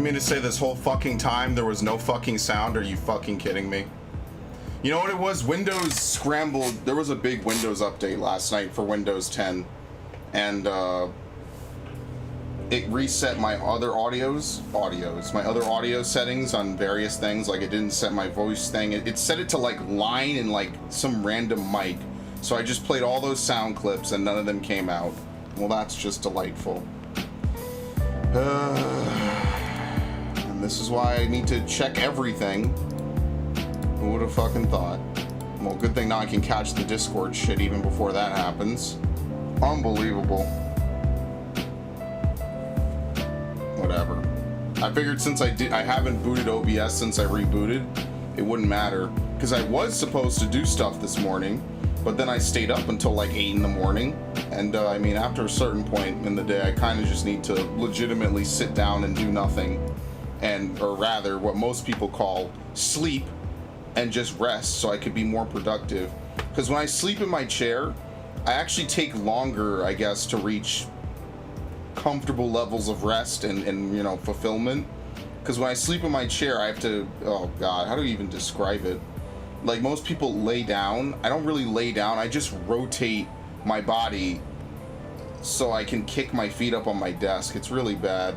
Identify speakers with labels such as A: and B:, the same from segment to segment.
A: You mean to say this whole fucking time there was no fucking sound? Are you fucking kidding me? You know what it was? Windows scrambled. There was a big Windows update last night for Windows 10. And, it reset my other my other audio settings on various things. Like, it didn't set my voice thing. It set it to, like, line and, like, some random mic. So I just played all those sound clips and none of them came out. Well, that's just delightful. And this is why I need to check everything. Who would have fucking thought? Well, good thing now I can catch the Discord shit even before that happens. Unbelievable. Whatever. I figured since I haven't booted OBS since I rebooted, it wouldn't matter. Because I was supposed to do stuff this morning, but then I stayed up until like 8 in the morning. And I mean, after a certain point in the day, I kind of just need to legitimately sit down and do nothing. Or rather, what most people call sleep and just rest so I could be more productive. Because when I sleep in my chair, I actually take longer, I guess, to reach comfortable levels of rest and you know, fulfillment. Because when I sleep in my chair, I have to, oh god, how do you even describe it? Like, most people lay down. I don't really lay down. I just rotate my body so I can kick my feet up on my desk. It's really bad.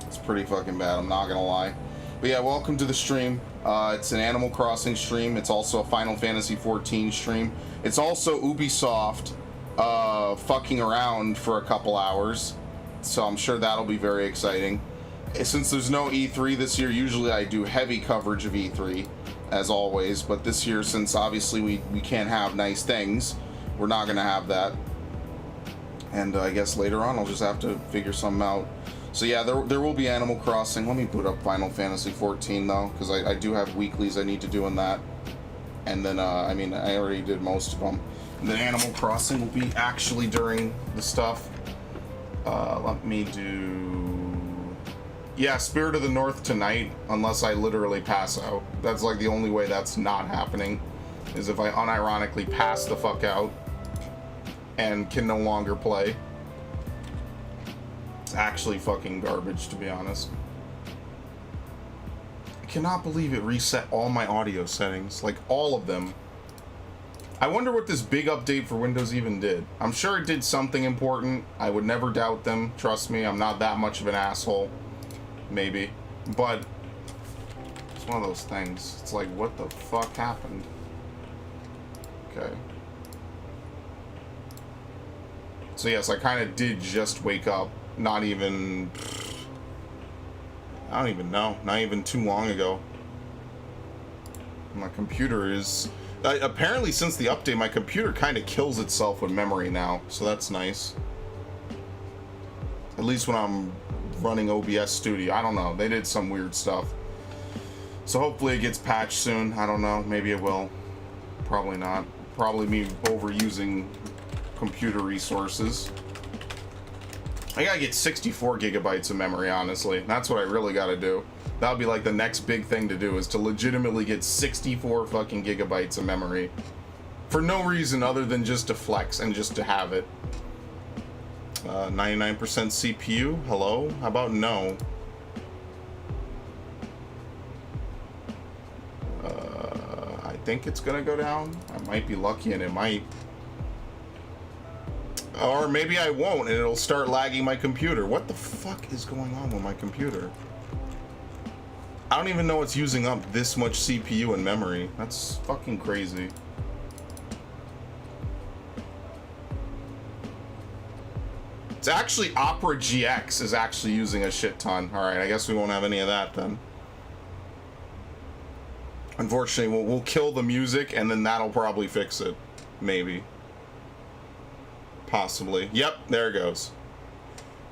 A: It's pretty fucking bad, I'm not gonna lie. But yeah, welcome to the stream. It's an Animal Crossing stream. It's also a Final Fantasy XIV stream. It's also Ubisoft fucking around for a couple hours. So I'm sure that'll be very exciting. Since there's no E3 this year, usually I do heavy coverage of E3, as always. But this year, since obviously we can't have nice things, we're not gonna have that. And I guess later on I'll just have to figure something out. So yeah, there will be Animal Crossing. Let me boot up Final Fantasy XIV though, because I do have weeklies I need to do in that. And then, I mean, I already did most of them. And then Animal Crossing will be actually during the stuff. Let me do... Yeah, Spirit of the North tonight, unless I literally pass out. That's like the only way that's not happening, is if I unironically pass the fuck out and can no longer play. It's actually fucking garbage, to be honest. I cannot believe it reset all my audio settings, like all of them. I wonder what this big update for Windows even did. I'm sure it did something important. I would never doubt them. Trust me, I'm not that much of an asshole. Maybe. But it's one of those things. It's like, what the fuck happened? Okay. So yes, I kind of did just wake up. Not even... I don't even know. Not even too long ago. My computer is... apparently since the update, my computer kind of kills itself with memory now. So that's nice. At least when I'm running OBS Studio. I don't know. They did some weird stuff. So hopefully it gets patched soon. I don't know. Maybe it will. Probably not. Probably me overusing computer resources. I gotta get 64 gigabytes of memory, honestly. That's what I really gotta do. That'll be like the next big thing to do, is to legitimately get 64 fucking gigabytes of memory. For no reason other than just to flex and just to have it. 99% CPU? Hello? How about no? I think it's gonna go down. I might be lucky and it might. Or maybe I won't and it'll start lagging my computer. What the fuck is going on with my computer? I don't even know it's using up this much CPU and memory. That's fucking crazy. It's actually Opera GX is actually using a shit ton. Alright, I guess we won't have any of that then. Unfortunately, we'll kill the music and then that'll probably fix it. Maybe. Possibly. Yep, there it goes.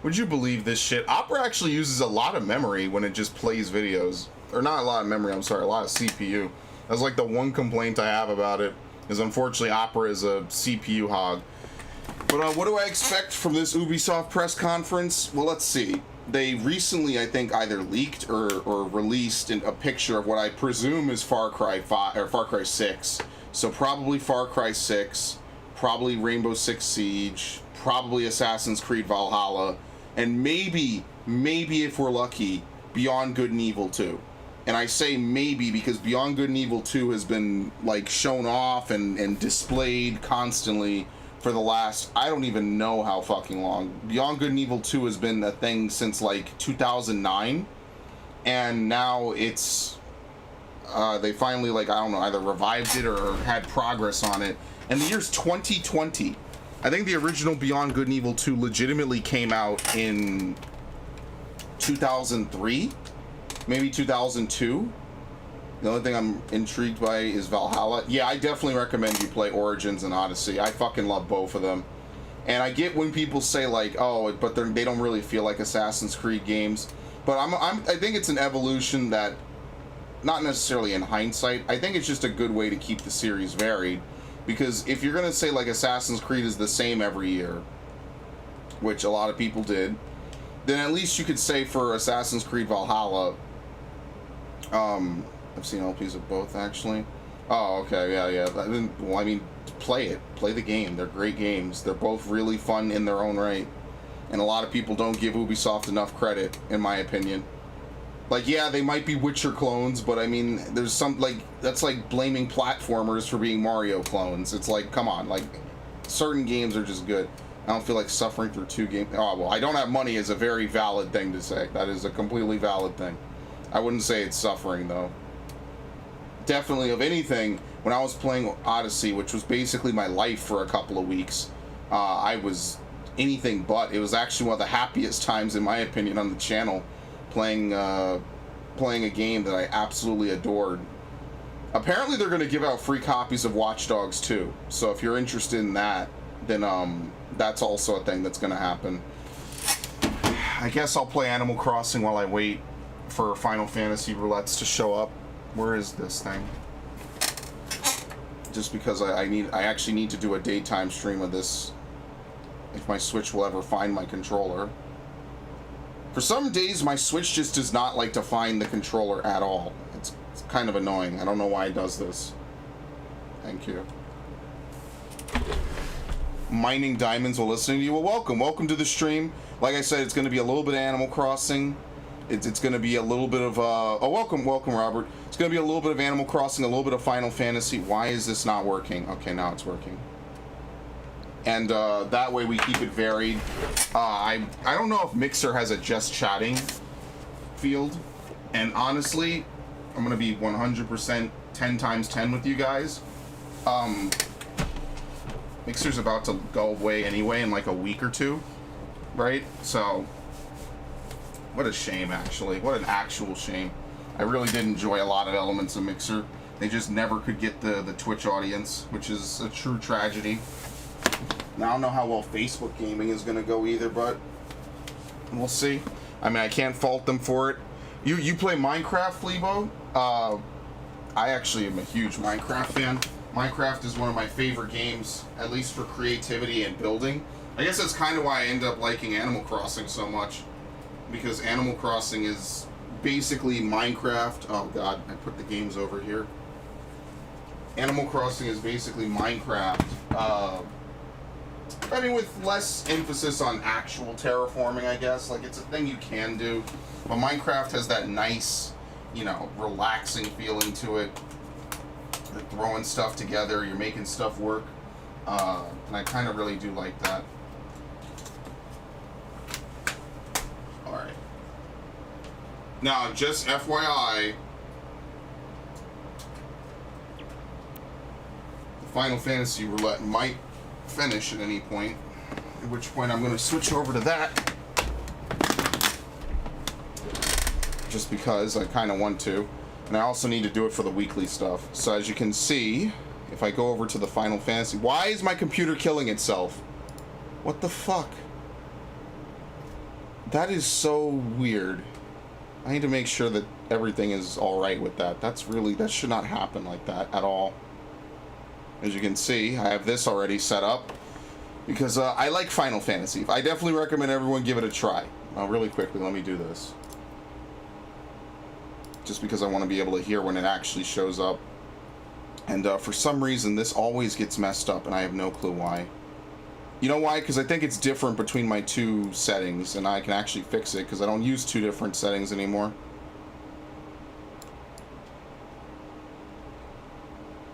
A: Would you believe this shit? Opera actually uses a lot of memory when it just plays videos. Or not a lot of memory, I'm sorry, a lot of CPU. That's like the one complaint I have about it, is unfortunately Opera is a CPU hog. But what do I expect from this Ubisoft press conference? Well, let's see. They recently, I think, either leaked or released a picture of what I presume is Far Cry 5 or Far Cry 6. So probably Far Cry 6, probably Rainbow Six Siege, probably Assassin's Creed Valhalla, and maybe if we're lucky, Beyond Good and Evil 2. And I say maybe because Beyond Good and Evil 2 has been like shown off and displayed constantly for the last, I don't even know how fucking long. Beyond Good and Evil 2 has been a thing since like 2009, and now it's they finally, like, I don't know, either revived it or had progress on it. And the year's 2020. I think the original Beyond Good and Evil 2 legitimately came out in 2003, maybe 2002. The only thing I'm intrigued by is Valhalla. Yeah, I definitely recommend you play Origins and Odyssey. I fucking love both of them. And I get when people say, like, oh, but they don't really feel like Assassin's Creed games. But I think it's an evolution that, not necessarily in hindsight, I think it's just a good way to keep the series varied. Because if you're going to say, like, Assassin's Creed is the same every year, which a lot of people did, then at least you could say for Assassin's Creed Valhalla, I've seen LPs of both, actually. Oh, okay, yeah. Well, I mean, play it. Play the game. They're great games. They're both really fun in their own right. And a lot of people don't give Ubisoft enough credit, in my opinion. Like, yeah, they might be Witcher clones, but I mean, there's some, like, that's like blaming platformers for being Mario clones. It's like, come on, like, certain games are just good. I don't feel like suffering through two games. Oh, well, I don't have money is a very valid thing to say. That is a completely valid thing. I wouldn't say it's suffering, though. Definitely, of anything, when I was playing Odyssey, which was basically my life for a couple of weeks, I was anything but. It was actually one of the happiest times, in my opinion, on the channel, playing a game that I absolutely adored. Apparently, they're going to give out free copies of Watch Dogs 2, so if you're interested in that, then that's also a thing that's going to happen. I guess I'll play Animal Crossing while I wait for Final Fantasy roulettes to show up. Where is this thing? Just because I actually need to do a daytime stream of this, if my Switch will ever find my controller. For some days, my Switch just does not like to find the controller at all. It's kind of annoying. I don't know why it does this. Thank you. Mining diamonds while listening to you. Well, welcome to the stream. Like I said, it's going to be a little bit of Animal Crossing. It's going to be a little bit of welcome Robert. It's going to be a little bit of Animal Crossing, a little bit of Final Fantasy. Why is this not working? Okay, now it's working. And that way we keep it varied. I don't know if Mixer has a just chatting field, and honestly, I'm going to be 100% 10 times 10 with you guys. Mixer's about to go away anyway in like a week or two, right? So, what a shame, actually. What an actual shame. I really did enjoy a lot of elements of Mixer. They just never could get the Twitch audience, which is a true tragedy. Now, I don't know how well Facebook gaming is going to go either, but we'll see. I mean, I can't fault them for it. You play Minecraft, Flebo? I actually am a huge Minecraft fan. Minecraft is one of my favorite games, at least for creativity and building. I guess that's kind of why I end up liking Animal Crossing so much, because Animal Crossing is basically Minecraft. Oh god, I put the games over here. Animal Crossing is basically Minecraft. I mean, with less emphasis on actual terraforming, I guess. Like, it's a thing you can do. But Minecraft has that nice, you know, relaxing feeling to it. You're throwing stuff together, you're making stuff work. And I kind of really do like that. Alright. Now, just FYI, the Final Fantasy roulette might finish at any point, at which point I'm going to switch over to that, just because I kind of want to, and I also need to do it for the weekly stuff. So as you can see, if I go over to the Final Fantasy, why is my computer killing itself? What the fuck? That is so weird. I need to make sure that everything is alright with that. That should not happen like that at all. As you can see, I have this already set up because I like Final Fantasy. I definitely recommend everyone give it a try. Really quickly, let me do this. Just because I want to be able to hear when it actually shows up. And for some reason, this always gets messed up, and I have no clue why. You know why? Because I think it's different between my two settings, and I can actually fix it because I don't use two different settings anymore.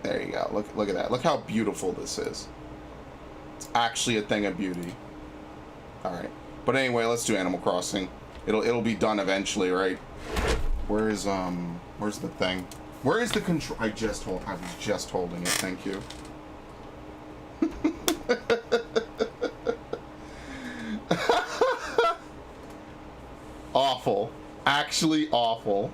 A: There you go. Look at that. Look how beautiful this is. It's actually a thing of beauty. All right. But anyway, let's do Animal Crossing. It'll be done eventually, right? Where's the thing? Where is the control? I was just holding it. Thank you. Awful. Actually awful.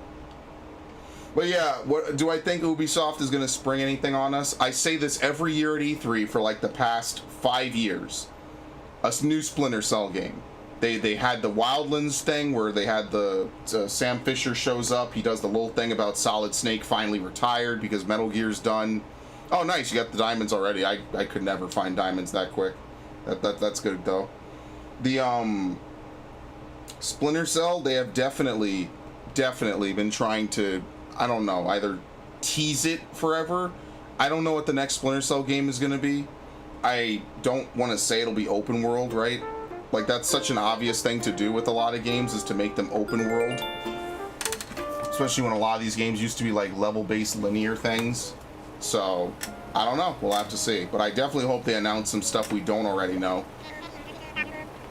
A: But yeah, what do I think Ubisoft is going to spring anything on us? I say this every year at E3 for like the past 5 years. A new Splinter Cell game. They had the Wildlands thing where they had the Sam Fisher shows up. He does the little thing about Solid Snake finally retired because Metal Gear's done. Oh, nice. You got the diamonds already. I could never find diamonds that quick. That's good, though. The Splinter Cell, they have definitely been trying to, I don't know, either tease it forever. I don't know what the next Splinter Cell game is going to be. I don't want to say it'll be open world, right? Like, that's such an obvious thing to do with a lot of games, is to make them open world. Especially when a lot of these games used to be like level-based linear things. So, I don't know. We'll have to see. But I definitely hope they announce some stuff we don't already know.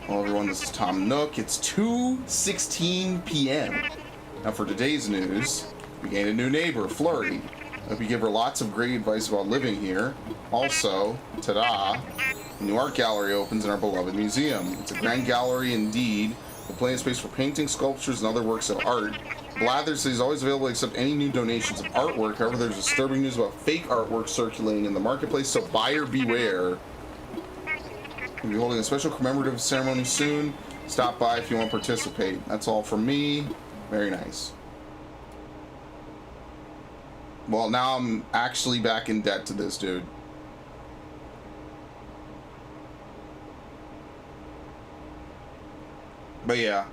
A: Hello everyone, this is Tom Nook. It's 2:16 p.m. Now for today's news, we gained a new neighbor, Flurry. I hope you give her lots of great advice about living here. Also, ta-da, a new art gallery opens in our beloved museum. It's a grand gallery indeed, with plenty of space for paintings, sculptures, and other works of art. Blathers says he's always available to accept any new donations of artwork. However, there's disturbing news about fake artwork circulating in the marketplace, so buyer beware. We'll be holding a special commemorative ceremony soon. Stop by if you want to participate. That's all from me. Very nice. Well, now I'm actually back in debt to this dude. But yeah,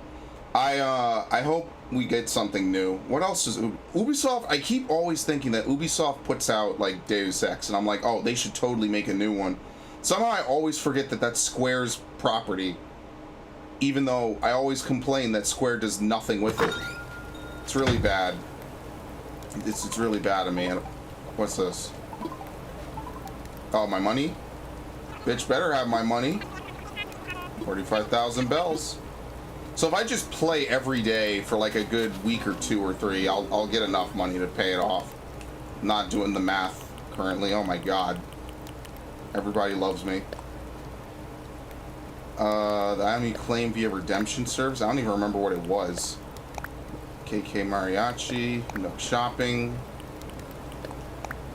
A: I hope we get something new. What else is Ubisoft? I keep always thinking that Ubisoft puts out like Deus Ex, and I'm like, oh, they should totally make a new one. Somehow I always forget that that's Square's property, even though I always complain that Square does nothing with it. It's really bad. It's really bad of me. What's this? Oh, my money? Bitch better have my money. 45,000 bells. So if I just play every day for like a good week or 2 or 3, I'll get enough money to pay it off. I'm not doing the math currently. Oh my god. Everybody loves me. The enemy claim via redemption service. I don't even remember what it was. KK Mariachi, Nook Shopping,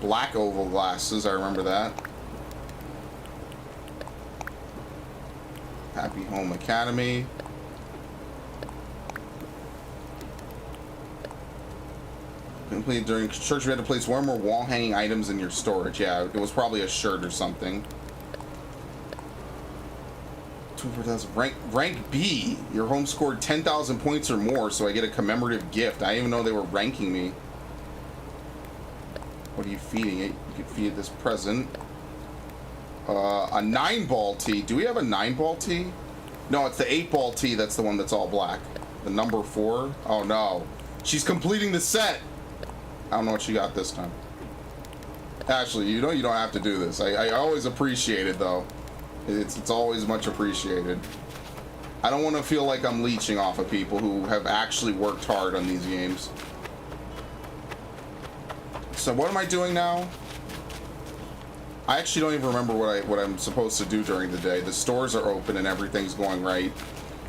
A: black oval glasses, I remember that. Happy Home Academy. Completed during church, you had to place one or more wall hanging items in your storage. Yeah, it was probably a shirt or something. Rank B. Your home scored 10,000 points or more, so I get a commemorative gift. I didn't even know they were ranking me. What are you feeding it? You can feed this present. A 9-ball tee. Do we have a 9-ball tee? No, it's the 8-ball tee. That's the one that's all black. The number 4. Oh no, she's completing the set. I don't know what she got this time. Ashley, you know you don't have to do this. I always appreciate it though. It's always much appreciated. I don't want to feel like I'm leeching off of people who have actually worked hard on these games. So what am I doing now? I actually don't even remember what I'm supposed to do during the day. The stores are open and everything's going right.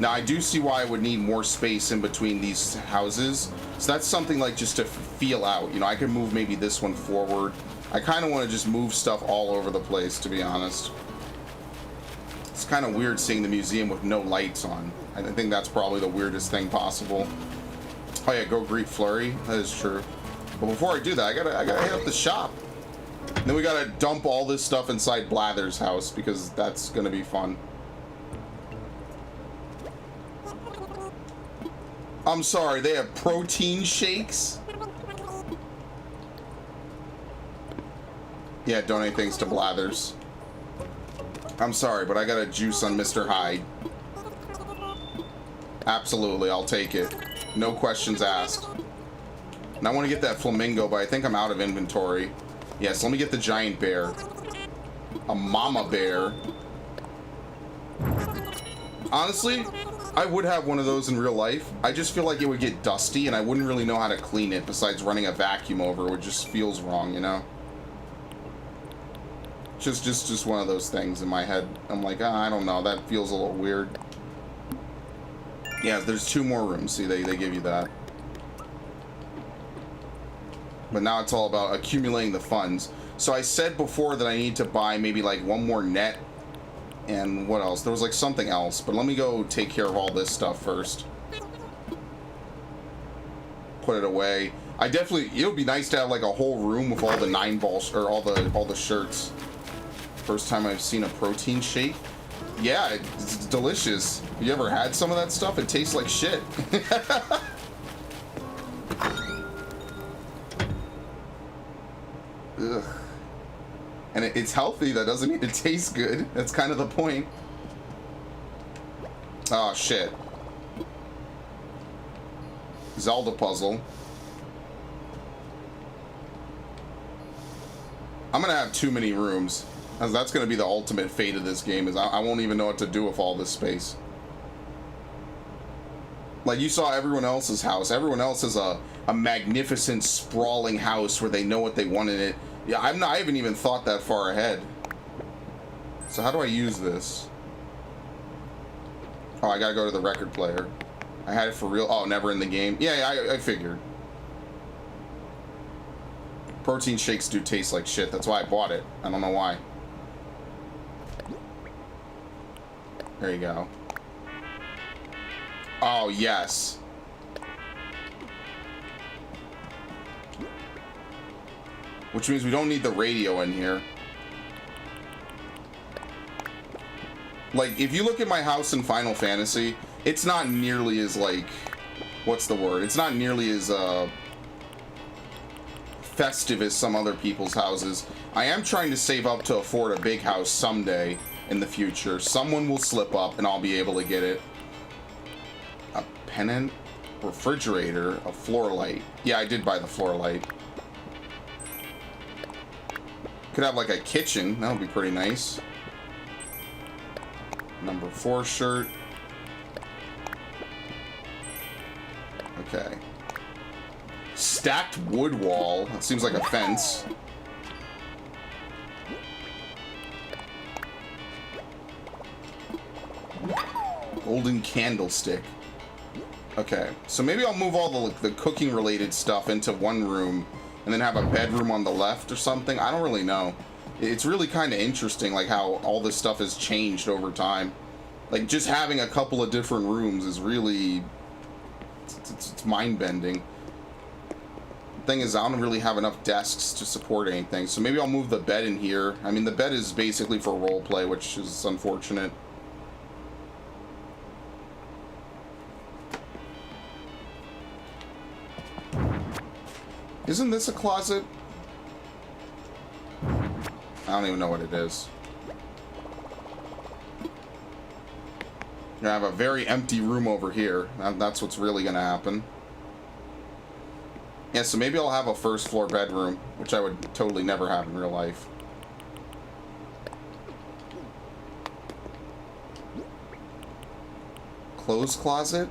A: Now I do see why I would need more space in between these houses. So that's something like just to feel out. You know, I could move maybe this one forward. I kind of want to just move stuff all over the place, to be honest. It's kind of weird seeing the museum with no lights on. I think that's probably the weirdest thing possible. Oh yeah, go greet Flurry. That is true. But before I do that, I gotta hit up the shop. And then we gotta dump all this stuff inside Blather's house because that's gonna be fun. I'm sorry, they have protein shakes? Yeah, donate things to Blathers. I'm sorry, but I got a juice on Mr. Hyde. Absolutely, I'll take it. No questions asked. And I want to get that flamingo, but I think I'm out of inventory. Yes, let me get the giant bear. A mama bear. Honestly, I would have one of those in real life. I just feel like it would get dusty and I wouldn't really know how to clean it besides running a vacuum over, which just feels wrong, you know? Just one of those things in my head. I'm like, I don't know, that feels a little weird. Yeah, there's 2 more rooms. See, they give you that. But now it's all about accumulating the funds. So I said before that I need to buy maybe like 1 more net. And what else? There was like something else. But let me go take care of all this stuff first. Put it away. I definitely... It would be nice to have like a whole room with all the 9-ball... Or all the shirts. First time I've seen a protein shake. Yeah, it's delicious. You ever had some of that stuff? It tastes like shit. Ugh. And it's healthy. That doesn't mean it tastes good. That's kind of the point. Oh, shit. Zelda puzzle. I'm gonna have too many rooms. That's going to be the ultimate fate of this game, is I won't even know what to do with all this space. Like, you saw everyone else's house. Everyone else has a magnificent, sprawling house where they know what they want in it. Yeah, I haven't even thought that far ahead. So how do I use this? Oh, I gotta go to the record player. I had it for real. Oh, never in the game. Yeah, I figured. Protein shakes do taste like shit. That's why I bought it. I don't know why. There you go. Oh, yes. Which means we don't need the radio in here. Like, if you look at my house in Final Fantasy, it's not nearly as, like... What's the word? It's not nearly as, festive as some other people's houses. I am trying to save up to afford a big house someday in the future. Someone will slip up and I'll be able to get it. A pennant, refrigerator, a floor light. Yeah, I did buy the floor light. Could have like a kitchen. That would be pretty nice. Number 4 shirt. Okay. Stacked wood wall. That seems like a fence. Golden candlestick. Okay, so maybe I'll move all the cooking related stuff into one room and then have a bedroom on the left or something. I don't really know. It's really kind of interesting, like how all this stuff has changed over time. Like just having a couple of different rooms is really, it's mind-bending. Thing is, I don't really have enough desks to support anything, so maybe I'll move the bed in here. I mean, the bed is basically for roleplay, which is unfortunate. Isn't this a closet? I don't even know what it is. I have a very empty room over here. That's what's really gonna happen. Yeah, so maybe I'll have a first floor bedroom, which I would totally never have in real life. Clothes closet?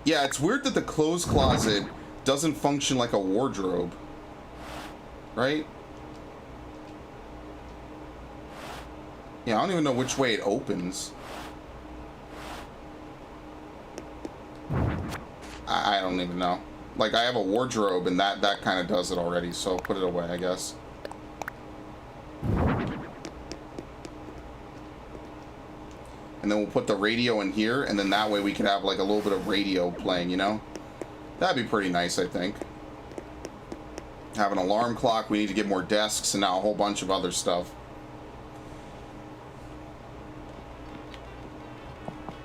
A: Yeah, it's weird that the clothes closet doesn't function like a wardrobe. Right? Yeah, I don't even know which way it opens. I don't even know. Like, I have a wardrobe, and that kind of does it already, so I'll put it away, I guess. And then we'll put the radio in here, and then that way we can have, like, a little bit of radio playing, you know? That'd be pretty nice, I think. Have an alarm clock, we need to get more desks, and now a whole bunch of other stuff.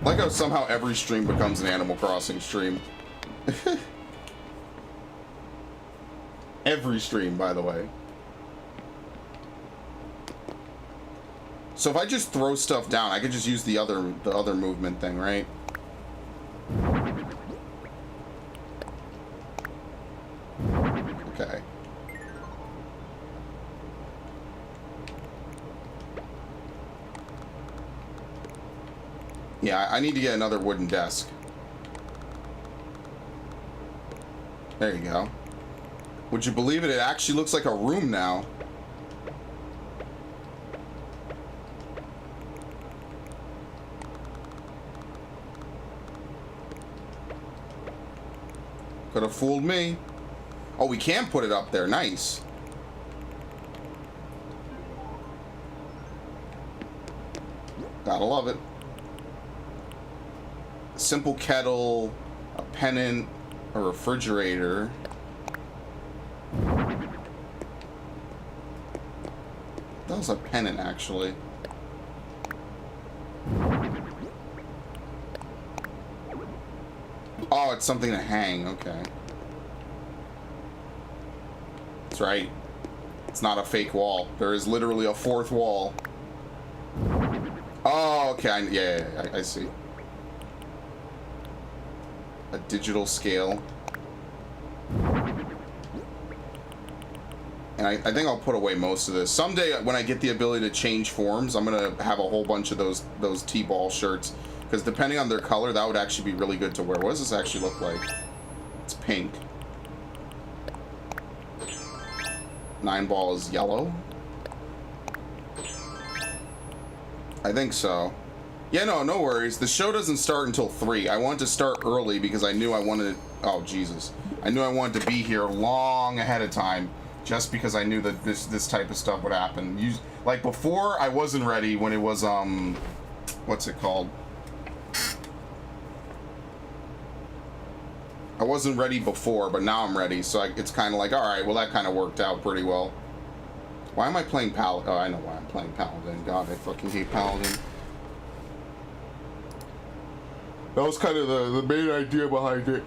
A: Like how somehow every stream becomes an Animal Crossing stream. Every stream, by the way. So if I just throw stuff down, I could just use the other movement thing, right? Okay. Yeah, I need to get another wooden desk. There you go. Would you believe it? It actually looks like a room now. Could have fooled me. Oh, we can put it up there. Nice. Gotta love it. Simple kettle, a pennant, a refrigerator. That was a pennant, actually. Oh, it's something to hang. Okay. That's right. It's not a fake wall. There is literally a fourth wall. Oh, okay. Yeah, I see. A digital scale. And I think I'll put away most of this. Someday, when I get the ability to change forms, I'm going to have a whole bunch of those T-ball shirts. Because depending on their color, that would actually be really good to wear. What does this actually look like? It's pink. 9-ball is yellow? I think so. Yeah, no worries. The show doesn't start until 3. I wanted to start early because I knew I wanted... Oh, Jesus. I knew I wanted to be here long ahead of time. Just because I knew that this type of stuff would happen. Like, before, I wasn't ready when it was, what's it called? I wasn't ready before, but now I'm ready. So it's kind of like, all right, well, that kind of worked out pretty well. Why am I playing Paladin? Oh, I know why I'm playing Paladin. God, I fucking hate Paladin. That was kind of the main idea behind it.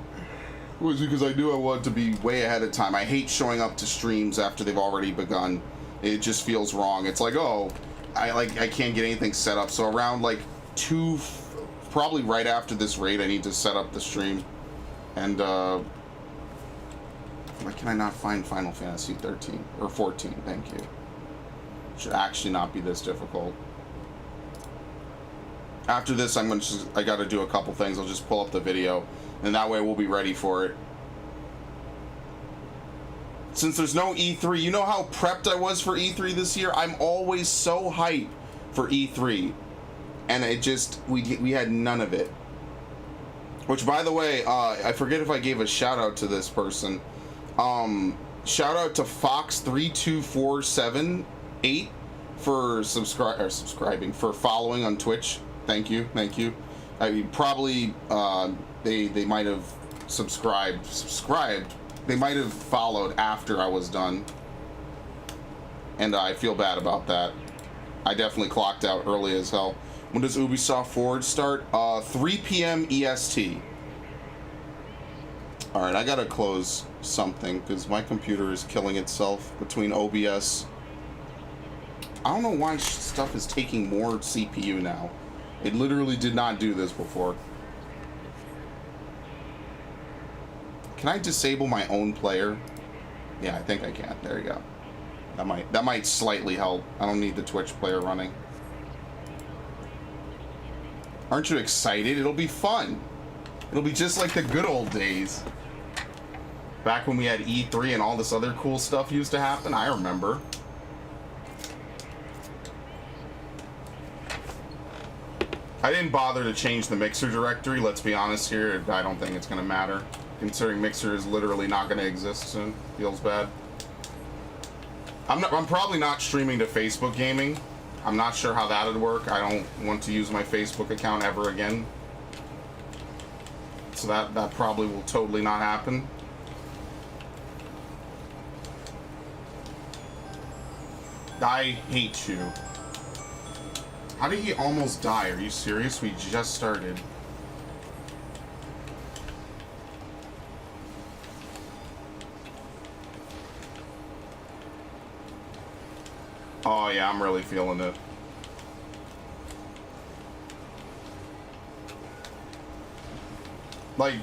A: Was because I knew I wanted to be way ahead of time. I hate showing up to streams after they've already begun. It just feels wrong. It's like, oh, I can't get anything set up. So around like 2, probably right after this raid, I need to set up the stream. And why can I not find Final Fantasy 13 or 14? Thank you. Should actually not be this difficult. After this, I got to do a couple things. I'll just pull up the video, and that way we'll be ready for it. Since there's no E3, you know how prepped I was for E3 this year? I'm always so hyped for E3, and it just we had none of it. Which, by the way, I forget if I gave a shout out to this person. Shout out to Fox32478 for subscribing, for following on Twitch. Thank you. I mean, probably they might have subscribed. They might have followed after I was done, and I feel bad about that. I definitely clocked out early as hell. When does Ubisoft Forward start? 3 p.m. EST. Alright, I gotta close something because my computer is killing itself between OBS. I don't know why stuff is taking more CPU now. It literally did not do this before. Can I disable my own player? Yeah, I think I can. There you go. That might slightly help. I don't need the Twitch player running. Aren't you excited? It'll be fun. It'll be just like the good old days. Back when we had E3 and all this other cool stuff used to happen. I remember. I didn't bother to change the Mixer directory, let's be honest here. I don't think it's going to matter. Considering Mixer is literally not going to exist soon. Feels bad. I'm probably not streaming to Facebook gaming. I'm not sure how that would work. I don't want to use my Facebook account ever again. So that probably will totally not happen. I hate you. How did he almost die? Are you serious? We just started. Oh yeah, I'm really feeling it. Like,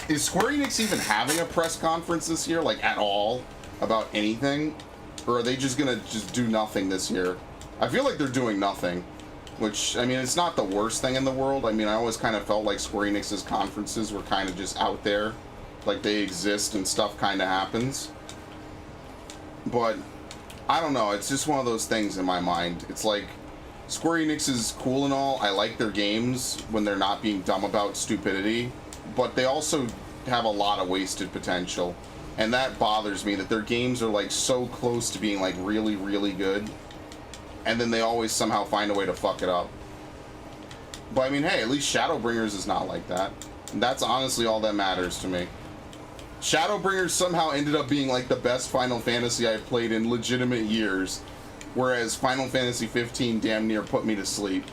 A: is Square Enix even having a press conference this year, like, at all, about anything? Or are they just gonna just do nothing this year? I feel like they're doing nothing, which, I mean, it's not the worst thing in the world. I mean, I always kind of felt like Square Enix's conferences were kind of just out there, like they exist and stuff kind of happens. But, I don't know, it's just one of those things in my mind. It's like, Square Enix is cool and all, I like their games when they're not being dumb about stupidity, but they also have a lot of wasted potential. And that bothers me, that their games are like so close to being like really, really good, and then they always somehow find a way to fuck it up. But I mean, hey, at least Shadowbringers is not like that. And that's honestly all that matters to me. Shadowbringers somehow ended up being like the best Final Fantasy I've played in legitimate years, whereas Final Fantasy 15 damn near put me to sleep.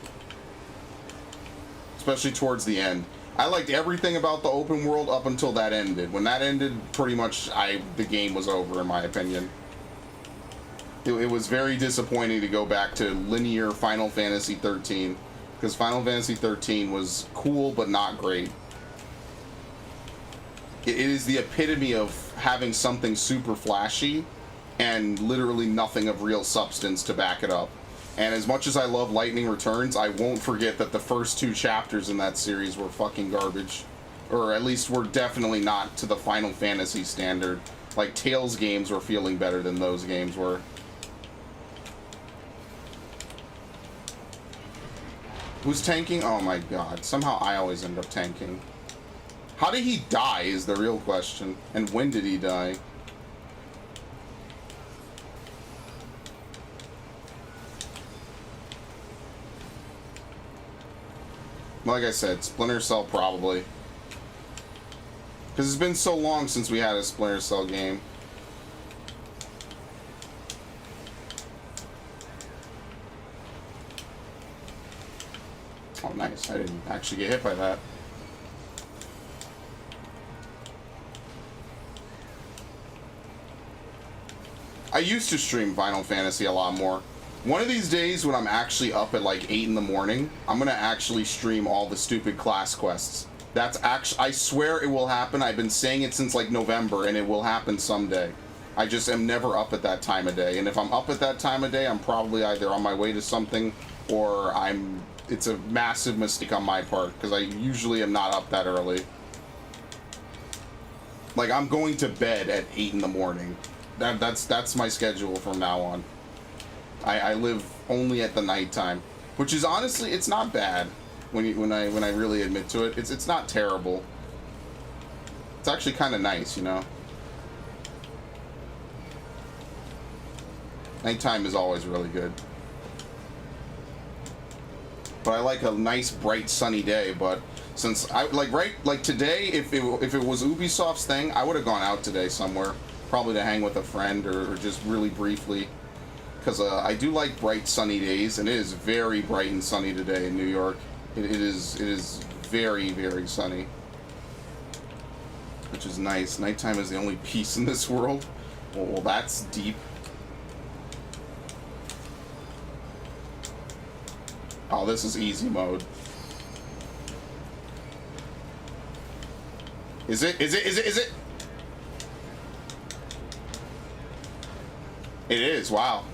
A: Especially towards the end. I liked everything about the open world up until that ended. When that ended, pretty much the game was over, in my opinion. It was very disappointing to go back to linear Final Fantasy 13, because Final Fantasy 13 was cool but not great. It is the epitome of having something super flashy and literally nothing of real substance to back it up. And as much as I love Lightning Returns, I won't forget that the first 2 chapters in that series were fucking garbage. Or at least were definitely not to the Final Fantasy standard. Like, Tales games were feeling better than those games were. Who's tanking? Oh my god. Somehow I always end up tanking. How did he die is the real question. And when did he die? Like I said, Splinter Cell probably. Because it's been so long since we had a Splinter Cell game. Oh, nice. I didn't actually get hit by that. I used to stream Final Fantasy a lot more. One of these days when I'm actually up at like 8 in the morning, I'm gonna actually stream all the stupid class quests. That's actually, I swear it will happen. I've been saying it since like November, and it will happen someday. I just am never up at that time of day. And if I'm up at that time of day, I'm probably either on my way to something, or it's a massive mistake on my part, because I usually am not up that early. Like, I'm going to bed at 8 in the morning. That's my schedule from now on. I live only at the nighttime, which is honestly, it's not bad when I really admit to it. It's not terrible. It's actually kind of nice, you know. Nighttime is always really good. But I like a nice, bright, sunny day. But since like today, if it was Ubisoft's thing, I would have gone out today somewhere, probably to hang with a friend or just really briefly. Because I do like bright sunny days, and it is very bright and sunny today in New York. It is very, very sunny, which is nice. Nighttime is the only peace in this world. Well, that's deep. Oh, this is easy mode. Is it? Is it? It is, wow.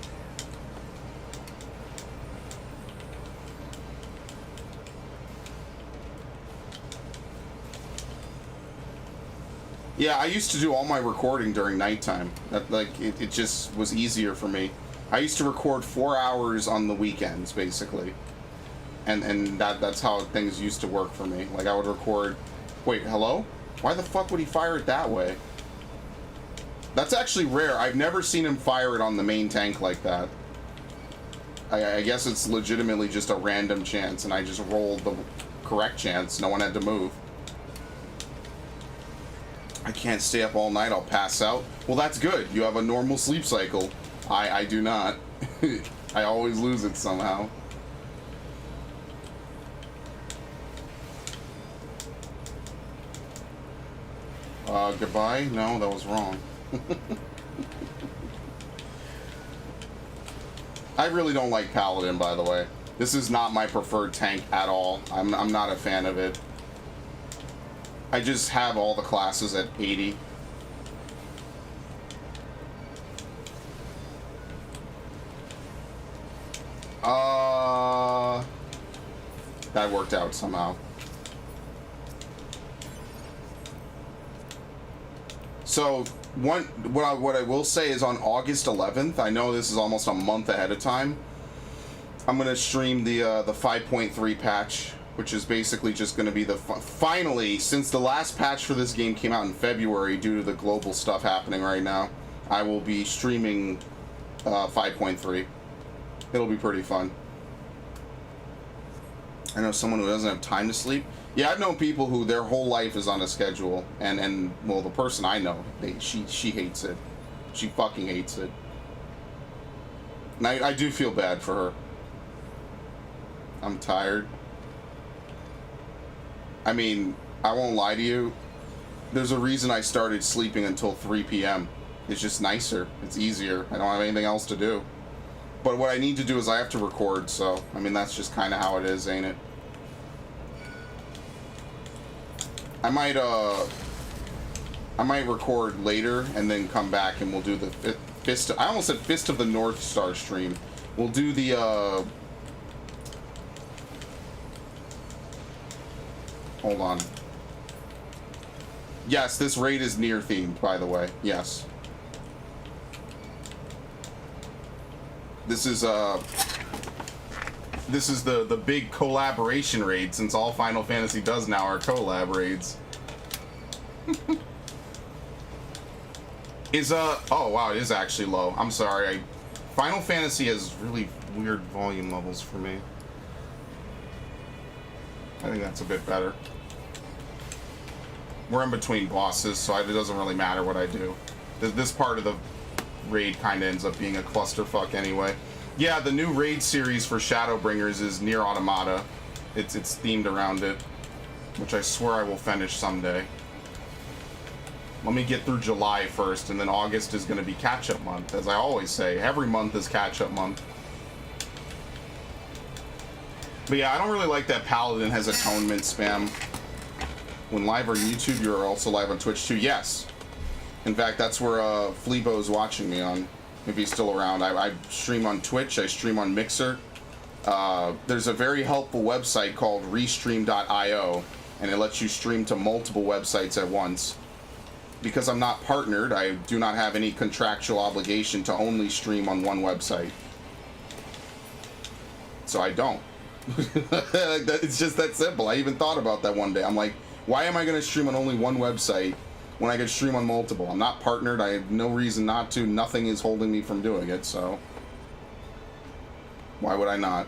A: Yeah, I used to do all my recording during nighttime. It just was easier for me. I used to record 4 hours on the weekends, basically. And that's how things used to work for me. Like, I would record... Wait, hello? Why the fuck would he fire it that way? That's actually rare. I've never seen him fire it on the main tank like that. I guess it's legitimately just a random chance, and I just rolled the correct chance. No one had to move. I can't stay up all night, I'll pass out. Well, that's good. You have a normal sleep cycle. I do not. I always lose it somehow. Goodbye? No, that was wrong. I really don't like Paladin, by the way. This is not my preferred tank at all. I'm not a fan of it. I just have all the classes at 80. That worked out somehow. So, what I will say is on August 11th, I know this is almost a month ahead of time, I'm going to stream the 5.3 patch, which is basically just going to be finally, since the last patch for this game came out in February due to the global stuff happening right now, I will be streaming 5.3. It'll be pretty fun. I know someone who doesn't have time to sleep. Yeah, I've known people who their whole life is on a schedule, and well, the person I know, she hates it. She fucking hates it. And I do feel bad for her. I'm tired. I mean, I won't lie to you. There's a reason I started sleeping until 3 p.m. It's just nicer. It's easier. I don't have anything else to do. But what I need to do is I have to record, so, I mean, that's just kind of how it is, ain't it? I might record later and then come back and we'll do the Fist... I almost said Fist of the North Star stream. We'll do the, hold on. Yes, this raid is Nier themed, by the way. Yes. This is the big collaboration raid, since all Final Fantasy does now are collab raids. Oh wow, it is actually low. I'm sorry. Final Fantasy has really weird volume levels for me. I think that's a bit better. We're in between bosses, so it doesn't really matter what I do. This part of the raid kind of ends up being a clusterfuck anyway. Yeah, the new raid series for Shadowbringers is Nier Automata. It's themed around it, which I swear I will finish someday. Let me get through July first, and then August is going to be catch-up month. As I always say, every month is catch-up month. But yeah, I don't really like that Paladin has atonement spam. When live on YouTube, you're also live on Twitch too. Yes. In fact, that's where Fleebo is watching me on. If he's still around. I stream on Twitch. I stream on Mixer. There's a very helpful website called restream.io, and it lets you stream to multiple websites at once. Because I'm not partnered, I do not have any contractual obligation to only stream on one website. So I don't. It's just that simple. I even thought about that one day. I'm like, why am I going to stream on only one website when I could stream on multiple? I'm not partnered. I have no reason not to. Nothing is holding me from doing it, so why would I not?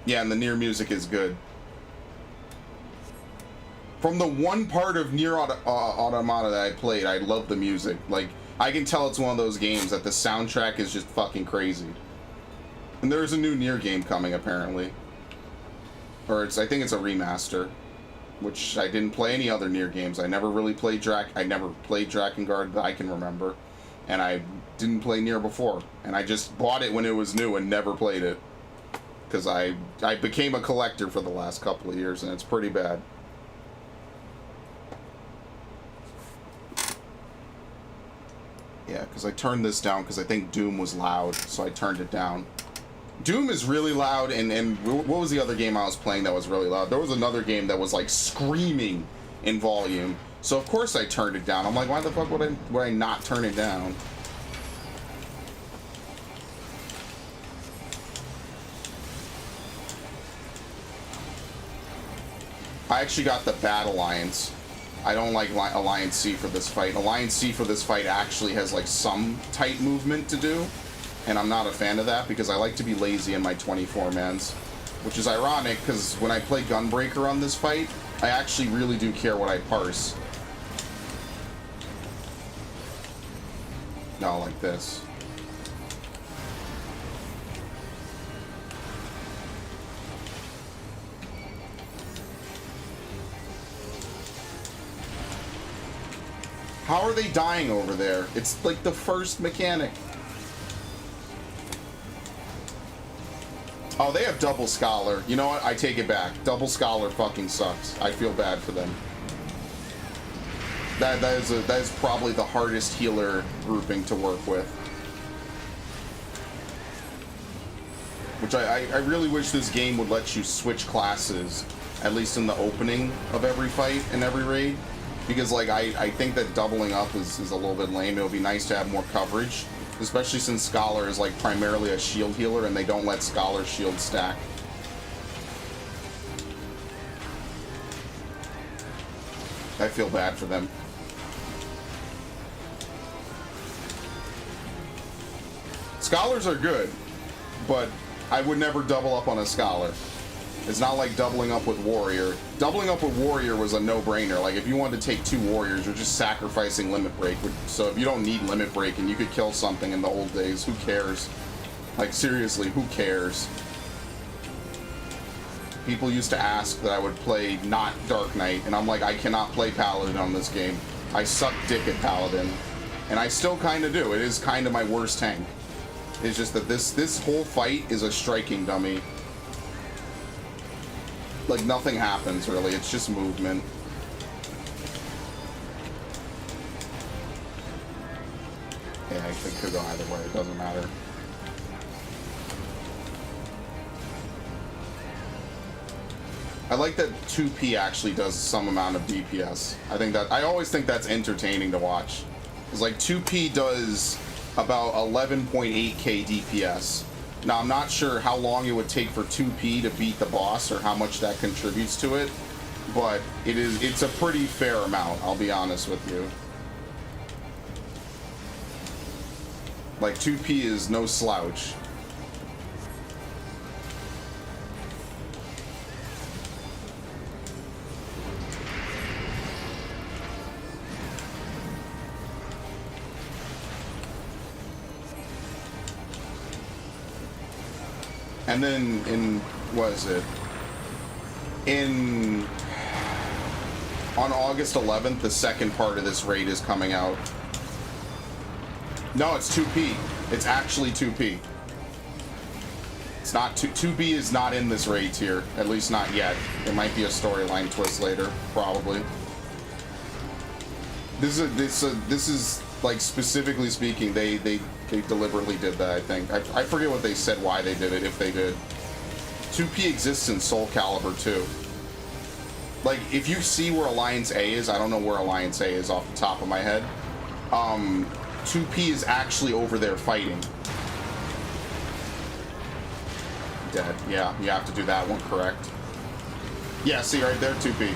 A: Yeah, and the Nier music is good. From the one part of Nier Automata that I played, I love the music. Like, I can tell it's one of those games that the soundtrack is just fucking crazy. And there's a new Nier game coming, apparently. Or I think it's a remaster. Which I didn't play any other Nier games. I never really played Drakengard that I can remember. And I didn't play Nier before. And I just bought it when it was new and never played it. Because I became a collector for the last couple of years, and it's pretty bad. Yeah, because I turned this down because I think Doom was loud, so I turned it down. Doom is really loud, and what was the other game I was playing that was really loud? There was another game that was like screaming in volume, so of course I turned it down. I'm like, why the fuck would I not turn it down? I actually got the Bad Alliance. I don't like Alliance C for this fight. Alliance C for this fight actually has like some tight movement to do, and I'm not a fan of that because I like to be lazy in my 24-mans, which is ironic because when I play Gunbreaker on this fight, I actually really do care what I parse. No, like this. How are they dying over there? It's like the first mechanic. Oh, they have double Scholar. You know what? I take it back. Double Scholar fucking sucks. I feel bad for them. That is probably the hardest healer grouping to work with. Which I really wish this game would let you switch classes, at least in the opening of every fight and every raid. Because, like, I think that doubling up is a little bit lame. It would be nice to have more coverage, especially since Scholar is, like, primarily a shield healer and they don't let Scholar shield stack. I feel bad for them. Scholars are good, but I would never double up on a Scholar. It's not like doubling up with Warrior. Doubling up with Warrior was a no-brainer. Like, if you wanted to take 2 Warriors, you're just sacrificing Limit Break. So if you don't need Limit Break and you could kill something in the old days, who cares? Like, seriously, who cares? People used to ask that I would play not Dark Knight, and I'm like, I cannot play Paladin on this game. I suck dick at Paladin. And I still kind of do. It is kind of my worst tank. It's just that this whole fight is a striking dummy. Like, nothing happens, really. It's just movement. Yeah, it could go either way. It doesn't matter. I like that 2P actually does some amount of DPS. I always think that's entertaining to watch. Because, like, 2P does about 11.8k DPS. Now, I'm not sure how long it would take for 2P to beat the boss or how much that contributes to it, but it's a pretty fair amount, I'll be honest with you. Like, 2P is no slouch. And then what is it? On August 11th, the second part of this raid is coming out. No, it's 2P. It's actually 2P. It's not 2P is not in this raid tier, at least not yet. It might be a storyline twist later, probably. This is like, specifically speaking, they deliberately did that, I think. I forget what they said, why they did it, if they did. 2P exists in Soul Calibur too. Like, if you see where Alliance A is, I don't know where Alliance A is off the top of my head. 2P is actually over there fighting. Dead. Yeah, you have to do that one correct. Yeah, see right there, 2P.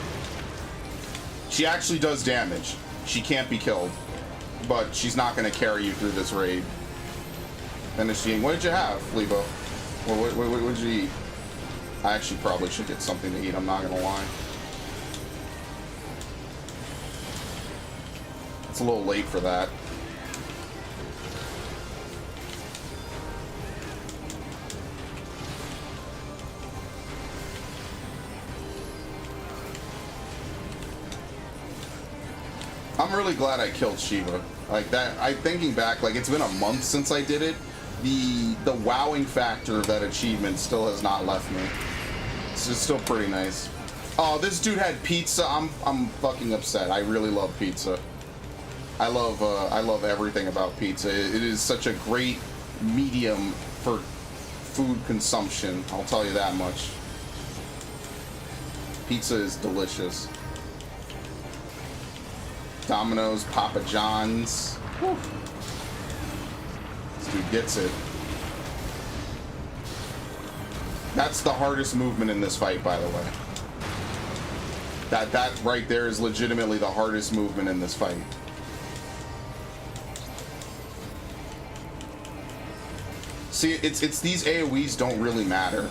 A: She actually does damage. She can't be killed. But she's not going to carry you through this raid. Finishing. What did you have, Lebo? What did you eat? I actually probably should get something to eat, I'm not going to lie. It's a little late for that. I'm really glad I killed Shiva. Like that, thinking back, like, it's been a month since I did it. The wowing factor of that achievement still has not left me. It's just still pretty nice. Oh, this dude had pizza. I'm fucking upset. I really love pizza. I love everything about pizza. It is such a great medium for food consumption. I'll tell you that much. Pizza is delicious. Domino's, Papa John's. Whew. This dude gets it. That's the hardest movement in this fight, by the way. That right there is legitimately the hardest movement in this fight. See, it's these AoEs don't really matter.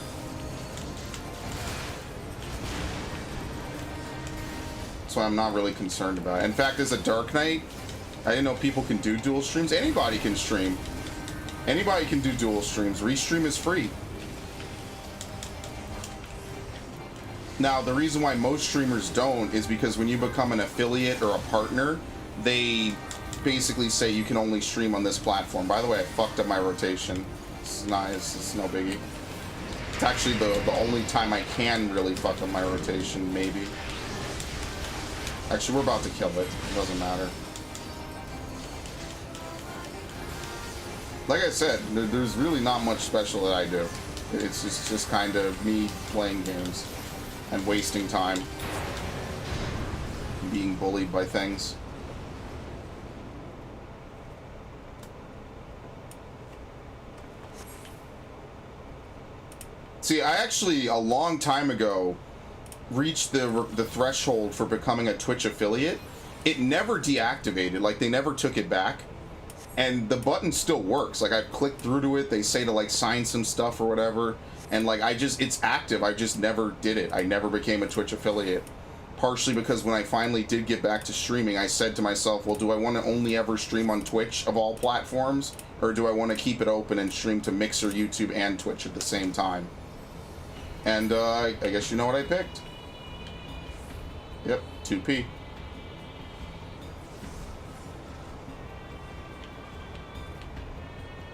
A: So I'm not really concerned about it. In fact, as a Dark Knight, I didn't know people can do dual streams. Anybody can stream. Anybody can do dual streams. Restream is free. Now, the reason why most streamers don't is because when you become an affiliate or a partner, they basically say you can only stream on this platform. By the way, I fucked up my rotation. It's nice. It's no biggie. It's actually the only time I can really fuck up my rotation, maybe. Actually, we're about to kill it. It doesn't matter. Like I said, there's really not much special that I do. It's just kind of me playing games and wasting time, being bullied by things. See, I actually, a long time ago, reached the threshold for becoming a Twitch affiliate. It never deactivated, like they never took it back. And the button still works. Like, I've clicked through to it, they say to like sign some stuff or whatever. And like, it's active, I just never did it. I never became a Twitch affiliate. Partially because when I finally did get back to streaming, I said to myself, well, do I want to only ever stream on Twitch of all platforms? Or do I want to keep it open and stream to Mixer, YouTube, and Twitch at the same time? And I guess you know what I picked. Yep, 2P.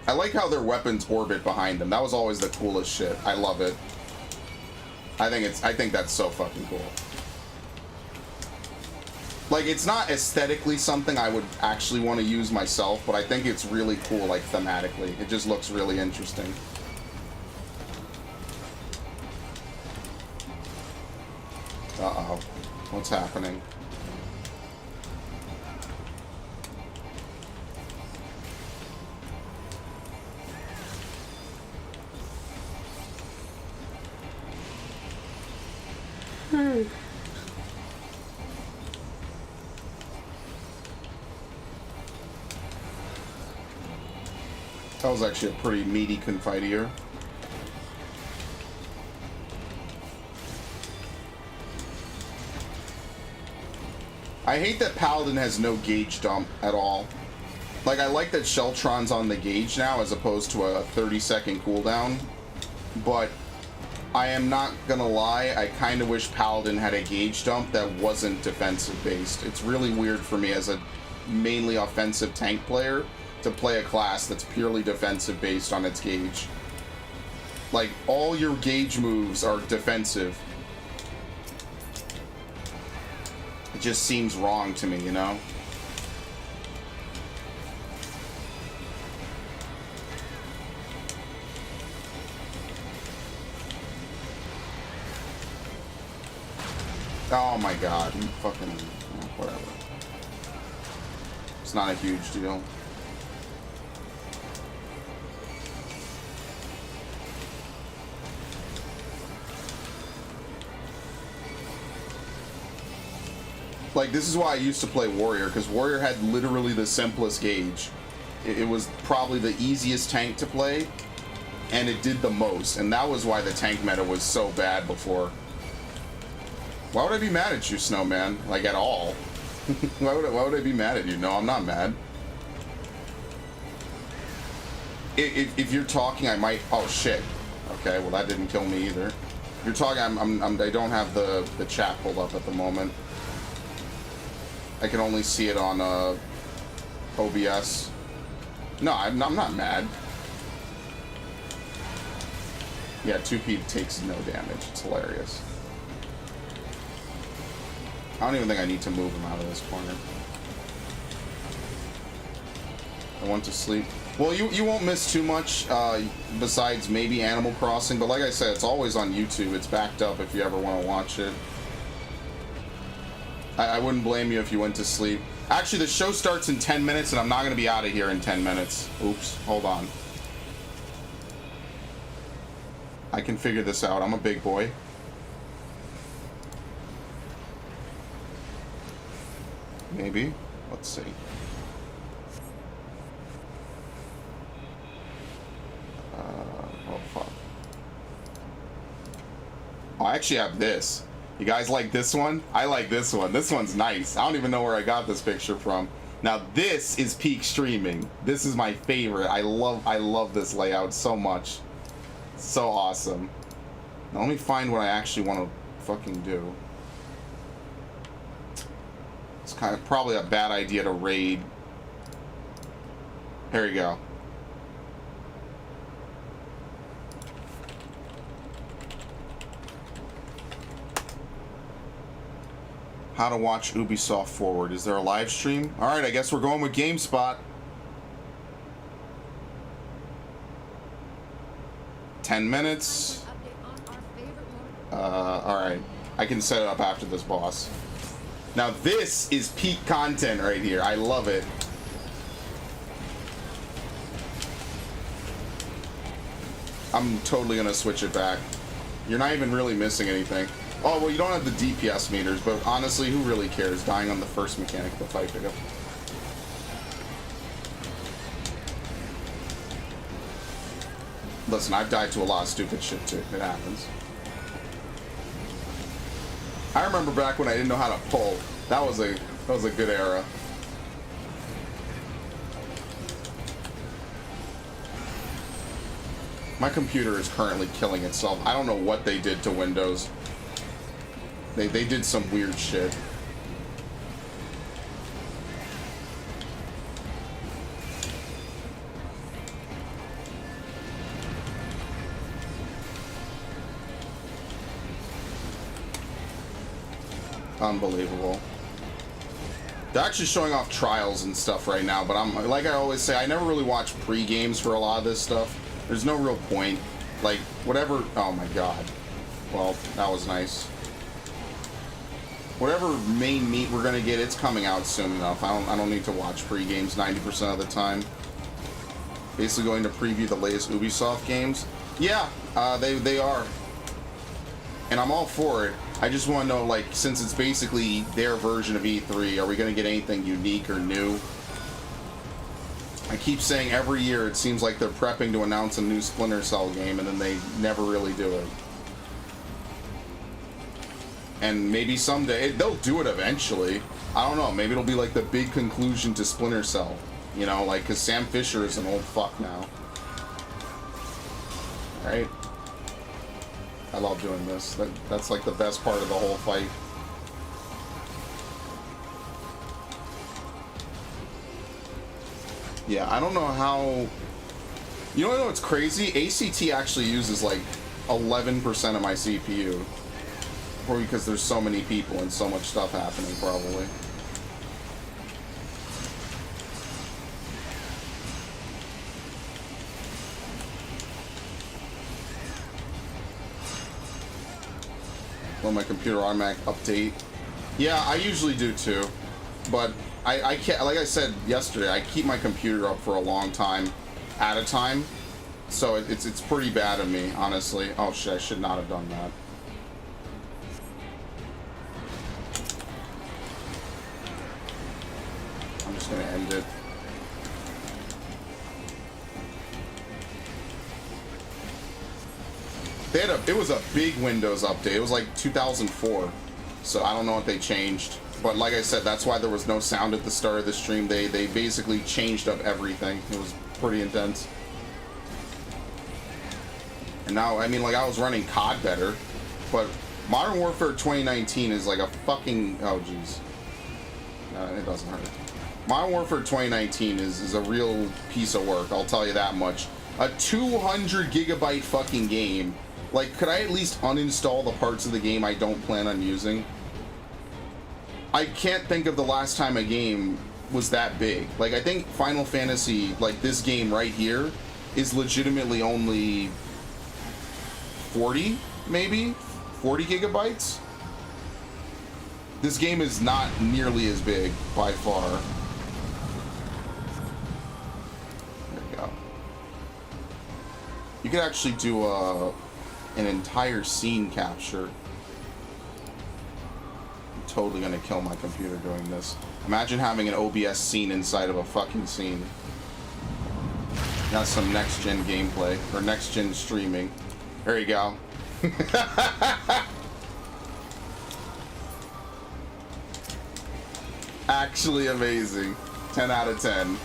A: I like how their weapons orbit behind them. That was always the coolest shit. I love it. I think that's so fucking cool. Like, it's not aesthetically something I would actually want to use myself, but I think it's really cool, like, thematically. It just looks really interesting. Uh-oh. What's happening? That was actually a pretty meaty confide here. I hate that Paladin has no gauge dump at all. Like, I like that Sheltron's on the gauge now as opposed to a 30-second cooldown, but I am not gonna lie, I kind of wish Paladin had a gauge dump that wasn't defensive based. It's really weird for me as a mainly offensive tank player to play a class that's purely defensive based on its gauge. Like, all your gauge moves are defensive. It just seems wrong to me, you know? Oh my god, you fucking... whatever. It's not a huge deal. Like, this is why I used to play Warrior, because Warrior had literally the simplest gauge. It was probably the easiest tank to play, and it did the most, and that was why the tank meta was so bad before. Why would I be mad at you, Snowman? Like, at all? why would I be mad at you? No, I'm not mad. If you're talking, I might... Oh, shit. Okay, well, that didn't kill me either. If you're talking, I don't have the chat pulled up at the moment. I can only see it on OBS. No, I'm not mad. Yeah, 2P takes no damage. It's hilarious. I don't even think I need to move him out of this corner. I went to sleep. Well, you won't miss too much besides maybe Animal Crossing, but like I said, it's always on YouTube. It's backed up if you ever want to watch it. I wouldn't blame you if you went to sleep. Actually, the show starts in 10 minutes, and I'm not going to be out of here in 10 minutes. Oops, hold on. I can figure this out. I'm a big boy. Maybe. Let's see. Oh, fuck. Oh, I actually have this. You guys like this one? I like this one. This one's nice. I don't even know where I got this picture from. Now this is peak streaming. This is my favorite. I love this layout so much. So awesome. Now let me find what I actually want to fucking do. It's kind of probably a bad idea to raid. Here we go. How to watch Ubisoft Forward. Is there a live stream? Alright, I guess we're going with GameSpot. 10 minutes. Alright. I can set it up after this boss. Now this is peak content right here. I love it. I'm totally gonna switch it back. You're not even really missing anything. Oh, well, you don't have the DPS meters, but honestly, who really cares? Dying on the first mechanic of the fight pickup. Listen, I've died to a lot of stupid shit too. It happens. I remember back when I didn't know how to pull. That was a good era. My computer is currently killing itself. I don't know what they did to Windows. They did some weird shit. Unbelievable. They're actually showing off trials and stuff right now, but I'm like I always say, I never really watch pre-games for a lot of this stuff. There's no real point. Like, whatever... Oh my god. Well, that was nice. Whatever main meat we're gonna get, it's coming out soon enough. I don't need to watch pre-games 90% of the time. Basically going to preview the latest Ubisoft games. Yeah, they are. And I'm all for it. I just want to know, like, since it's basically their version of E3, are we going to get anything unique or new? I keep saying every year it seems like they're prepping to announce a new Splinter Cell game, and then they never really do it. And maybe someday, they'll do it eventually. I don't know, maybe it'll be like the big conclusion to Splinter Cell. You know, like, because Sam Fisher is an old fuck now. Right? I love doing this. That's like the best part of the whole fight. Yeah, I don't know how... You know what's crazy? ACT actually uses like 11% of my CPU. Probably because there's so many people and so much stuff happening, probably. Well, my computer automatic update. Yeah, I usually do too, but I can't. Like I said yesterday, I keep my computer up for a long time at a time, so it's pretty bad of me, honestly. Oh shit! I should not have done that. I'm just gonna end it. It was a big Windows update. It was like 2004, so I don't know what they changed. But like I said, that's why there was no sound at the start of the stream. They basically changed up everything. It was pretty intense. And now, I mean, like, I was running COD better, but Modern Warfare 2019 is like a fucking... Oh, jeez. It doesn't hurt. Modern Warfare 2019 is a real piece of work, I'll tell you that much. A 200 gigabyte fucking game. Like, could I at least uninstall the parts of the game I don't plan on using? I can't think of the last time a game was that big. Like, I think Final Fantasy, like this game right here, is legitimately only 40, maybe? 40 gigabytes? This game is not nearly as big, by far. There we go. You could actually do an entire scene capture. I'm totally gonna kill my computer doing this. Imagine having an OBS scene inside of a fucking scene. That's some next-gen gameplay, or next-gen streaming. There you go. Actually amazing. 10 out of 10.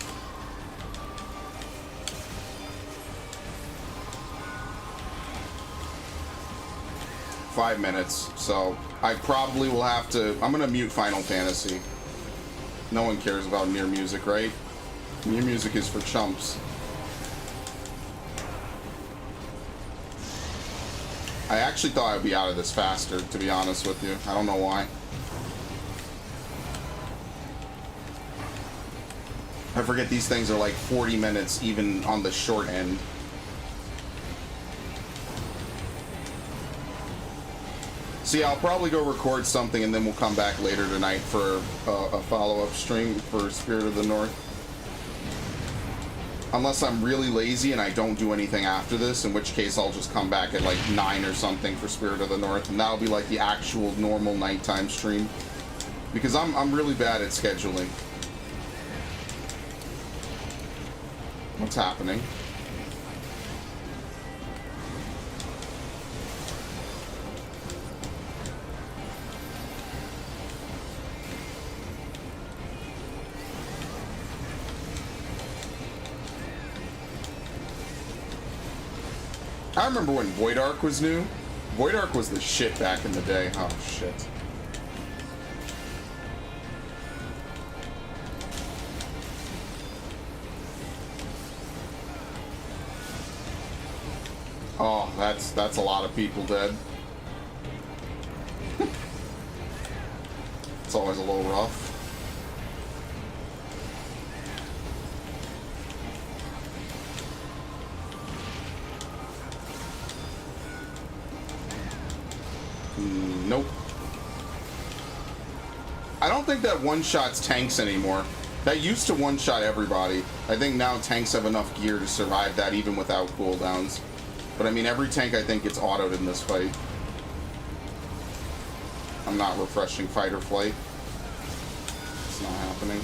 A: Five minutes, so I probably will have to... I'm gonna mute Final Fantasy. No one cares about Near Music, right? Near Music is for chumps. I actually thought I'd be out of this faster, to be honest with you. I don't know why. I forget these things are like 40 minutes even on the short end. So yeah, I'll probably go record something and then we'll come back later tonight for a follow-up stream for Spirit of the North. Unless I'm really lazy and I don't do anything after this, in which case I'll just come back at like 9 or something for Spirit of the North, and that'll be like the actual normal nighttime stream. Because I'm really bad at scheduling. What's happening? I remember when Void Ark was new. Void Ark was the shit back in the day. Oh, shit. Oh, that's a lot of people dead. It's always a little rough. Nope. I don't think that one-shots tanks anymore. That used to one-shot everybody. I think now tanks have enough gear to survive that even without cooldowns. But I mean, every tank I think gets autoed in this fight. I'm not refreshing fight or flight. It's not happening.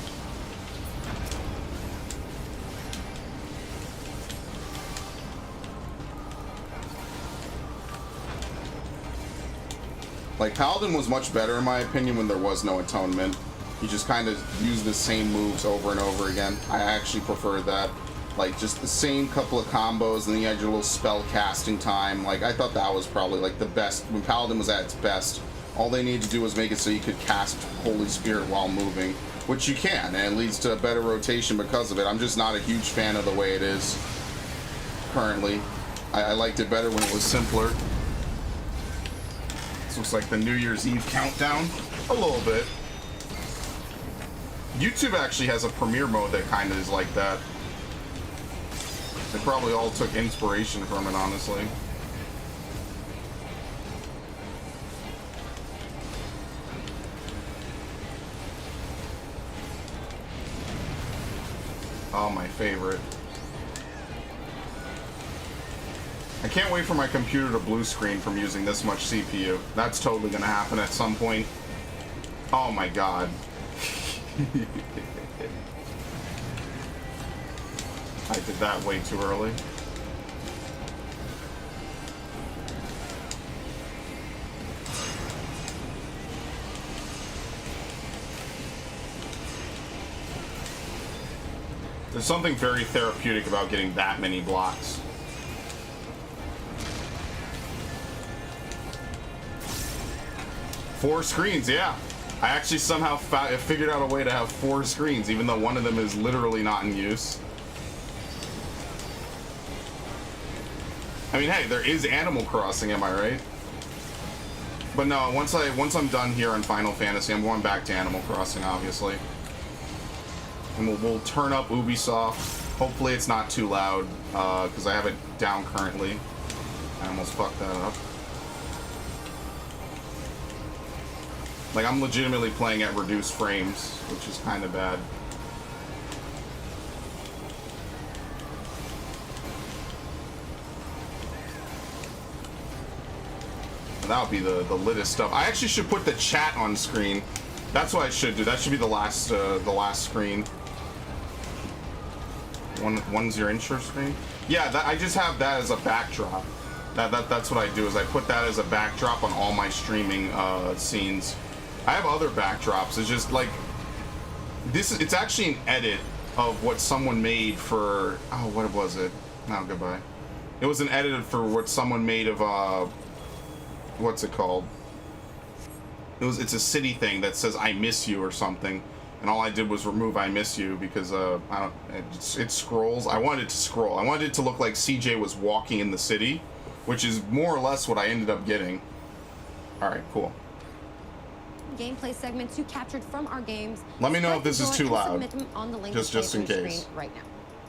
A: Like, Paladin was much better in my opinion when there was no atonement. You just kind of use the same moves over and over again. I actually prefer that. Like, just the same couple of combos, and then you had your little spell casting time. Like, I thought that was probably, like, the best. When Paladin was at its best, all they needed to do was make it so you could cast Holy Spirit while moving. Which you can, and it leads to a better rotation because of it. I'm just not a huge fan of the way it is currently. I liked it better when it was simpler. This looks like the New Year's Eve countdown. A little bit. YouTube actually has a premiere mode that kind of is like that. They probably all took inspiration from it, honestly. Oh, my favorite. I can't wait for my computer to blue screen from using this much CPU. That's totally gonna happen at some point. Oh my god. I did that way too early. There's something very therapeutic about getting that many blocks. Four screens, yeah. I actually somehow figured out a way to have 4 screens, even though one of them is literally not in use. I mean, hey, there is Animal Crossing, am I right? But no, once I'm done here on Final Fantasy, I'm going back to Animal Crossing, obviously. And we'll turn up Ubisoft. Hopefully it's not too loud, because I have it down currently. I almost fucked that up. Like, I'm legitimately playing at reduced frames, which is kind of bad. And that would be the littest stuff. I actually should put the chat on screen. That's what I should do. That should be the last screen. One's your intro screen? Yeah, I just have that as a backdrop. That's what I do, is I put that as a backdrop on all my streaming scenes. I have other backdrops. It's just like it's actually an edit of what someone made for, oh, what was it? No, goodbye. It was an edit for what someone made of what's it called? It's a city thing that says "I miss you" or something, and all I did was remove "I miss you" because it scrolls. I wanted it to scroll. I wanted it to look like CJ was walking in the city, which is more or less what I ended up getting. All right, cool.
B: gameplay segments you captured from our games.
A: Let me know if this is too loud.
B: On the link
A: Just in case.
B: Right now.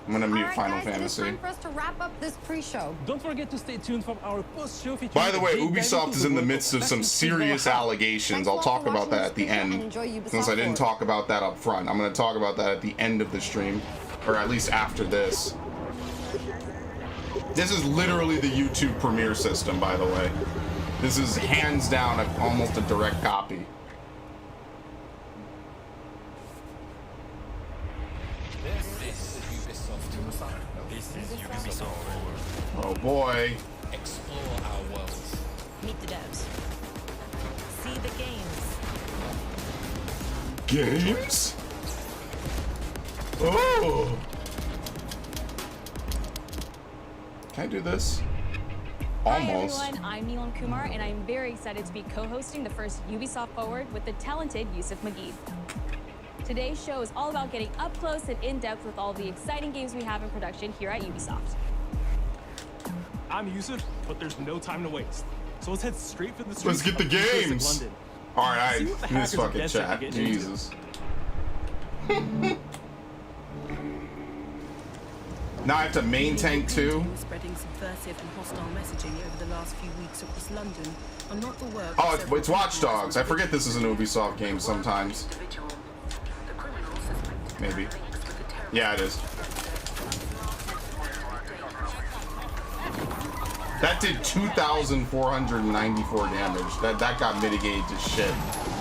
A: I'm gonna mute Final
B: Fantasy.
A: Fantasy.
B: It's time for us to wrap up this pre-show.
C: Don't forget to stay tuned for our post-show feature.
A: By the way, Ubisoft is in the midst of some serious allegations. I'll talk about that at the end, since I didn't talk about that up front. I'm gonna talk about that at the end of the stream, or at least after this. This is literally the YouTube Premiere system, by the way. This is hands down almost a direct copy. Oh boy.
D: Explore our worlds.
E: Meet the devs. See the games.
A: Games? Oh! Can I do this? Almost.
F: Hi everyone, I'm Neelam Kumar, and I'm very excited to be co-hosting the first Ubisoft Forward with the talented Yusuf Magid. Today's show is all about getting up close and in-depth with all the exciting games we have in production here at Ubisoft.
C: I'm Yusuf, but there's no time to waste. So let's head straight for the streets.
A: Let's get the games.
C: London.
A: All right,
C: See what the
A: this
C: hackers
A: fucking
C: against it
A: chat.
C: can get into.
A: Jesus. Now I have to main tank too.
G: Spreading subversive and hostile messaging over the last few weeks across London are not the work.
A: Oh, it's Watch Dogs. I forget this is an Ubisoft game sometimes. Maybe. Yeah, it is. That did 2,494 damage. That got mitigated to shit.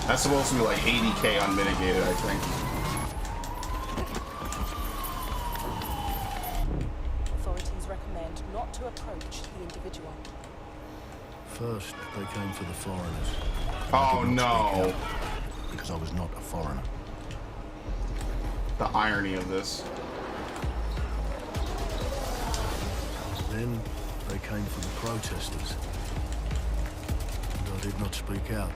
A: That's supposed to be like 80k unmitigated, I think.
G: Authorities recommend not to approach the individual.
H: First, they came for the foreigners.
A: Oh no.
H: Because I was not a foreigner.
A: The irony of this.
H: Then they came for the protesters. And I did not speak out.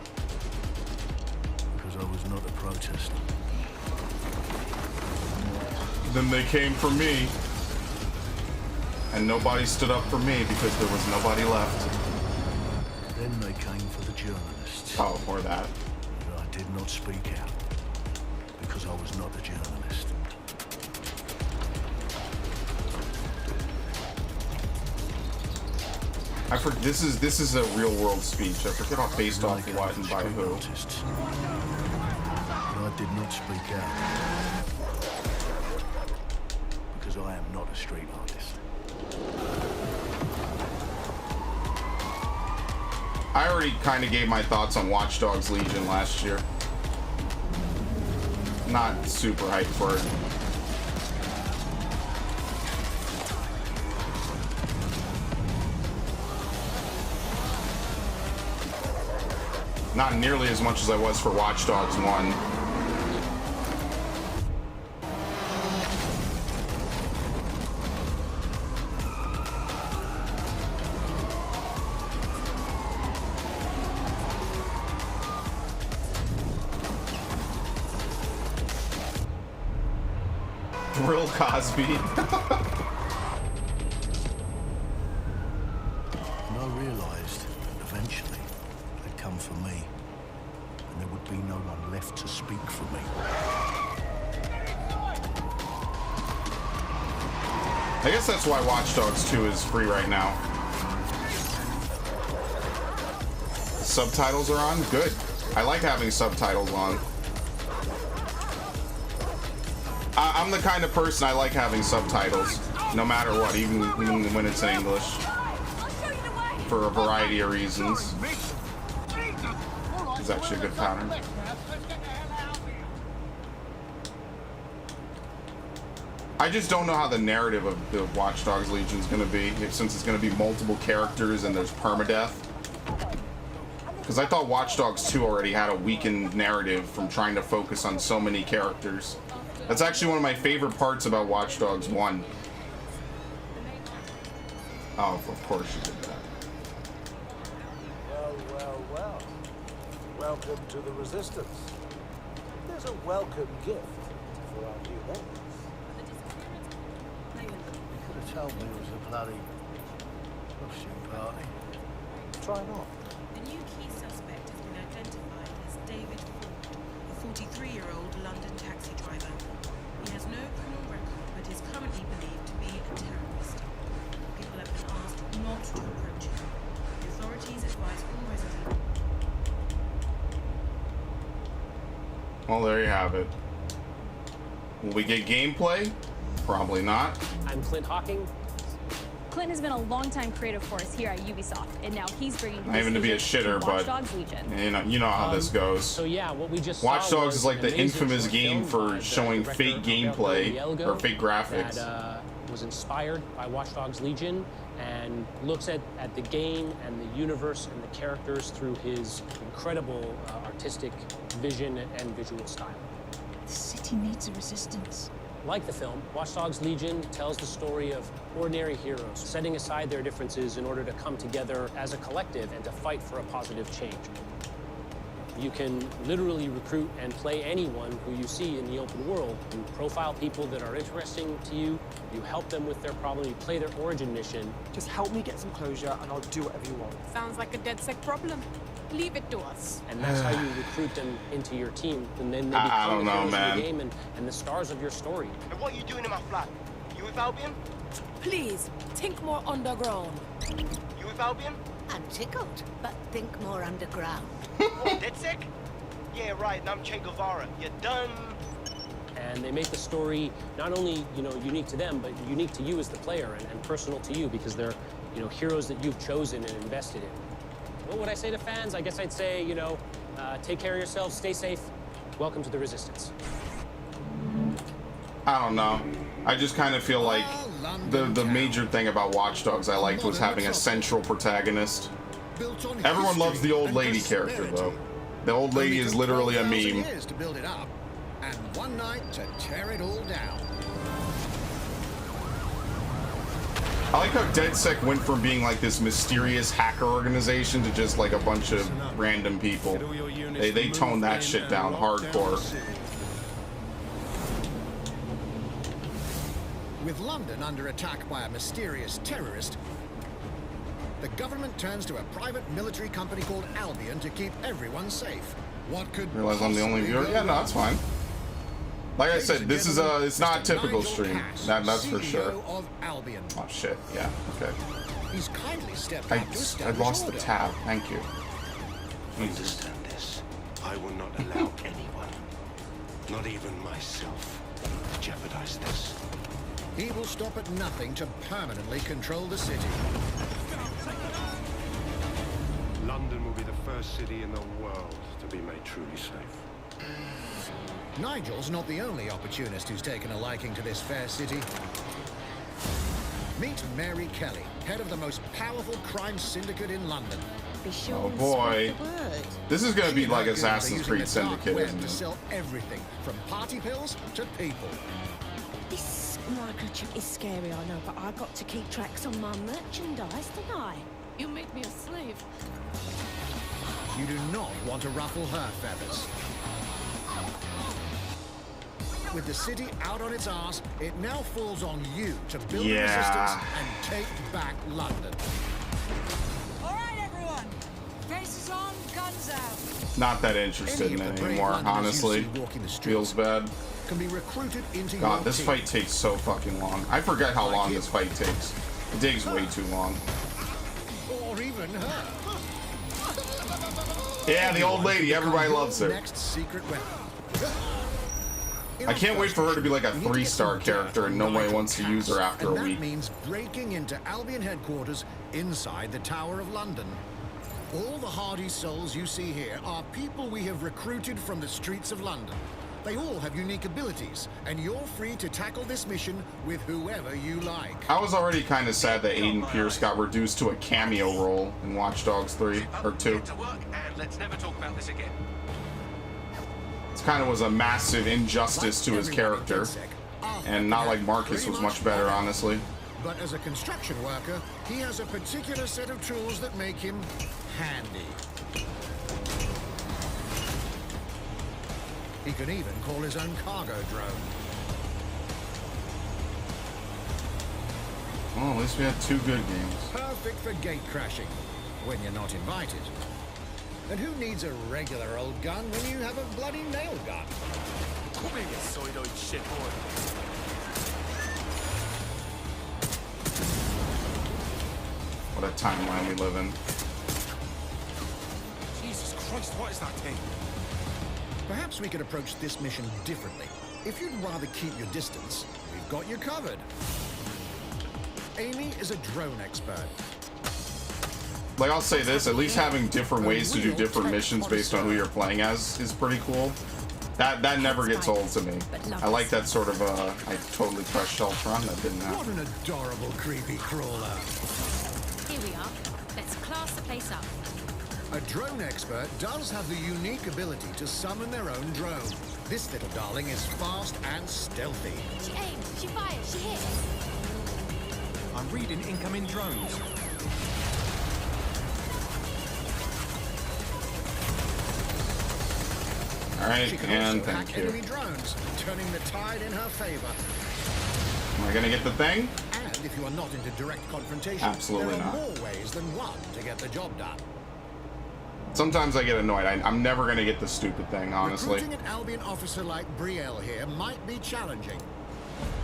H: Because I was not a protester.
A: Then they came for me. And nobody stood up for me because there was nobody left.
H: Then they came for the journalists.
A: Oh, or that.
H: But I did not speak out. Because I was not a journalist.
A: I forget. This is a real world speech. I forget how based off what and by who.
H: Artists. But I did not speak out. Because I am not a street artist.
A: I already kind of gave my thoughts on Watch Dogs Legion last year. Not super hyped for it. Not nearly as much as I was for Watch Dogs 1. Brill Cosby.
H: And I realized that eventually they'd come for me. And there would be no one left to speak for me.
A: I guess that's why Watch Dogs 2 is free right now. The subtitles are on? Good. I like having subtitles on. I'm the kind of person I like having subtitles, no matter what, even when it's in English. For a variety of reasons. It's actually a good pattern. I just don't know how the narrative of the Watch Dogs Legion is going to be, since it's going to be multiple characters and there's permadeath. Because I thought Watch Dogs 2 already had a weakened narrative from trying to focus on so many characters. That's actually one of my favorite parts about Watch Dogs 1. Oh, of course you did that.
I: Well. Welcome to the Resistance. There's a welcome gift for our new members.
H: You could have told me it was a bloody costume party.
I: Try not.
G: The new key suspect has been identified as David
A: Well, there you have it. Will we get gameplay? Probably not.
J: I'm Clint Hawking.
F: Clint has been a longtime creative force here at Ubisoft, and now he's bringing
A: Not even to be a shitter,
F: Watch
A: but
F: Dogs Legion.
A: you know how this goes.
J: So yeah, what we just
A: Watch
J: saw
A: Dogs
J: was
A: is like
J: an
A: the
J: amazing
A: infamous
J: short
A: game
J: film by
A: for
J: the
A: showing
J: director
A: fake
J: Alberto
A: gameplay
J: Hidalgo
A: or fake graphics.
J: That was inspired by Watch Dogs Legion and looks at the game and the universe and the characters through his incredible artistic vision and visual style.
G: The city needs a resistance.
J: Like the film, Watch Dogs Legion tells the story of ordinary heroes setting aside their differences in order to come together as a collective and to fight for a positive change. You can literally recruit and play anyone who you see in the open world. You profile people that are interesting to you, you help them with their problem, you play their origin mission.
K: Just help me get some closure and I'll do whatever you want.
G: Sounds like a DedSec problem. Leave it to us.
J: And that's how you recruit them into your team. And then they
A: I
J: become
A: don't
J: the
A: know,
J: heroes
A: man.
J: of the game and the stars of your story.
K: And what are you doing in my flat? You with Albion?
G: Please, think more underground.
K: You with Albion?
G: I'm tickled, but think more underground.
K: What, DedSec? Yeah, right, and I'm Che Guevara. You're done.
J: And they make the story not only, unique to them, but unique to you as the player and personal to you because they're, heroes that you've chosen and invested in. What would I say to fans? I guess I'd say, take care of yourselves, stay safe. Welcome to the Resistance.
A: I don't know. I just kind of feel like the major thing about Watch Dogs I liked was having a central protagonist. Everyone loves the old lady character, though. The old lady is literally a meme.
H: To build it up, and one night to tear it all down.
A: I like how DedSec went from being like this mysterious hacker organization to just like a bunch of random people. They toned that shit down hardcore.
H: With London under attack by a mysterious terrorist, the government turns to a private military company called Albion to keep everyone safe. What could
A: Realize I'm the only viewer? Yeah, no, that's fine. Like I said, this is it's not a typical stream. That's for sure.
H: Of Albion.
A: Oh shit, yeah, okay.
H: He's kindly stepped
A: I
H: up to establish
A: lost the
H: order.
A: tab, thank you. Jesus.
L: Understand this. I will not allow anyone, not even myself, to jeopardize this.
H: He will stop at nothing to permanently control the city.
L: London will be the first city in the world to be made truly safe.
H: Nigel's not the only opportunist who's taken a liking to this fair city. Meet Mary Kelly, head of the most powerful crime syndicate in London.
G: Be sure
A: Oh
G: and
A: boy.
G: spread the word.
A: This is gonna be like
H: Goons are
A: Assassin's
H: using
A: Creed
H: the dark
A: Syndicate,
H: web
A: isn't
H: to
A: it?
H: sell everything from party pills to people.
G: This microchip is scary, I know, but I got to keep tracks on my merchandise, don't I? You make me a slave.
H: You do not want to ruffle her feathers. With the city out on its arse, it now falls on you to build a resistance and take back London.
G: All right, everyone. Faces on, guns out.
A: Not that interested in it anymore, honestly. Feels bad.
H: Can be recruited into
A: God,
H: your
A: this
H: team.
A: fight takes so fucking long. I forget how long this fight takes. It takes way too long.
H: Or even her.
A: Yeah, the old lady. Everybody loves her.
H: Next secret weapon.
A: I can't wait for her to be like a 3-star character and nobody wants to use her after a
H: And
A: week.
H: that means breaking into Albion headquarters inside the Tower of London. All the hardy souls you see here are people we have recruited from the streets of London. They all have unique abilities, and you're free to tackle this mission with whoever you like.
A: I was already kind of sad that Aiden Pierce got reduced to a cameo role in Watch Dogs 3 or 2.
L: Get to work and let's never talk about this again.
A: It kind of was a massive injustice to his character, and not like Marcus was much better, honestly.
H: But as a construction worker, he has a particular set of tools that make him handy. He can even call his own cargo drone.
A: Well, at least we had 2 good games.
H: Perfect for gate crashing, when you're not invited. And who needs a regular old gun when you have a bloody nail gun?
C: Come here, you soy-doid shithorn.
A: What a timeline we live in.
C: Jesus Christ, what is that thing?
H: Perhaps we could approach this mission differently. If you'd rather keep your distance, we've got you covered. Amy is a drone expert.
A: Like, I'll say this, at least having different ways to do different missions based on who you're playing as is pretty cool. That never gets old to me. I like that sort of, I totally crushed Sheltron. That didn't happen.
H: What an adorable creepy crawler.
E: Here we are. Let's class the place up.
H: A drone expert does have the unique ability to summon their own drone. This little darling is fast and stealthy.
E: She aims, she fires, she hits.
C: I'm reading incoming drones.
A: All right,
H: She can
A: and
H: also
A: thank
H: hack
A: you.
H: enemy drones, turning the tide in her favor.
A: Am I gonna get the thing?
H: And if you are not into direct confrontation,
A: Absolutely
H: there are
A: not.
H: more ways than one to get the job done.
A: Sometimes I get annoyed. I'm never gonna get the stupid thing, honestly.
H: Recruiting an Albion officer like Brielle here might be challenging.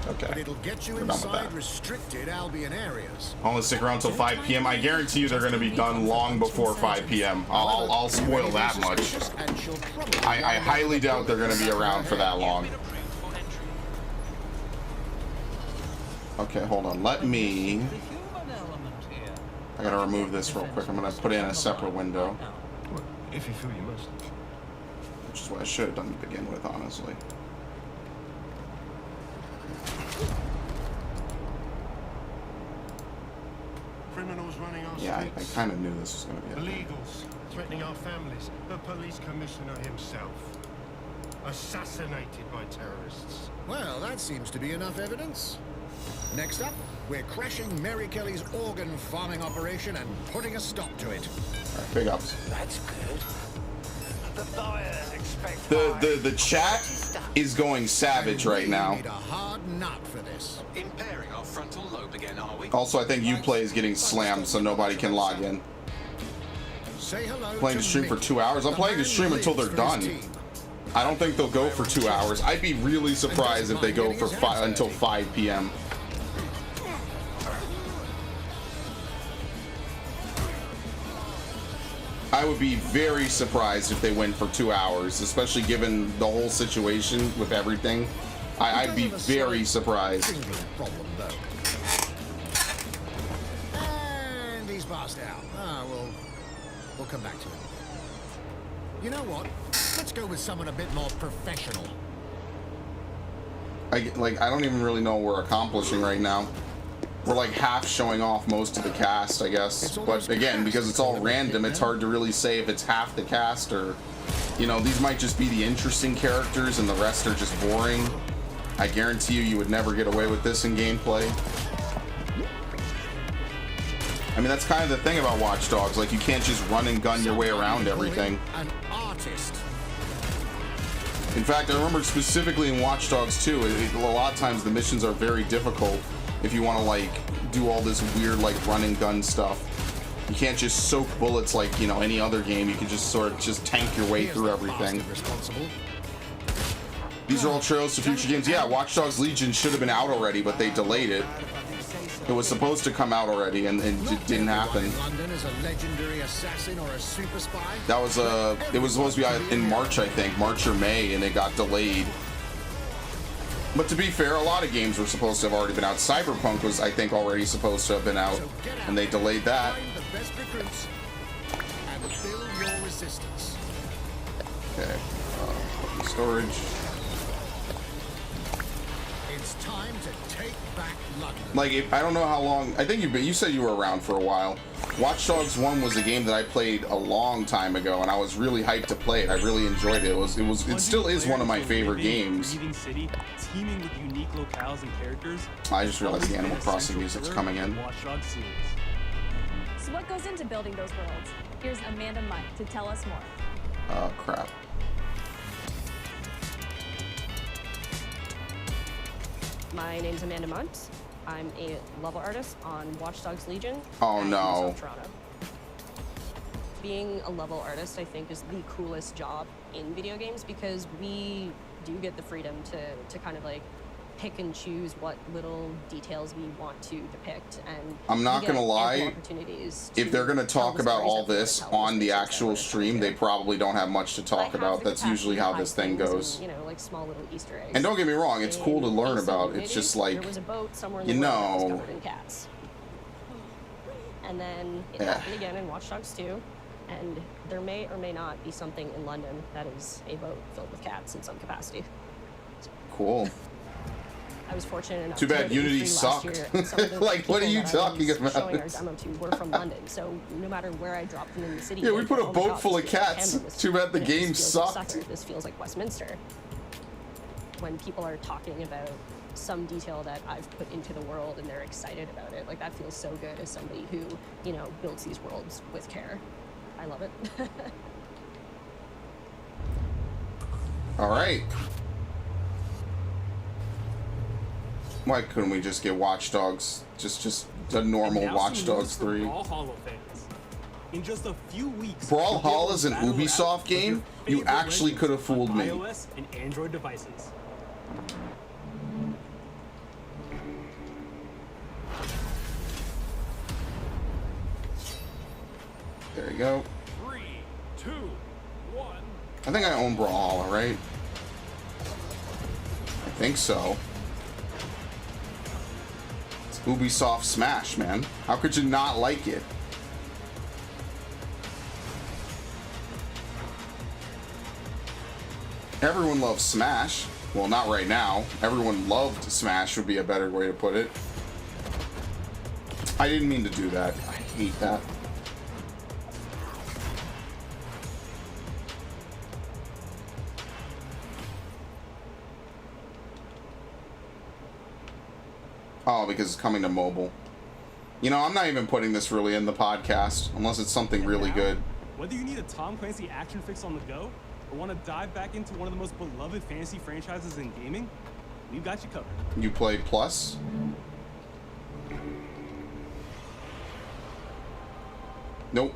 A: Okay.
H: But it'll get you
A: We're done with
H: inside
A: that.
H: restricted Albion areas.
A: Only stick around till 5 p.m. I guarantee you they're going to be done long before 5 p.m. I'll spoil that much. I highly doubt they're going to be around for that long. Okay, hold on. Let me... I got to remove this real quick. I'm going to put it in a separate window.
L: If you feel you must.
A: Which is what I should have done to begin with, honestly.
L: Criminals running our
A: Yeah, I
L: streets.
A: kind of knew this was going to be a thing.
L: Illegals threatening our families. The police commissioner himself. Assassinated by terrorists.
H: Well, that seems to be enough evidence. Next up, we're crashing Mary Kelly's organ farming operation and putting a stop to it.
A: All right, big ups.
K: That's good. The buyers expect
A: The chat is going savage right now.
H: We need a hard nut for this.
D: Impairing our frontal lobe again, are we?
A: Also, I think Uplay is getting slammed, so nobody can log in.
H: Say hello
A: Playing
H: to
A: the stream for
H: Mick,
A: 2 hours. I'm
H: the
A: playing the
H: man
A: stream
H: who
A: until they're
H: lives for his
A: done.
H: team.
A: I don't think they'll go for 2 hours. I'd be really surprised if they go for until 5 p.m. I would be very surprised if they went for 2 hours, especially given the whole situation with everything. I'd be very surprised.
H: Single problem, though. And he's passed out. We'll come back to him. You know what? Let's go with someone a bit more professional.
A: I don't even really know what we're accomplishing right now. We're like half showing off most of the cast, I guess. But again, because it's all random, it's hard to really say if it's half the cast or, you know, these might just be the interesting characters and the rest are just boring. I guarantee you would never get away with this in gameplay. I mean, that's kind of the thing about Watch Dogs. Like, you can't just run and gun your way around everything.
H: An artist.
A: In fact, I remember specifically in Watch Dogs 2, a lot of times the missions are very difficult if you want to, like, do all this weird, like, run and gun stuff. You can't just soak bullets like, you know, any other game. You can just sort of just tank your way through everything. These are all trails to future games. Yeah, Watch Dogs Legion should have been out already, but they delayed it. It was supposed to come out already, and it didn't happen.
H: London is a legendary assassin or a super spy.
A: That was it was supposed to be out in March, I think, March or May, and it got delayed. But to be fair, a lot of games were supposed to have already been out. Cyberpunk was, I think, already supposed to have been out, and they delayed that.
H: Find the best recruits and build your resistance.
A: Okay, put in storage.
H: It's time to take back London.
A: Like, I don't know how long. I think you said you were around for a while. Watch Dogs 1 was a game that I played a long time ago, and I was really hyped to play it. I really enjoyed it. It still is one of my favorite games.
C: Breathing city, teeming with unique locales and characters.
A: I just realized the Animal Crossing music's coming in.
C: Watch Dogs series.
F: So what goes into building those worlds? Here's Amanda Munt to tell us more.
A: Oh, crap.
M: My name's Amanda Munt. I'm a level artist on Watch Dogs Legion.
A: Oh,
M: at
A: no.
M: Ubisoft Toronto. Being a level artist, I think, is the coolest job in video games because we do get the freedom to kind of like pick and choose what little details we want to depict, and
A: I'm not
M: we get
A: gonna lie,
M: ample opportunities
A: if they're gonna
M: tell
A: talk
M: the
A: about
M: stories
A: all
M: that we wanna
A: this
M: tell,
A: on the
M: stories that
A: actual
M: we're gonna
A: stream,
M: tell.
A: they probably don't have much to
M: But I
A: talk
M: have
A: about.
M: the
A: That's usually how
M: capacity to
A: this thing
M: hide
A: goes.
M: things and, you know, like small little Easter eggs.
A: And don't get me wrong, it's cool to
M: In
A: learn
M: Ace
A: about.
M: Unity,
A: It's just like,
M: there was a boat somewhere in
A: you
M: the world that was
A: know,
M: covered in cats. And then it
A: Yeah.
M: happened again in Watch Dogs 2, and there may or may not be something in London that is a boat filled with cats in some capacity.
A: cool.
M: I was fortunate enough
A: Too
M: to
A: bad
M: go to
A: Unity
M: E3 last
A: sucked.
M: year, and some of the
A: Like, what are
M: people
A: you
M: that I
A: talking
M: was
A: about?
M: showing our demo to were from London, so no matter where I dropped them in the city,
A: Yeah, we
M: they'd
A: put
M: go,
A: a
M: "Oh my
A: boat
M: God,
A: full
M: this
A: of
M: feels like
A: cats.
M: Camden,
A: Too bad the
M: this
A: game
M: feels like
A: sucked.
M: Suffolk, this feels like Westminster." When people are talking about some detail that I've put into the world and they're excited about it, like that feels so good as somebody who, you know, builds these worlds with care. I love it.
A: All right. Why couldn't we just get Watch Dogs? Just a normal
C: And now
A: Watch
C: some
A: Dogs
C: news for
A: 3.
C: Brawlhalla fans. In just a few weeks,
A: Brawlhalla is an
C: battle it out
A: Ubisoft
C: with your
A: game? You
C: favorite
A: actually
C: legends
A: could have fooled
C: on
A: me.
C: iOS and Android devices.
A: There you go.
C: 3, 2, 1.
A: I think I own Brawlhalla, right? I think so. It's Ubisoft Smash, man. How could you not like it? Everyone loves Smash. Well, not right now. Everyone loved Smash would be a better way to put it. I didn't mean to do that. I hate that. Oh, because it's coming to mobile. You know, I'm not even putting this really in the podcast, unless it's something really good.
C: Whether you need a Tom Clancy action fix on the go, or want to dive back into one of the most beloved fantasy franchises in gaming, we've got you covered.
A: You play Plus? Nope.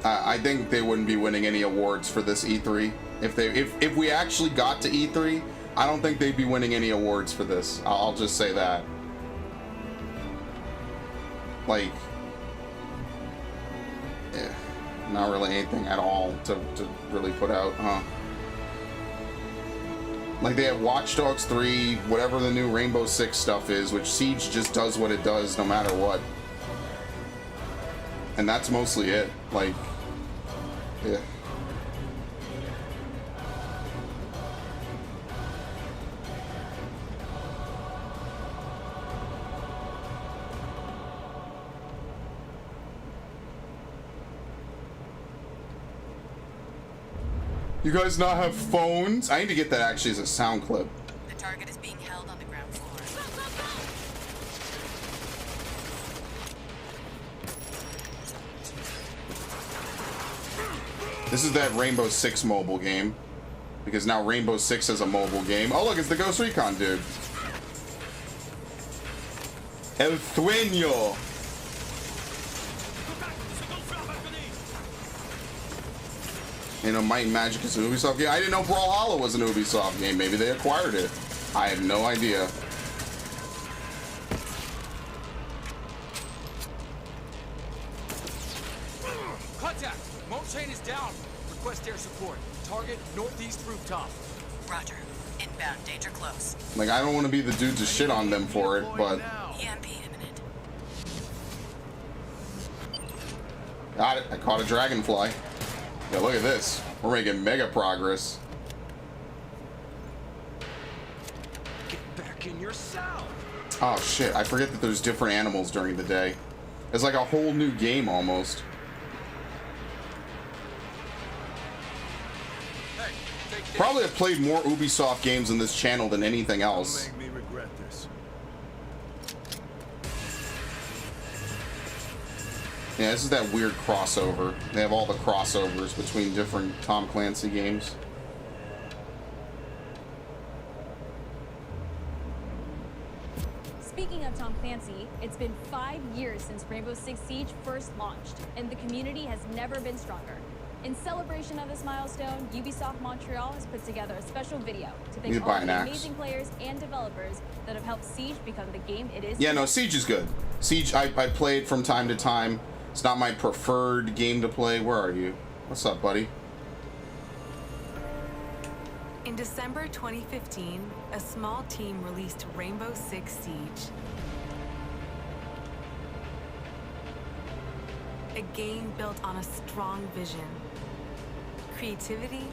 A: I think they wouldn't be winning any awards for this E3. If we actually got to E3, I don't think they'd be winning any awards for this. I'll just say that. Like, not really anything at all to really put out, huh? Like, they have Watch Dogs 3, whatever the new Rainbow Six stuff is, which Siege just does what it does no matter what. And that's mostly it. Like, yeah. You guys not have phones? I need to get that actually as a sound clip.
N: The target is being held on the ground floor.
A: This is that Rainbow Six mobile game. Because now Rainbow Six is a mobile game. Oh, look, it's the Ghost Recon dude. El Sueño. You know, Might and Magic is an Ubisoft game. I didn't know Brawlhalla was an Ubisoft game. Maybe they acquired it. I have no idea.
O: Contact! Mount Chain is down. Request air support. Target northeast rooftop.
N: Roger. Inbound. Danger close.
A: Like, I don't want to be the dude to shit on them for it, but...
N: EMP imminent.
A: Got it. I caught a dragonfly. Yeah, look at this. We're making mega progress.
O: Get back in your cell.
A: Oh, shit. I forget that there's different animals during the day. It's like a whole new game, almost. Probably have played more Ubisoft games in this channel than anything else.
O: Don't make me regret this.
A: Yeah, this is that weird crossover. They have all the crossovers between different Tom Clancy games.
F: Speaking of Tom Clancy, it's been 5 years since Rainbow Six Siege first launched, and the community has never been stronger. In celebration of this milestone, Ubisoft Montreal has put together a special video to
A: You
F: thank
A: buy
F: all
A: an
F: the
A: axe.
F: amazing players and developers that have helped Siege become the game it is.
A: Yeah, no, Siege is good. Siege, I play it from time to time. It's not my preferred game to play. Where are you? What's up, buddy?
N: In December 2015, a small team released Rainbow Six Siege. A game built on a strong vision, creativity,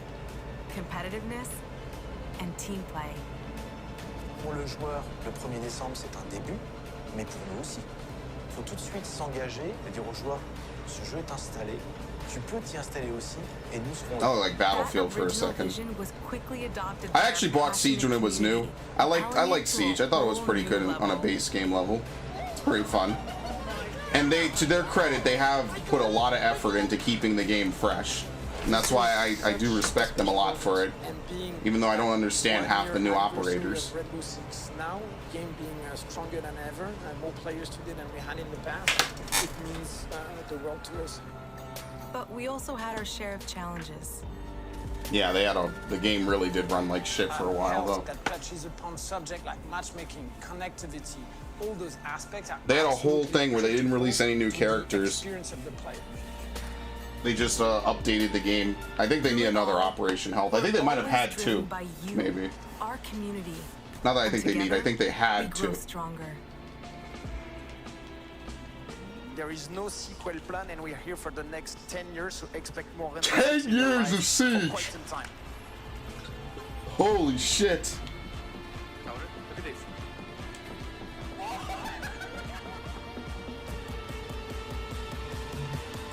N: competitiveness, and team play.
P: Pour le joueur, le 1er décembre, c'est un début, mais pour nous aussi. Il faut tout de suite s'engager et dire aux joueurs, ce jeu est installé, tu peux t'y installer aussi, et nous serons là.
A: Oh, like Battlefield for a second. I actually bought Siege when it was new. I liked Siege. I thought it was pretty good on a base game level. It's pretty fun. And they, to their credit, they have put a lot of effort into keeping the game fresh. And that's why I do respect them a lot for it, even though I don't understand half the new operators.
Q: Rainbow Six now, game being stronger than ever, more players today than we had in the past. It means the world to us.
N: But we also had our share of challenges.
A: Yeah, the game really did run like shit for a while though.
Q: That touches upon subject like matchmaking, connectivity, all those aspects.
A: They had a whole thing where they didn't release any new characters.
Q: Experience of the player.
A: They just updated the game. I think they need another Operation Health. I think they might have had two, maybe.
N: Our community.
A: Not that I think they need. I think they had
N: we grow
A: to.
N: Stronger.
Q: There is no sequel plan, and we are here for the next 10 years, so expect more than
A: 10 years of Siege.
Q: for quite some time.
A: Holy shit.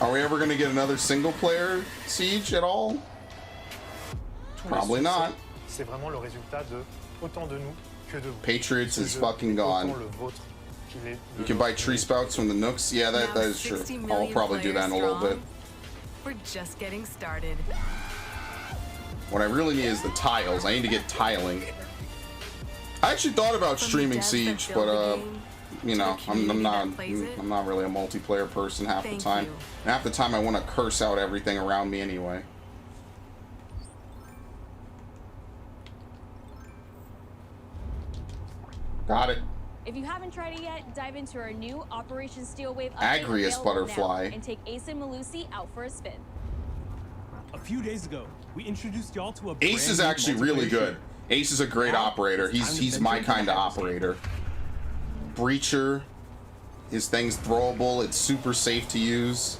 A: Are we ever going to get another single player Siege at all? Probably not.
R: C'est vraiment le résultat de autant de nous que de vous.
A: Patriots is fucking gone. You can buy tree spouts from the Nooks. Yeah, that is true. I'll probably do that in a little bit.
N: We're just getting started.
A: What I really need is the tiles. I need to get tiling. I actually thought about streaming Siege, but you know, I'm not really a multiplayer person half the time. And half the time I want to curse out everything around me anyway. Got it.
F: If you haven't tried it yet, dive into our new Operation Steel Wave
A: update Agrius Butterfly
F: and take Ace and Malusi out for a spin.
C: A few days ago, we introduced y'all to a
A: Ace is actually really good. Ace is a great operator. He's my kind of operator. Breacher, his thing's throwable. It's super safe to use.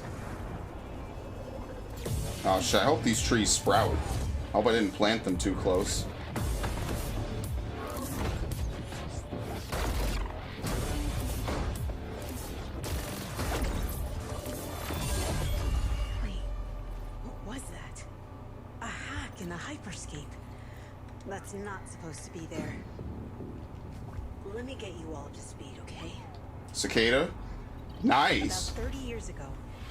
A: Oh shit! I hope these trees sprout. I hope I didn't plant them too close.
S: In the hyperscape. That's not supposed to be there. Let me get you all up to speed, okay?
A: Cicada? Nice.
S: About 30 years ago,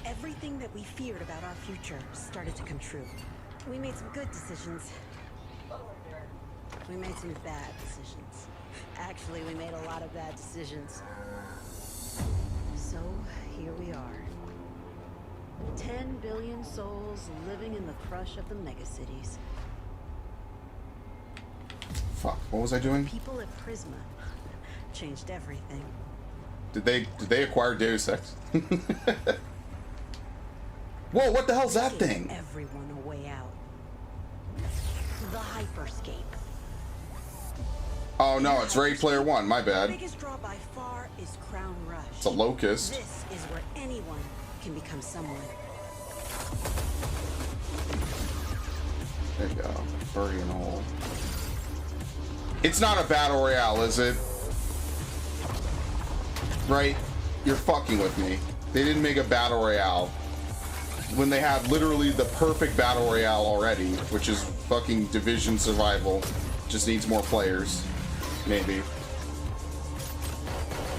S: everything that we feared about our future started to come true. We made some good decisions. We made some bad decisions. Actually, we made a lot of bad decisions. So, here we are. 10 billion souls living in the crush of the megacities.
A: Fuck, what was I doing?
S: People at Prisma changed everything.
A: Did they acquire Deus Ex? Whoa, what the hell's that thing?
S: Everyone a way out. The hyperscape.
A: Oh no, it's Ready Player One, my bad.
S: The biggest draw by far is Crown Rush.
A: It's a locust.
S: This is where anyone can become someone.
A: There you go. Bury in a hole. It's not a battle royale, is it? Right? You're fucking with me. They didn't make a battle royale when they have literally the perfect battle royale already, which is fucking Division Survival. Just needs more players. Maybe.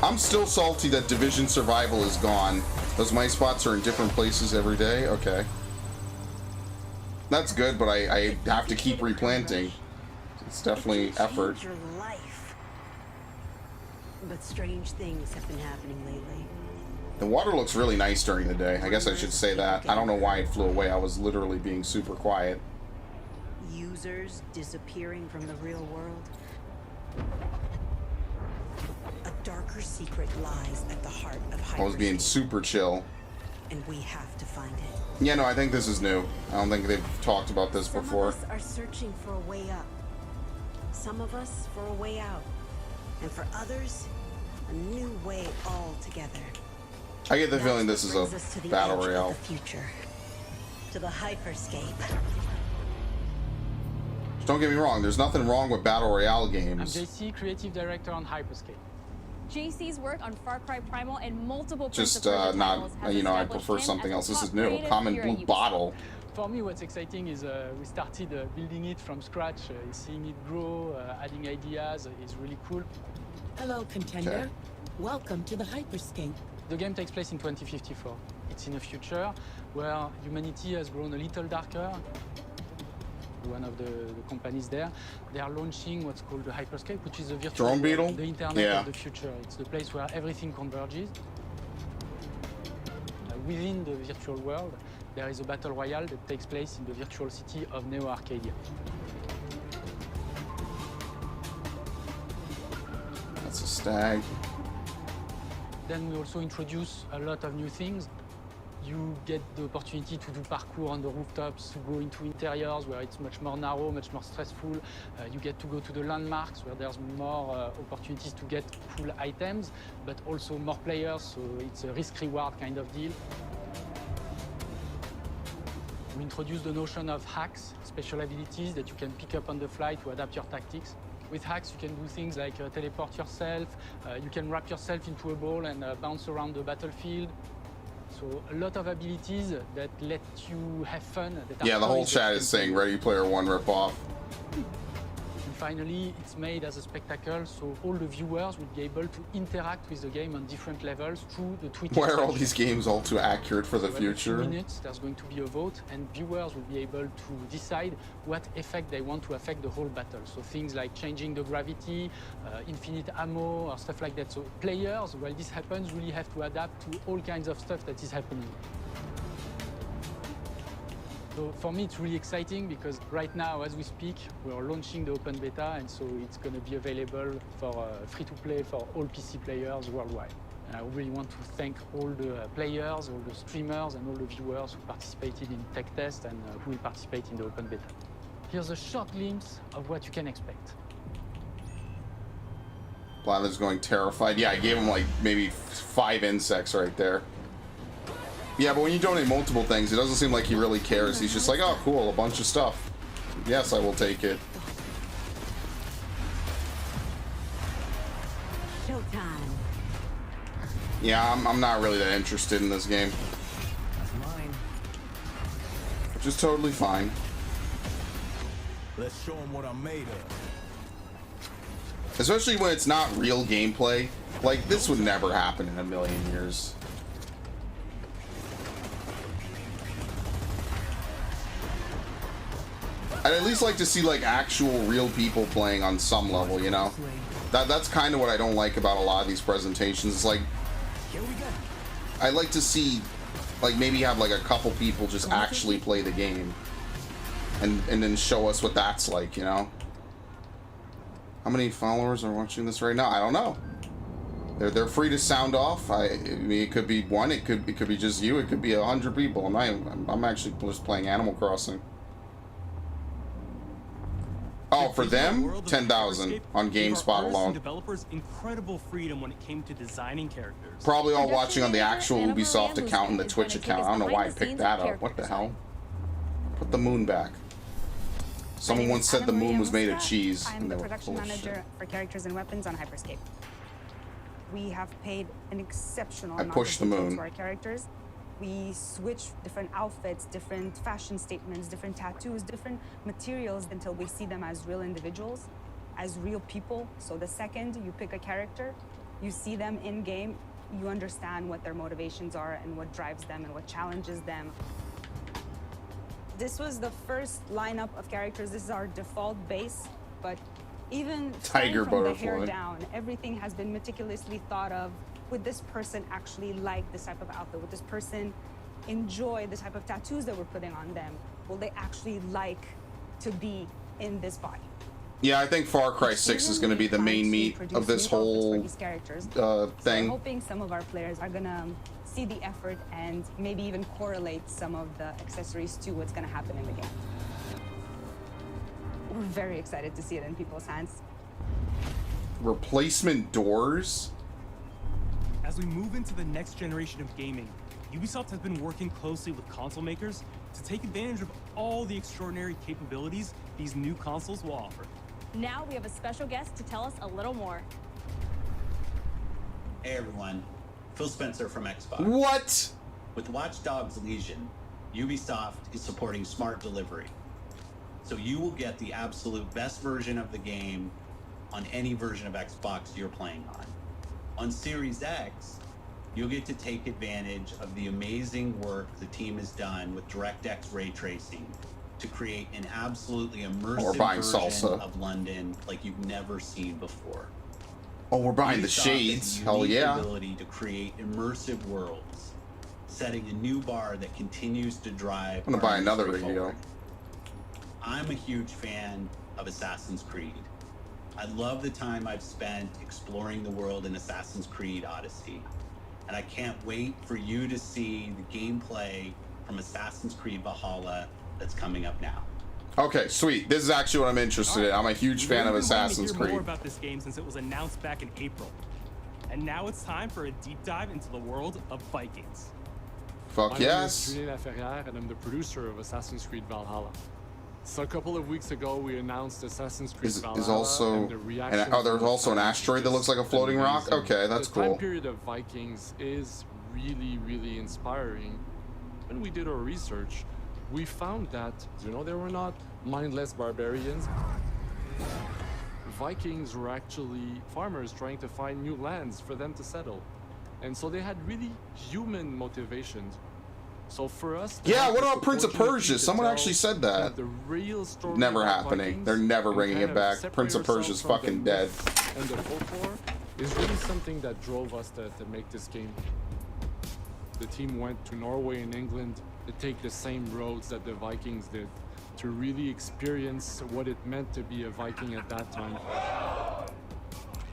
A: I'm still salty that Division Survival is gone. Those my spots are in different places every day. Okay. That's good, but I have to keep replanting. It's definitely effort.
S: Your life. But strange things have been happening lately.
A: The water looks really nice during the day. I guess I should say that. I don't know why it flew away. I was literally being super quiet.
S: Users disappearing from the real world. A darker secret lies at the heart of hyperspace.
A: I was being super chill.
S: And we have to find it.
A: Yeah, no, I think this is new. I don't think they've talked about this before.
S: Some of us are searching for a way up. Some of us for a way out. And for others, a new way altogether.
A: I get the feeling this is a battle royale.
S: The future. To the hyperscape.
A: Don't get me wrong, there's nothing wrong with battle royale games.
T: I'm JC, creative director on Hyperscape.
F: JC's work on Far Cry Primal and multiple
A: Just not, you know, I prefer something else. This is new. Common blue bottle.
T: For me, what's exciting is we started building it from scratch, seeing it grow, adding ideas is really cool.
U: Hello, contender.
A: Okay.
U: Welcome to the Hyperscape.
T: The game takes place in 2054. It's in a future where humanity has grown a little darker. One of the companies there, they are launching what's called the Hyperscape, which is a virtual
A: Drone Beetle?
T: world, the internet of the future. It's the place where everything converges. Within the virtual world, there is a battle royale that takes place in the virtual city of Neo Arcadia.
A: That's a stag.
T: Then we also introduce a lot of new things. You get the opportunity to do parkour on the rooftops, to go into interiors where it's much more narrow, much more stressful. You get to go to the landmarks where there's more opportunities to get cool items, but also more players, so it's a risk-reward kind of deal. We introduce the notion of hacks, special abilities that you can pick up on the fly to adapt your tactics. With hacks, you can do things like teleport yourself, you can wrap yourself into a ball and bounce around the battlefield. So a lot of abilities that let you have fun.
A: Yeah, the whole chat is saying Ready Player One ripoff.
T: And finally, it's made as a spectacle, so all the viewers will be able to interact with the game on different levels through the Twitter.
A: Why are all these games all too accurate for the future?
T: In minutes, there's going to be a vote, and viewers will be able to decide what effect they want to affect the whole battle. So things like changing the gravity, infinite ammo, or stuff like that. So players, while this happens, really have to adapt to all kinds of stuff that is happening. So for me, it's really exciting because right now, as we speak, we're launching the open beta, and so it's going to be available for free-to-play for all PC players worldwide. And I really want to thank all the players, all the streamers, and all the viewers who participated in tech test and who will participate in the open beta. Here's a short glimpse of what you can expect.
A: Blather's going terrified. Yeah, I gave him like maybe 5 insects right there. Yeah, but when you donate multiple things, it doesn't seem like he really cares. He's just like, oh, cool, a bunch of stuff. Yes, I will take it.
S: Showtime.
A: Yeah, I'm not really that interested in this game.
U: That's mine.
A: Which is totally fine.
V: Let's show him what I'm made of.
A: Especially when it's not real gameplay. Like, this would never happen in a million years. I'd at least like to see like actual real people playing on some level, you know? That's kind of what I don't like about a lot of these presentations. It's like, I'd like to see like maybe have like a couple people just actually play the game and then show us what that's like, you know? How many followers are watching this right now? I don't know. They're free to sound off. I mean, it could be one, it could be just you, it could be 100 people. I'm actually just playing Animal Crossing. Oh, for them, 10,000 on GameSpot alone.
C: Developers incredible freedom when it came to designing characters.
A: Probably all watching on the actual Ubisoft account and the Twitch account. I don't know why I picked that up. What the hell? Put the moon back. Someone once said the moon was made of cheese.
W: I'm the production manager for characters and weapons on Hyperscape. We have paid an exceptional amount of detail to our characters. We switch different outfits, different fashion statements, different tattoos, different materials until we see them as real individuals, as real people. So the second you pick a character, you see them in game, you understand what their motivations are and what drives them and what challenges them. This was the first lineup of characters. This is our default base, but even
A: Tiger
W: from the
A: Butterfly
W: hair down, everything has been meticulously thought of would this person actually like this type of outfit? Would this person enjoy the type of tattoos that we're putting on them? Will they actually like to be in this body?
A: Yeah, I think Far Cry 6 is going to be the main meat of this whole
W: thing.
A: So
W: I'm hoping some of our players are going to see the effort and maybe even correlate some of the accessories to what's going to happen in the game. We're very excited to see it in people's hands.
A: Replacement doors?
C: As we move into the next generation of gaming, Ubisoft has been working closely with console makers to take advantage of all the extraordinary capabilities these new consoles will offer.
F: Now we have a special guest to tell us a little more.
B: Hey everyone, Phil Spencer from Xbox.
A: What?
B: With Watch Dogs Legion, Ubisoft is supporting smart delivery. So you will get the absolute best version of the game on any version of Xbox you're playing on. On Series X, you'll get to take advantage of the amazing work the team has done with DirectX ray tracing to create an absolutely immersive version of London like you've never seen before.
A: Oh, we're buying the
B: Ubisoft
A: shades.
B: has a
A: Hell
B: unique
A: yeah.
B: ability to create immersive worlds, setting a new bar that continues to drive.
A: I'm gonna buy
B: our
A: another
B: industry
A: radio.
B: forward. I'm a huge fan of Assassin's Creed. I love the time I've spent exploring the world in Assassin's Creed Odyssey. And I can't wait for you to see the gameplay from Assassin's Creed Valhalla that's coming up now.
A: Okay, sweet. This is actually what I'm interested in. I'm a huge fan of Assassin's
C: We've been waiting to hear
A: Creed.
C: more about this game since it was announced back in April. And now it's time for a deep dive into the world of Vikings.
A: Fuck yes.
I: My name is Julien Laferrière, and I'm the producer of Assassin's Creed Valhalla. So a couple of weeks ago, we announced Assassin's Creed Valhalla.
A: Is also,
I: and the reaction
A: oh, there's
I: from
A: also an
I: fans
A: asteroid that looks like a floating rock?
I: amazing.
A: Okay, that's
I: The
A: cool.
I: time period of Vikings is really, really inspiring. When we did our research, we found that, they were not mindless barbarians. Vikings were actually farmers trying to find new lands for them to settle. And so they had really human motivations. So for us,
A: Yeah, what about Prince of Persia? Someone actually said that.
I: The real story
A: Never
I: of
A: happening.
I: Vikings
A: They're never
I: and
A: bringing
I: kind
A: it
I: of
A: back.
I: separate
A: Prince of
I: ourselves
A: Persia's
I: from
A: fucking
I: the
A: dead.
I: myth and the folklore is really something that drove us to make this game. The team went to Norway and England to take the same roads that the Vikings did, to really experience what it meant to be a Viking at that time.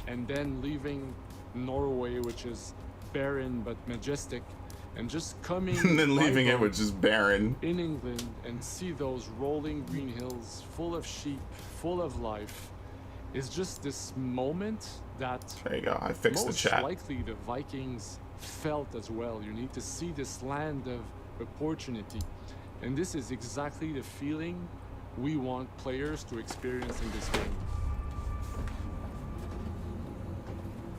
I: And then leaving Norway, which is barren but majestic, and just coming
A: And then leaving
I: by
A: it, which is barren.
I: in England and see those rolling green hills full of sheep, full of life, is just this moment that
A: There you go. I fixed the
I: most
A: chat.
I: likely the Vikings felt as well. You need to see this land of opportunity. And this is exactly the feeling we want players to experience in this game.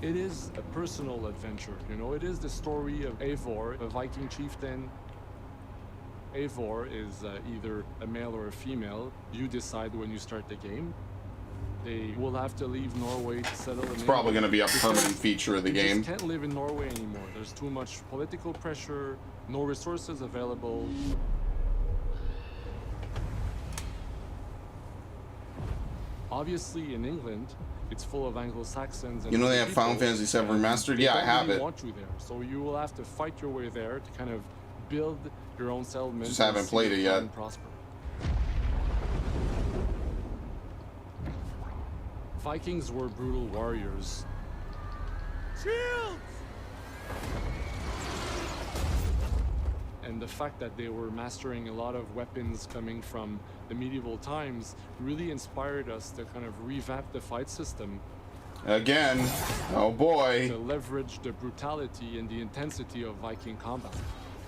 I: It is a personal adventure, it is the story of Eivor, a Viking chieftain. Eivor is either a male or a female. You decide when you start the game. They will have to leave Norway to settle in
A: It's probably going to be a
I: because
A: permanent feature of the
I: they
A: game.
I: just can't live in Norway anymore. There's too much political pressure, no resources available. Obviously, in England, it's full of Anglo-Saxons. And
A: You know they
I: other
A: have Final
I: people,
A: Fantasy VII
I: and
A: Remastered?
I: they
A: Yeah, I
I: don't
A: have
I: really
A: it.
I: want you there, so you will have to fight your way there to kind of build your own settlement.
A: Just
I: and
A: haven't
I: see
A: played it
I: grow
A: yet.
I: and prosper. Vikings were brutal warriors.
C: Shields!
I: And the fact that they were mastering a lot of weapons coming from the medieval times really inspired us to kind of revamp the fight system.
A: Again. Oh boy.
I: To leverage the brutality and the intensity of Viking combat.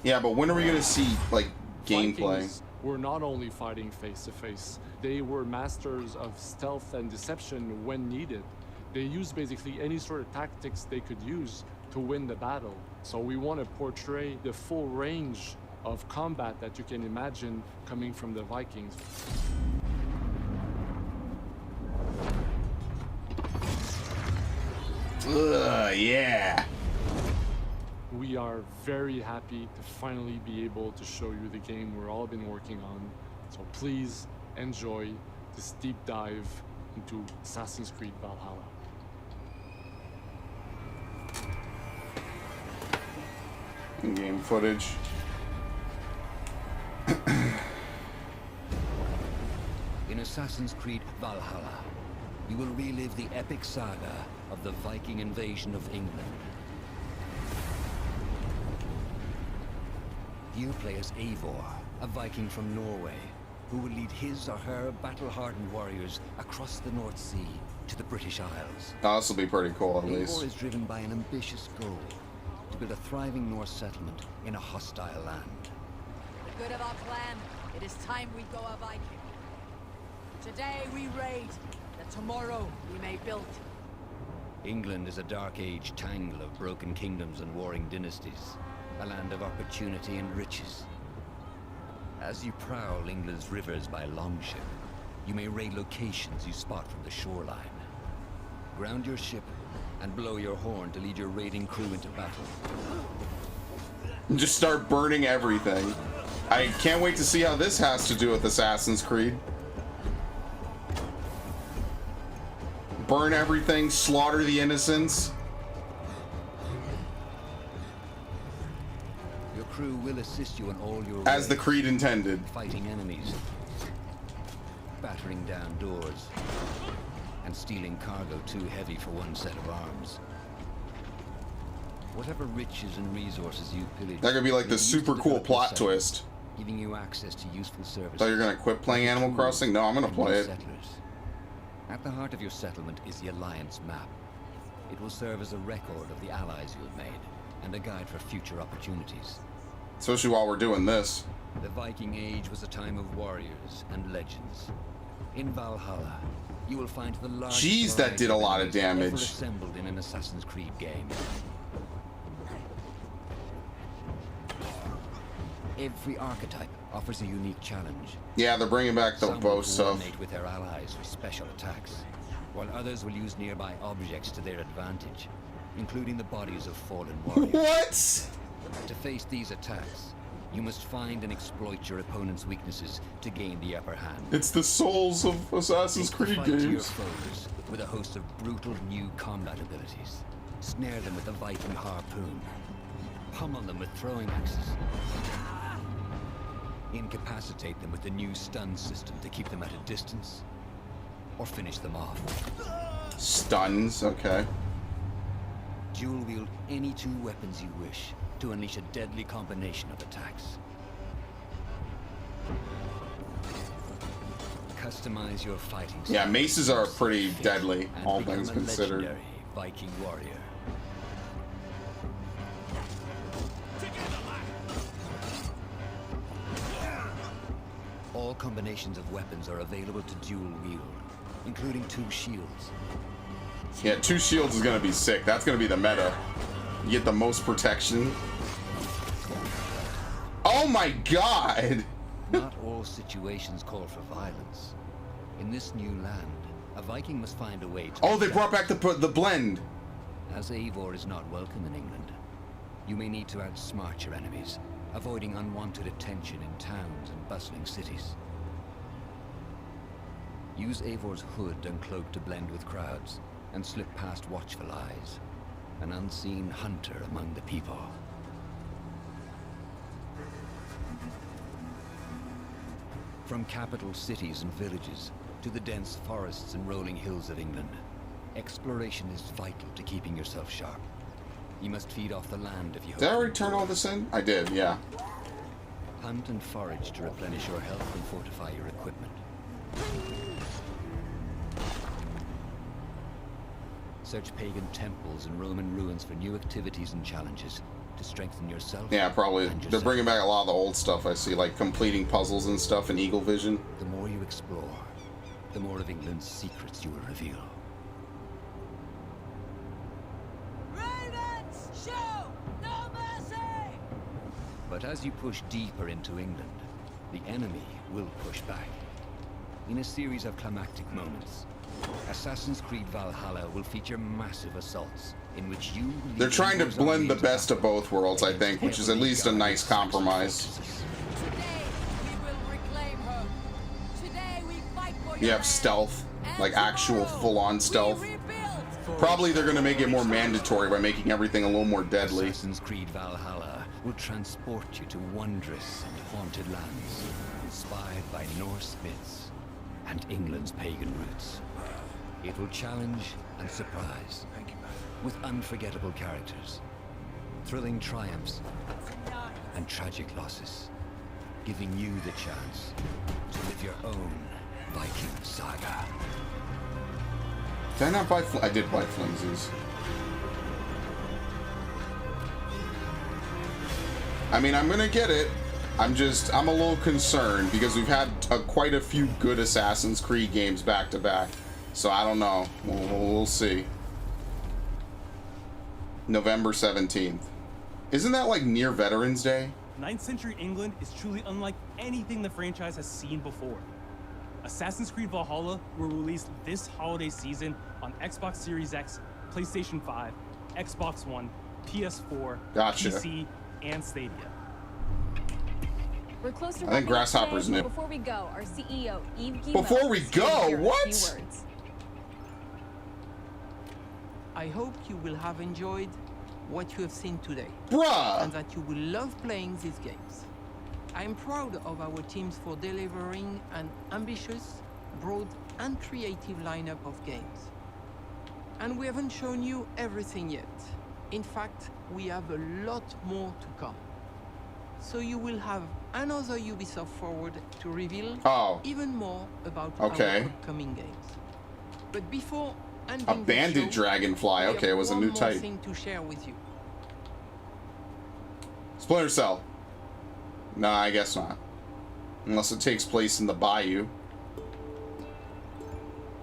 A: Yeah, but when are we going to see, like, gameplay?
I: Vikings were not only fighting face to face, they were masters of stealth and deception when needed. They used basically any sort of tactics they could use to win the battle. So we want to portray the full range of combat that you can imagine coming from the Vikings.
A: Ugh, yeah.
I: We are very happy to finally be able to show you the game we've all been working on. So please enjoy this deep dive into Assassin's Creed Valhalla.
A: In-game footage.
G: In Assassin's Creed Valhalla, you will relive the epic saga of the Viking invasion of England. You play as Eivor, a Viking from Norway, who will lead his or her battle-hardened warriors across the North Sea to the British Isles.
A: Oh, this will be pretty cool, at least.
G: Eivor is driven by an ambitious goal to build a thriving Norse settlement in a hostile land.
J: For the good of our clan, it is time we go a Viking. Today we raid, that tomorrow we may build.
G: England is a dark age tangle of broken kingdoms and warring dynasties, a land of opportunity and riches. As you prowl England's rivers by longship, you may raid locations you spot from the shoreline. Ground your ship and blow your horn to lead your raiding crew into battle.
A: Just start burning everything. I can't wait to see how this has to do with Assassin's Creed. Burn everything, slaughter the innocents.
G: Your crew will assist you in all your
A: as the Creed intended.
G: Fighting enemies, battering down doors, and stealing cargo too heavy for one set of arms. Whatever riches and resources you pillage,
A: That could be like the super cool plot twist.
G: Giving you access to useful services.
A: Thought you're gonna quit playing Animal Crossing? No, I'm gonna play it.
G: At the heart of your settlement is the Alliance map. It will serve as a record of the allies you have made, and a guide for future opportunities.
A: Especially while we're doing this.
G: The Viking Age was a time of warriors and legends. In Valhalla, you will find the largest
A: Jeez, that did a lot of damage.
G: ever assembled in an Assassin's Creed game. Every archetype offers a unique challenge.
A: Yeah, they're bringing back the bow stuff.
G: Coordinate with their allies for special attacks, while others will use nearby objects to their advantage, including the bodies of fallen warriors.
A: What?
G: To face these attacks, you must find and exploit your opponent's weaknesses to gain the upper hand.
A: It's the souls of Assassin's Creed
G: Fight to your
A: games.
G: foes with a host of brutal new combat abilities. Snare them with the Viking harpoon. Pummel them with throwing axes. Incapacitate them with the new stun system to keep them at a distance, or finish them off.
A: Stuns, okay.
G: Dual wield any two weapons you wish to unleash a deadly combination of attacks. Customize your fighting style.
A: Yeah, maces are pretty deadly,
G: and
A: all
G: become
A: things
G: a
A: considered.
G: legendary Viking warrior. All combinations of weapons are available to dual wield, including 2 shields.
A: Yeah, 2 shields is gonna be sick. That's gonna be the meta. You get the most protection. Oh my god!
G: Not all situations call for violence. In this new land, a Viking must find a way to...
A: Oh, they brought back the blend.
G: As Eivor is not welcome in England, you may need to outsmart your enemies, avoiding unwanted attention in towns and bustling cities. Use Eivor's hood and cloak to blend with crowds, and slip past watchful eyes, an unseen hunter among the people. From capital cities and villages to the dense forests and rolling hills of England, exploration is vital to keeping yourself sharp. You must feed off the land if you hope.
A: Did I already turn all this in? I did, yeah.
G: Hunt and forage to replenish your health and fortify your equipment. Search pagan temples and Roman ruins for new activities and challenges to strengthen yourself.
A: Yeah, probably.
G: and your
A: They're bringing back a lot of the old stuff I see, like completing puzzles and stuff in Eagle Vision.
G: The more you explore, the more of England's secrets you will reveal.
J: Ravens, show no mercy!
G: But as you push deeper into England, the enemy will push back. In a series of climactic moments, Assassin's Creed Valhalla will feature massive assaults in which you...
A: They're trying to blend the best of both worlds, I think, which is at least a nice compromise. You have stealth, like actual full-on stealth. Probably they're going to make it more mandatory by making everything a little more deadly.
G: Assassin's Creed Valhalla will transport you to wondrous and haunted lands, inspired by Norse myths and England's pagan roots. It will challenge and surprise, with unforgettable characters, thrilling triumphs, and tragic losses, giving you the chance to live your own Viking saga.
A: Did I not buy I did buy flimsies. I mean, I'm gonna get it. I'm a little concerned because we've had quite a few good Assassin's Creed games back to back. So I don't know. We'll see. November 17th. Isn't that like near Veterans Day?
C: 9th century England is truly unlike anything the franchise has seen before. Assassin's Creed Valhalla will release this holiday season on Xbox Series X, PlayStation 5, Xbox One, PS4,
A: Gotcha.
C: PC, and Stadia.
F: We're close to
A: I think Grasshopper's
F: today,
A: new.
F: but before we go, our CEO, Yves Guillemot,
A: Before we
F: is going to
A: go?
F: hear a
A: What?
F: few words.
E: I hope you will have enjoyed what you have seen today.
A: Bruh!
E: And that you will love playing these games. I am proud of our teams for delivering an ambitious, broad, and creative lineup of games. And we haven't shown you everything yet. In fact, we have a lot more to come. So you will have another Ubisoft Forward to reveal even more about our upcoming games. But before ending
A: A banded dragonfly. Okay, it was a new type.
E: thing to share with you.
A: Splinter Cell. Nah, I guess not. Unless it takes place in the bayou.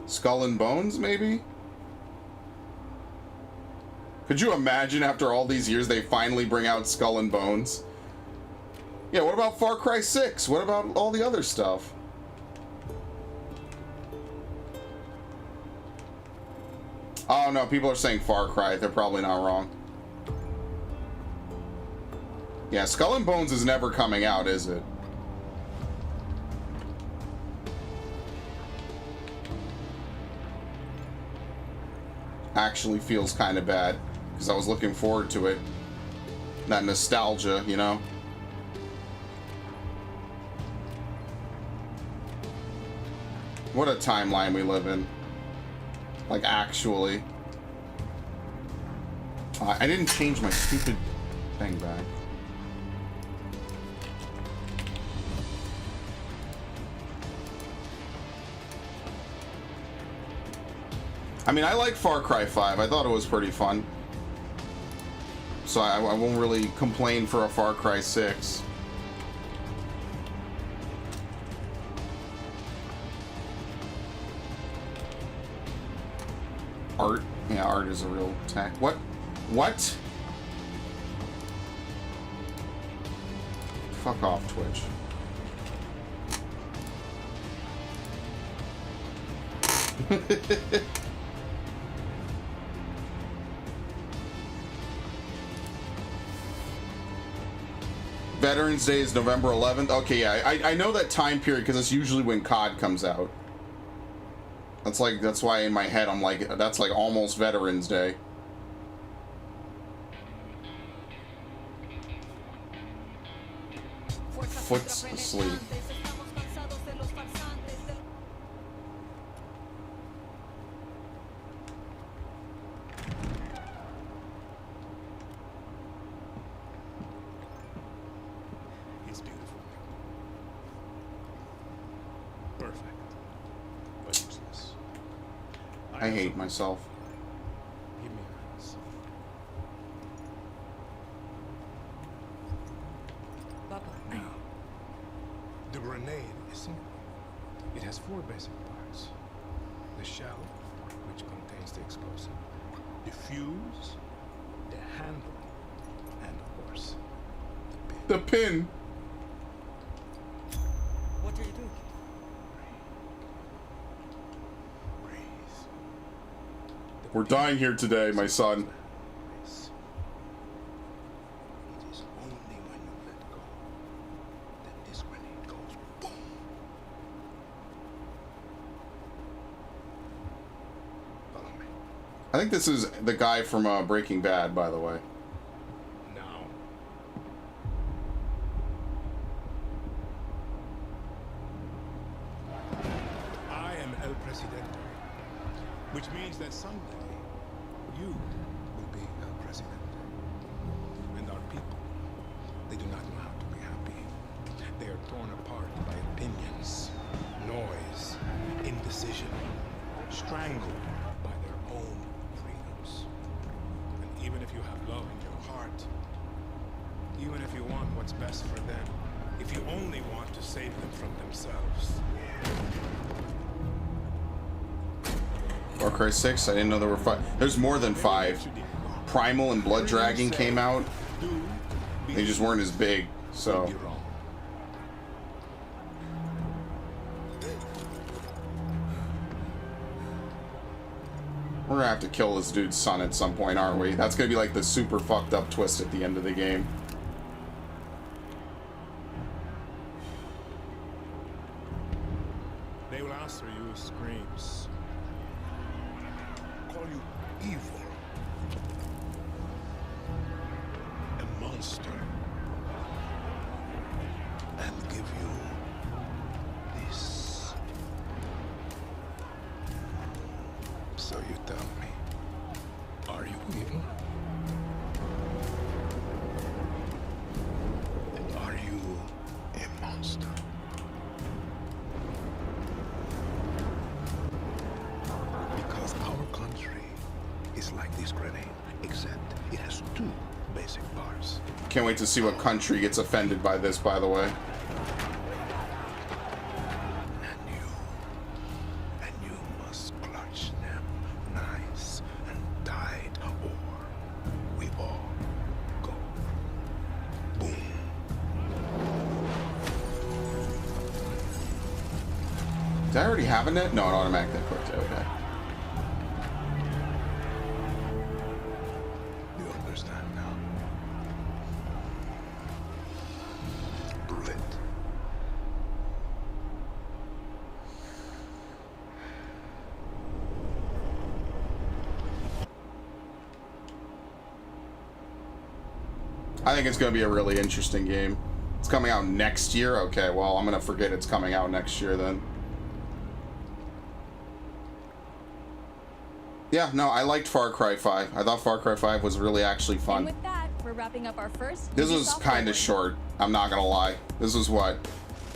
A: Skull and Bones, maybe? Could you imagine after all these years they finally bring out Skull and Bones? Yeah, what about Far Cry 6? What about all the other stuff? Oh no, people are saying Far Cry. They're probably not wrong. Yeah, Skull and Bones is never coming out, is it? Actually feels kind of bad because I was looking forward to it. That nostalgia, you know? What a timeline we live in. Like, actually. I didn't change my stupid thing back. I mean, I like Far Cry 5. I thought it was pretty fun. So I won't really complain for a Far Cry 6. Art? Yeah, art is a real tech. What? What? Fuck off, Twitch. Veterans Day is November 11th. Okay, yeah, I know that time period because it's usually when COD comes out. That's why in my head I'm like, that's like almost Veterans Day. Foot's asleep.
L: It's beautiful. Perfect. But useless.
A: I hate myself.
L: Give me hands. Now, the grenade is simple. It has 4 basic parts. The shell, which contains the explosive. The fuse, the handle, and of course,
A: The pin.
L: what are you doing?
A: We're dying here today, my son. I think this is the guy from Breaking Bad, by the way.
L: Now, Which means that someday you will be our president. And our people, they do not know how to be happy. They are torn apart by opinions, noise, indecision, strangled by their own freedoms. And even if you have love in your heart, even if you want what's best for them, if you only want to save them from themselves.
A: Far Cry 6, I didn't know there were 5. There's more than 5. Primal and Blood Dragon came out. They just weren't as big, so. We're gonna have to kill this dude's son at some point, aren't we? That's gonna be like the super fucked up twist at the end of the game.
L: They will answer you with screams. Call you evil. A monster. And give you this. So you tell me, are you evil? And are you a monster? Because our country is like this grenade, except it has 2 basic parts.
A: Can't wait to see what country gets offended by this, by the way.
L: And you must clutch them nice and tight, or we all go boom.
A: Did I already have a net? No, it automatically clicked it. Okay.
L: You understand now? Bullet.
A: I think it's going to be a really interesting game. It's coming out next year? Okay, well, I'm going to forget it's coming out next year then. Yeah, no, I liked Far Cry 5. I thought Far Cry 5 was really actually fun.
F: And with that, we're wrapping up our first.
A: This was
F: Ubisoft
A: kind
F: Forward.
A: of short. I'm not going to lie. This was what?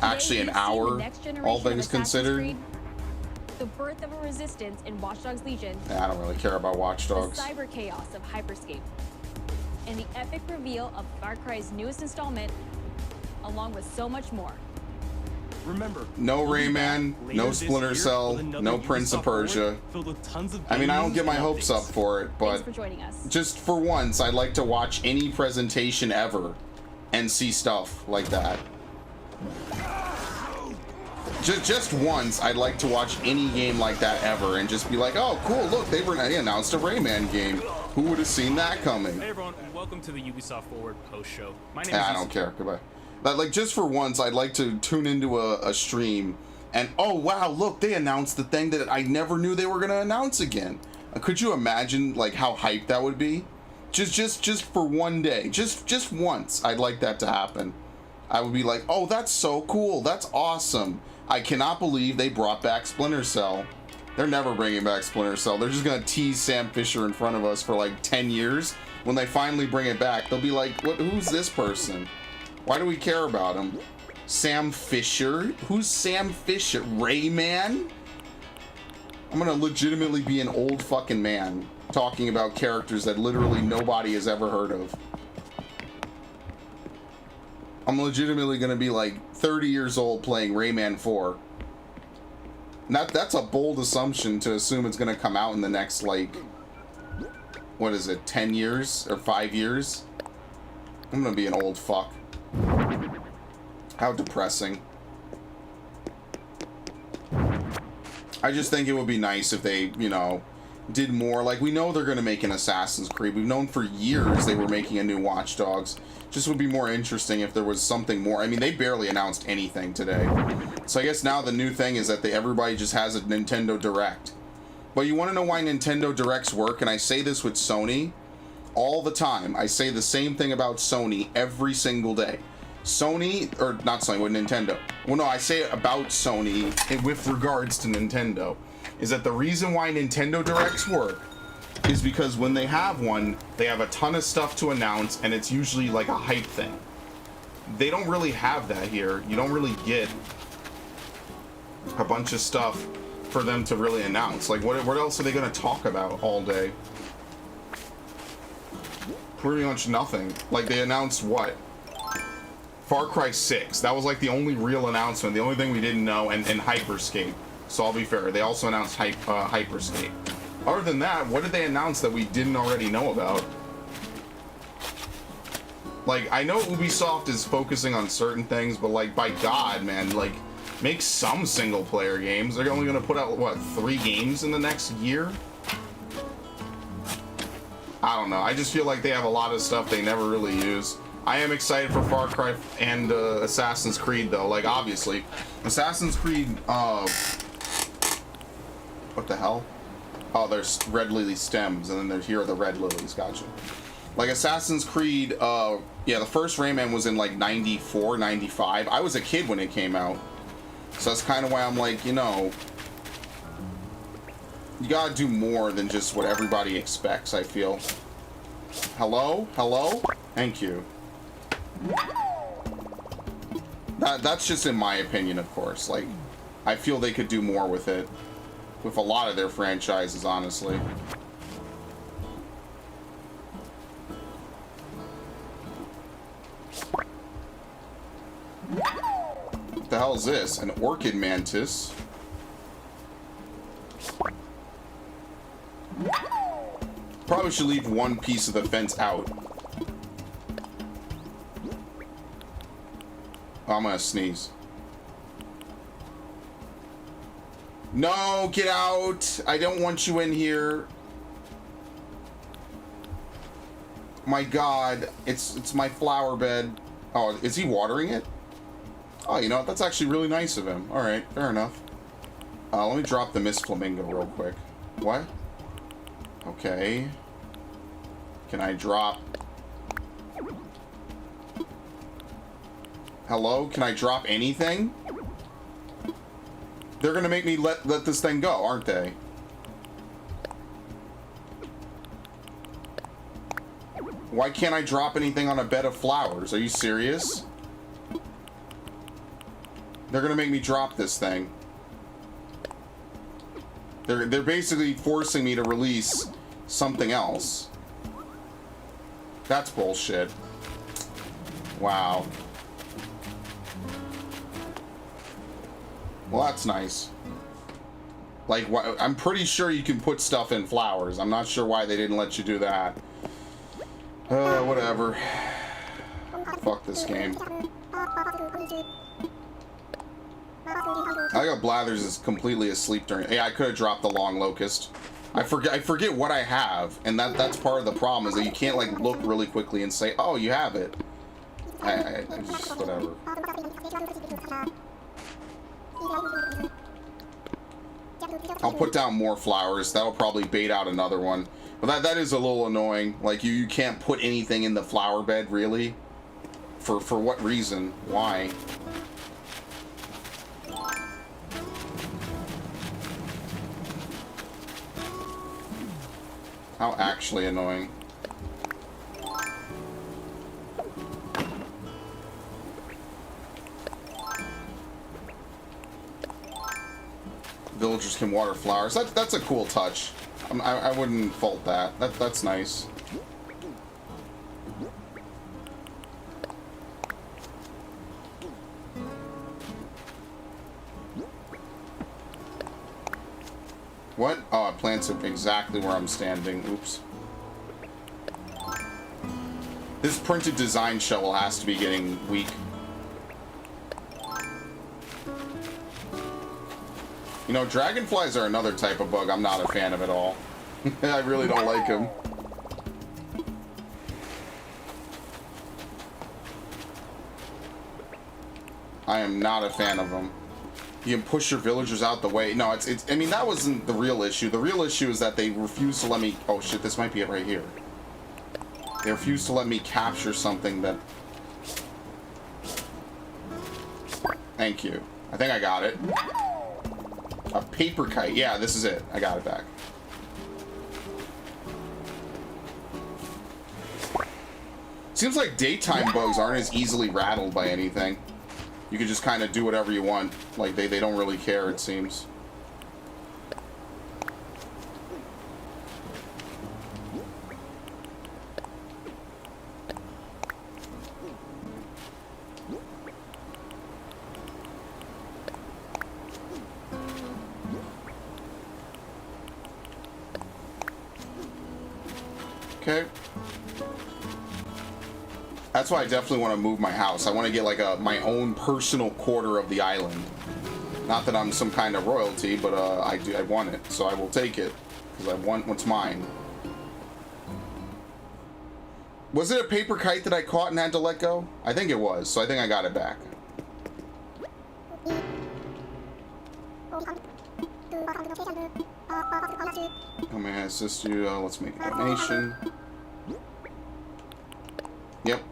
A: Actually an
F: Today, we've seen the
A: hour,
F: next generation
A: all
F: of
A: things
F: Assassin's
A: considered.
F: Creed, the birth of a resistance in Watch Dogs Legion,
A: Yeah, I don't really care about Watch Dogs.
F: the cyber chaos of Hyperscape, and the epic reveal of Far Cry's newest installment, along with so much more.
C: Remember,
A: No
C: we'll be
A: Rayman,
C: back later
A: no
C: this
A: Splinter
C: year
A: Cell,
C: with another
A: no Prince of
C: Ubisoft Forward
A: Persia.
C: filled with tons of
A: I mean, I don't
C: games
A: get my
C: and
A: hopes
C: updates.
A: up for it, but
F: Thanks for joining us.
A: just for once, I'd like to watch any presentation ever and see stuff like that. Just once, I'd like to watch any game like that ever and just be like, oh, cool, look, they announced a Rayman game. Who would have seen that coming?
C: Hey everyone, and welcome to the Ubisoft Forward post show. My name
A: I
C: is
A: don't care. Goodbye. But like, just for once, I'd like to tune into a stream and, oh wow, look, they announced the thing that I never knew they were gonna announce again. Could you imagine like how hyped that would be? Just for one day, just once, I'd like that to happen. I would be like, oh, that's so cool, that's awesome. I cannot believe they brought back Splinter Cell. They're never bringing back Splinter Cell. They're just gonna tease Sam Fisher in front of us for like 10 years. When they finally bring it back, they'll be like, what? Who's this person? Why do we care about him? Sam Fisher? Who's Sam Fisher? Rayman? I'm gonna legitimately be an old fucking man talking about characters that literally nobody has ever heard of. I'm legitimately gonna be like 30 years old playing Rayman 4. That's a bold assumption to assume it's gonna come out in the next, like, what is it, 10 years or 5 years? I'm gonna be an old fuck. How depressing. I just think it would be nice if they, you know, did more. Like, we know they're gonna make an Assassin's Creed. We've known for years they were making a new Watch Dogs. Just would be more interesting if there was something more. I mean, they barely announced anything today. So I guess now the new thing is that everybody just has a Nintendo Direct. But you want to know why Nintendo Directs work? And I say this with Sony all the time. I say the same thing about Sony every single day. Sony, or not Sony, with Nintendo. Well, no, I say it about Sony with regards to Nintendo. is that the reason why Nintendo Directs work is because when they have one, they have a ton of stuff to announce, and it's usually like a hype thing. They don't really have that here. You don't really get a bunch of stuff for them to really announce. Like, what else are they going to talk about all day? Pretty much nothing. Like, they announced what? Far Cry 6. That was like the only real announcement. The only thing we didn't know, and Hyperscape. So I'll be fair. They also announced Hyperscape. Other than that, what did they announce that we didn't already know about? Like, I know Ubisoft is focusing on certain things, but like, by God, man, like, make some single-player games. They're only going to put out, what, 3 games in the next year? I don't know. I just feel like they have a lot of stuff they never really use. I am excited for Far Cry and Assassin's Creed, though. Like, obviously. Assassin's Creed, what the hell? Oh, there's red lily stems, and then here are the red lilies. Gotcha. Like, Assassin's Creed, yeah, the first Rayman was in, like, 94, 95. I was a kid when it came out. So that's kind of why I'm like, you know, you gotta do more than just what everybody expects, I feel. Hello? Hello? Thank you. That's just in my opinion, of course. Like, I feel they could do more with it. With a lot of their franchises, honestly. What the hell is this? An orchid mantis? Probably should leave one piece of the fence out. Oh, I'm gonna sneeze. No, get out! I don't want you in here. My God, it's my flower bed. Oh, is he watering it? Oh, you know what? That's actually really nice of him. All right, fair enough. Let me drop the Miss Flamingo real quick. What? Okay. Can I drop? Hello? Can I drop anything? They're gonna make me let this thing go, aren't they? Why can't I drop anything on a bed of flowers? Are you serious? They're gonna make me drop this thing. They're basically forcing me to release something else. That's bullshit. Wow. Well, that's nice. Like, I'm pretty sure you can put stuff in flowers. I'm not sure why they didn't let you do that. Whatever. Fuck this game. I got Blathers is completely asleep during. Yeah, I could have dropped the long locust. I forget what I have, and that's part of the problem is that you can't like look really quickly and say, oh, you have it. I just whatever. I'll put down more flowers. That'll probably bait out another one. But that is a little annoying. Like you can't put anything in the flower bed really. For what reason? Why? How actually annoying. Villagers can water flowers. That's a cool touch. I wouldn't fault that. That's nice. What? Oh, it plants it exactly where I'm standing. Oops. This printed design shovel has to be getting weak. You know, dragonflies are another type of bug I'm not a fan of at all. I really don't like them. I am not a fan of them. You can push your villagers out the way. No, it's I mean, that wasn't the real issue. The real issue is that they refuse to let me... Oh, shit, this might be it right here. They refuse to let me capture something that... Thank you. I think I got it. A paper kite. Yeah, this is it. I got it back. Seems like daytime bugs aren't as easily rattled by anything. You can just kind of do whatever you want. Like, they don't really care, it seems. Okay. That's why I definitely want to move my house. I want to get like my own personal quarter of the island. Not that I'm some kind of royalty, but I want it, so I will take it because I want what's mine. Was it a paper kite that I caught and had to let go? I think it was, so I think I got it back. How may I assist you? Let's make a donation. Yep.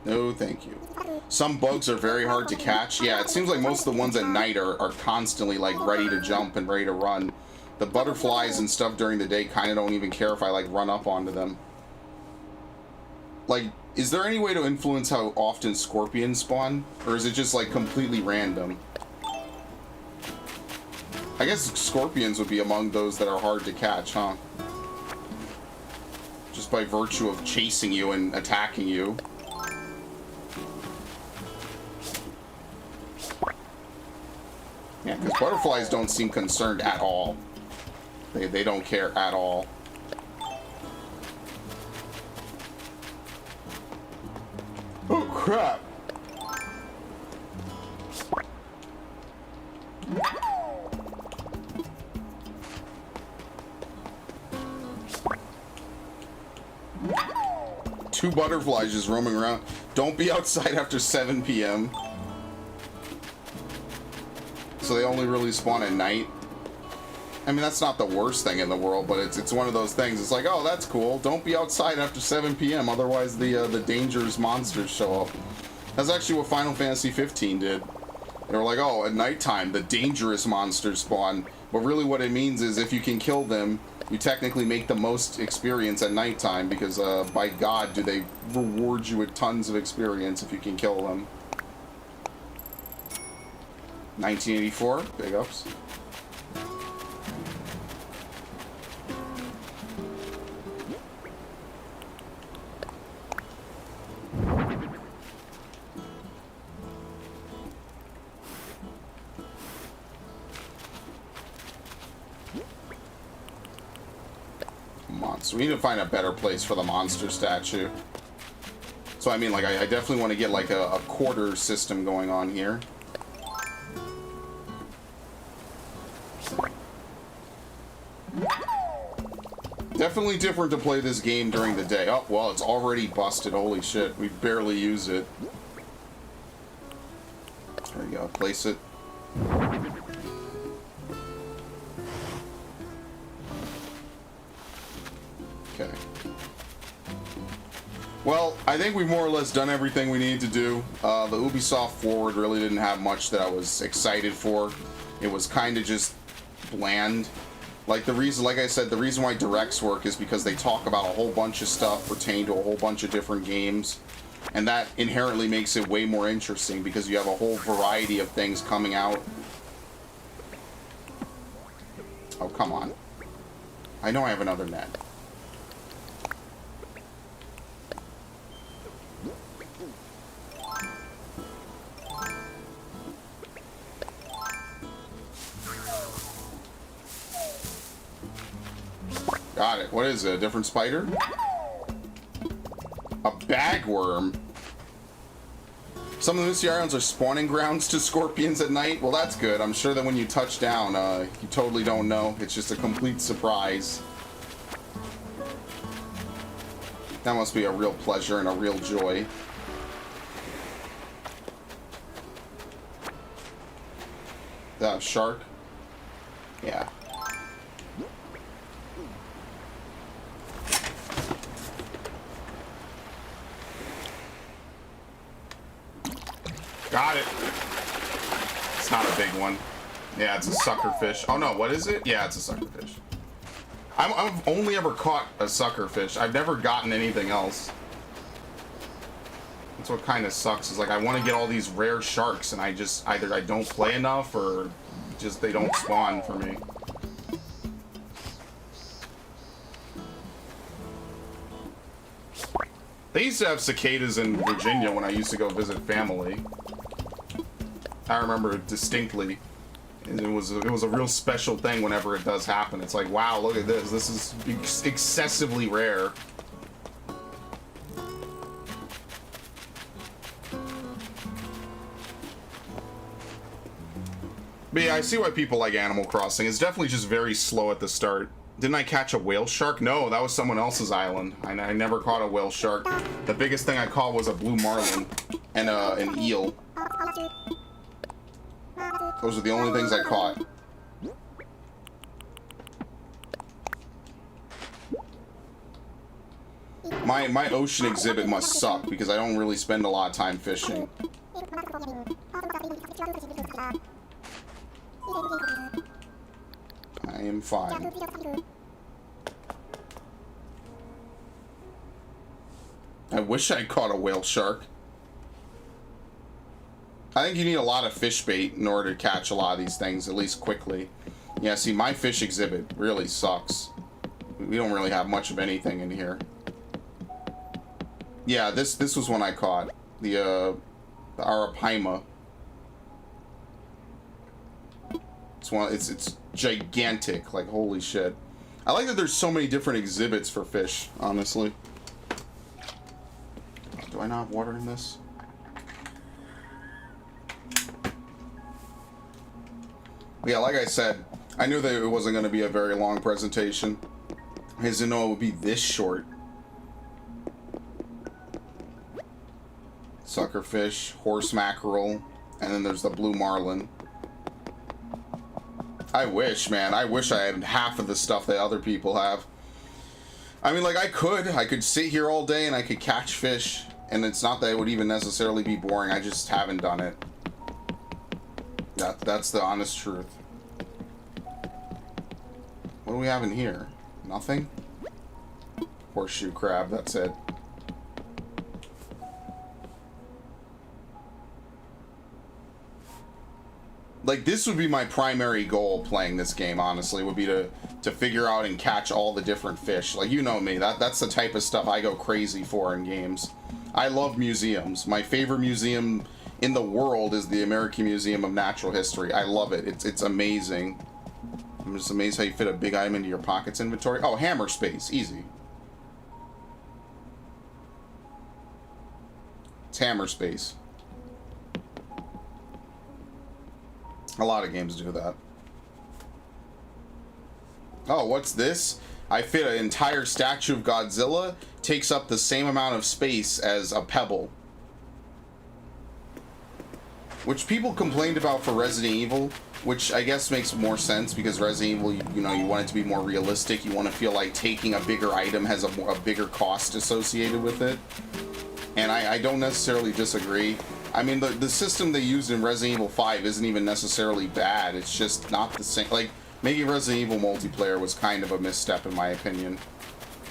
A: No, thank you. Some bugs are very hard to catch. Yeah, it seems like most of the ones at night are constantly like ready to jump and ready to run. The butterflies and stuff during the day kind of don't even care if I like run up onto them. Like, is there any way to influence how often scorpions spawn? Or is it just like completely random? I guess scorpions would be among those that are hard to catch, huh? Just by virtue of chasing you and attacking you. Yeah, because butterflies don't seem concerned at all. They don't care at all. Oh, crap! Two butterflies just roaming around. Don't be outside after 7 p.m. So they only really spawn at night. I mean, that's not the worst thing in the world, but it's one of those things. It's like, oh, that's cool. Don't be outside after 7 p.m. Otherwise, the dangerous monsters show up. That's actually what Final Fantasy 15 did. They were like, oh, at nighttime, the dangerous monsters spawn. But really what it means is if you can kill them, you technically make the most experience at nighttime because, by God, do they reward you with tons of experience if you can kill them. 1984, big ups. So we need to find a better place for the monster statue. So I mean, like, I definitely want to get like a quarter system going on here. Definitely different to play this game during the day. Oh, well, it's already busted. Holy shit, we barely used it. There you go, place it. Okay. Well, I think we've more or less done everything we need to do. The Ubisoft Forward really didn't have much that I was excited for. It was kind of just bland. Like I said, the reason why directs work is because they talk about a whole bunch of stuff pertaining to a whole bunch of different games. And that inherently makes it way more interesting because you have a whole variety of things coming out. Oh, come on. I know I have another net. Got it. What is it? A different spider? A bagworm? Some of the Misty Islands are spawning grounds to scorpions at night. Well, that's good. I'm sure that when you touch down, you totally don't know. It's just a complete surprise. That must be a real pleasure and a real joy. The shark? Yeah. Got it. It's not a big one. Yeah, it's a sucker fish. Oh no, what is it? Yeah, it's a sucker fish. I've only ever caught a sucker fish. I've never gotten anything else. That's what kind of sucks, is like I want to get all these rare sharks and I just either I don't play enough or just they don't spawn for me. They used to have cicadas in Virginia when I used to go visit family. I remember it distinctly. And it was a real special thing whenever it does happen. It's like, wow, look at this. This is excessively rare. But yeah, I see why people like Animal Crossing. It's definitely just very slow at the start. Didn't I catch a whale shark? No, that was someone else's island. I never caught a whale shark. The biggest thing I caught was a blue marlin and an eel. Those are the only things I caught. My ocean exhibit must suck because I don't really spend a lot of time fishing. I am fine. I wish I caught a whale shark. I think you need a lot of fish bait in order to catch a lot of these things, at least quickly. Yeah, see, my fish exhibit really sucks. We don't really have much of anything in here. Yeah, this was one I caught. The Arapaima. It's gigantic, like holy shit. I like that there's so many different exhibits for fish, honestly. Do I not have water in this? Yeah, like I said, I knew that it wasn't going to be a very long presentation. I didn't know it would be this short. Suckerfish, horse mackerel, and then there's the blue marlin. I wish, man. I wish I had half of the stuff that other people have. I mean, like, I could sit here all day and I could catch fish, and it's not that it would even necessarily be boring. I just haven't done it. That's the honest truth. What do we have in here? Nothing? Horseshoe crab, that's it. Like, this would be my primary goal playing this game, honestly, would be to figure out and catch all the different fish. Like, you know me, that's the type of stuff I go crazy for in games. I love museums. My favorite museum in the world is the American Museum of Natural History. I love it. It's amazing. I'm just amazed how you fit a big item into your pockets inventory. Oh, hammer space. Easy. It's hammer space. A lot of games do that. Oh, what's this? I fit an entire statue of Godzilla. Takes up the same amount of space as a pebble. Which people complained about for Resident Evil, which I guess makes more sense because Resident Evil, you know, you want it to be more realistic. You want to feel like taking a bigger item has a bigger cost associated with it. And I don't necessarily disagree. I mean, the system they used in Resident Evil 5 isn't even necessarily bad. It's just not the same. Like, making Resident Evil multiplayer was kind of a misstep in my opinion.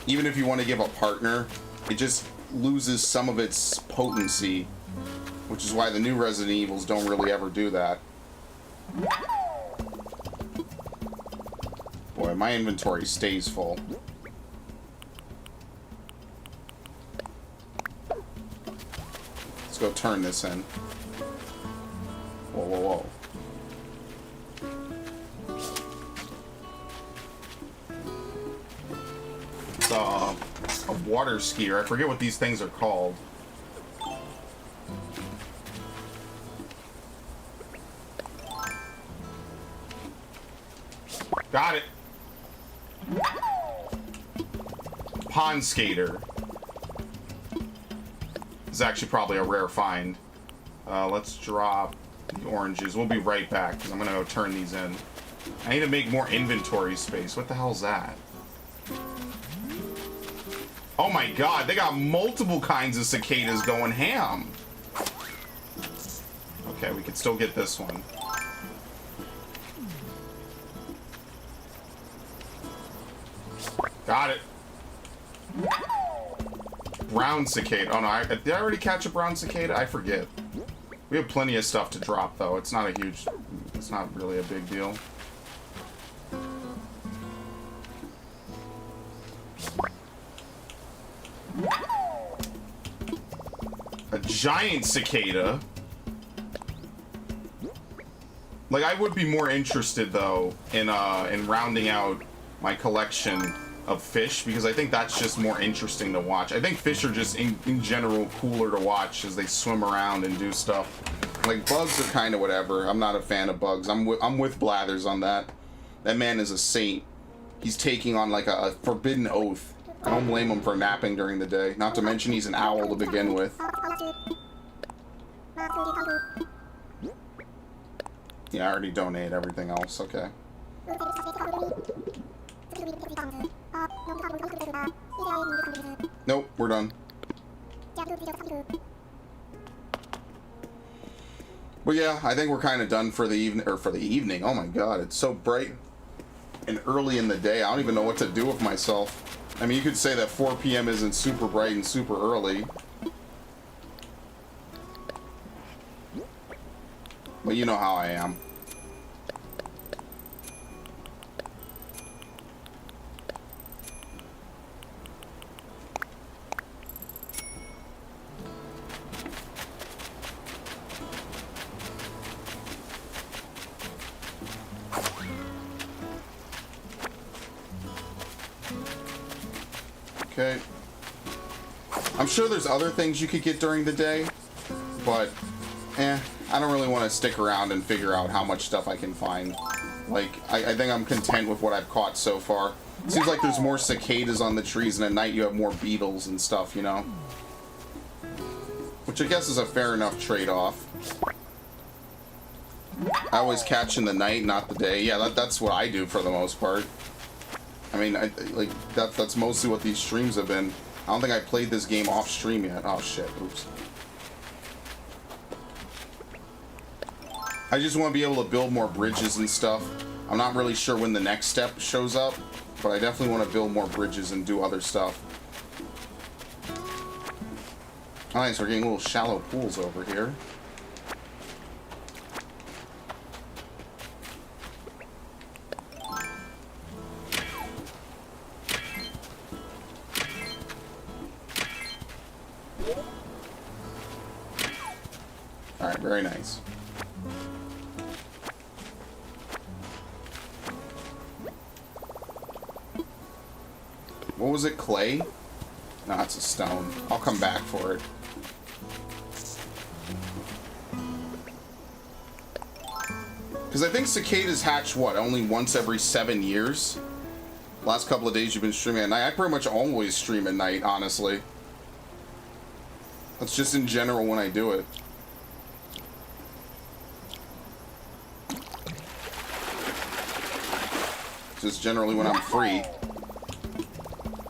A: Even if you want to give a partner, it just loses some of its potency. Which is why the new Resident Evils don't really ever do that. Boy, my inventory stays full. Let's go turn this in. Whoa, whoa, whoa. It's a water skier. I forget what these things are called. Got it. Pond skater. This is actually probably a rare find. Let's drop the oranges. We'll be right back because I'm gonna go turn these in. I need to make more inventory space. What the hell's that? Oh my god, they got multiple kinds of cicadas going ham. Okay, we can still get this one. Got it. Brown cicada. Oh no, did I already catch a brown cicada? I forget. We have plenty of stuff to drop though. It's not really a big deal. A giant cicada? Like, I would be more interested though in rounding out my collection of fish, because I think that's just more interesting to watch. I think fish are just in general cooler to watch as they swim around and do stuff. Like, bugs are kind of whatever. I'm not a fan of bugs. I'm with Blathers on that. That man is a saint. He's taking on like a forbidden oath. I don't blame him for napping during the day. Not to mention he's an owl to begin with. Yeah, I already donated everything else. Okay. Nope, we're done. But yeah, I think we're kind of done for the evening. Oh my god, it's so bright and early in the day. I don't even know what to do with myself. I mean, you could say that 4 p.m. isn't super bright and super early. But you know how I am. Okay. I'm sure there's other things you could get during the day, but I don't really want to stick around and figure out how much stuff I can find. Like, I think I'm content with what I've caught so far. It seems like there's more cicadas on the trees, and at night you have more beetles and stuff, you know? Which I guess is a fair enough trade-off. I always catch in the night, not the day. Yeah, that's what I do for the most part. I mean, that's mostly what these streams have been. I don't think I played this game off stream yet. Oh shit, oops. I just want to be able to build more bridges and stuff. I'm not really sure when the next step shows up, but I definitely want to build more bridges and do other stuff. Alright, so we're getting little shallow pools over here. Alright, very nice. What was it, clay? No, it's a stone. I'll come back for it. Because I think cicadas hatch, what, only once every 7 years? Last couple of days you've been streaming at night. I pretty much always stream at night, honestly. That's just in general when I do it. Just generally when I'm free.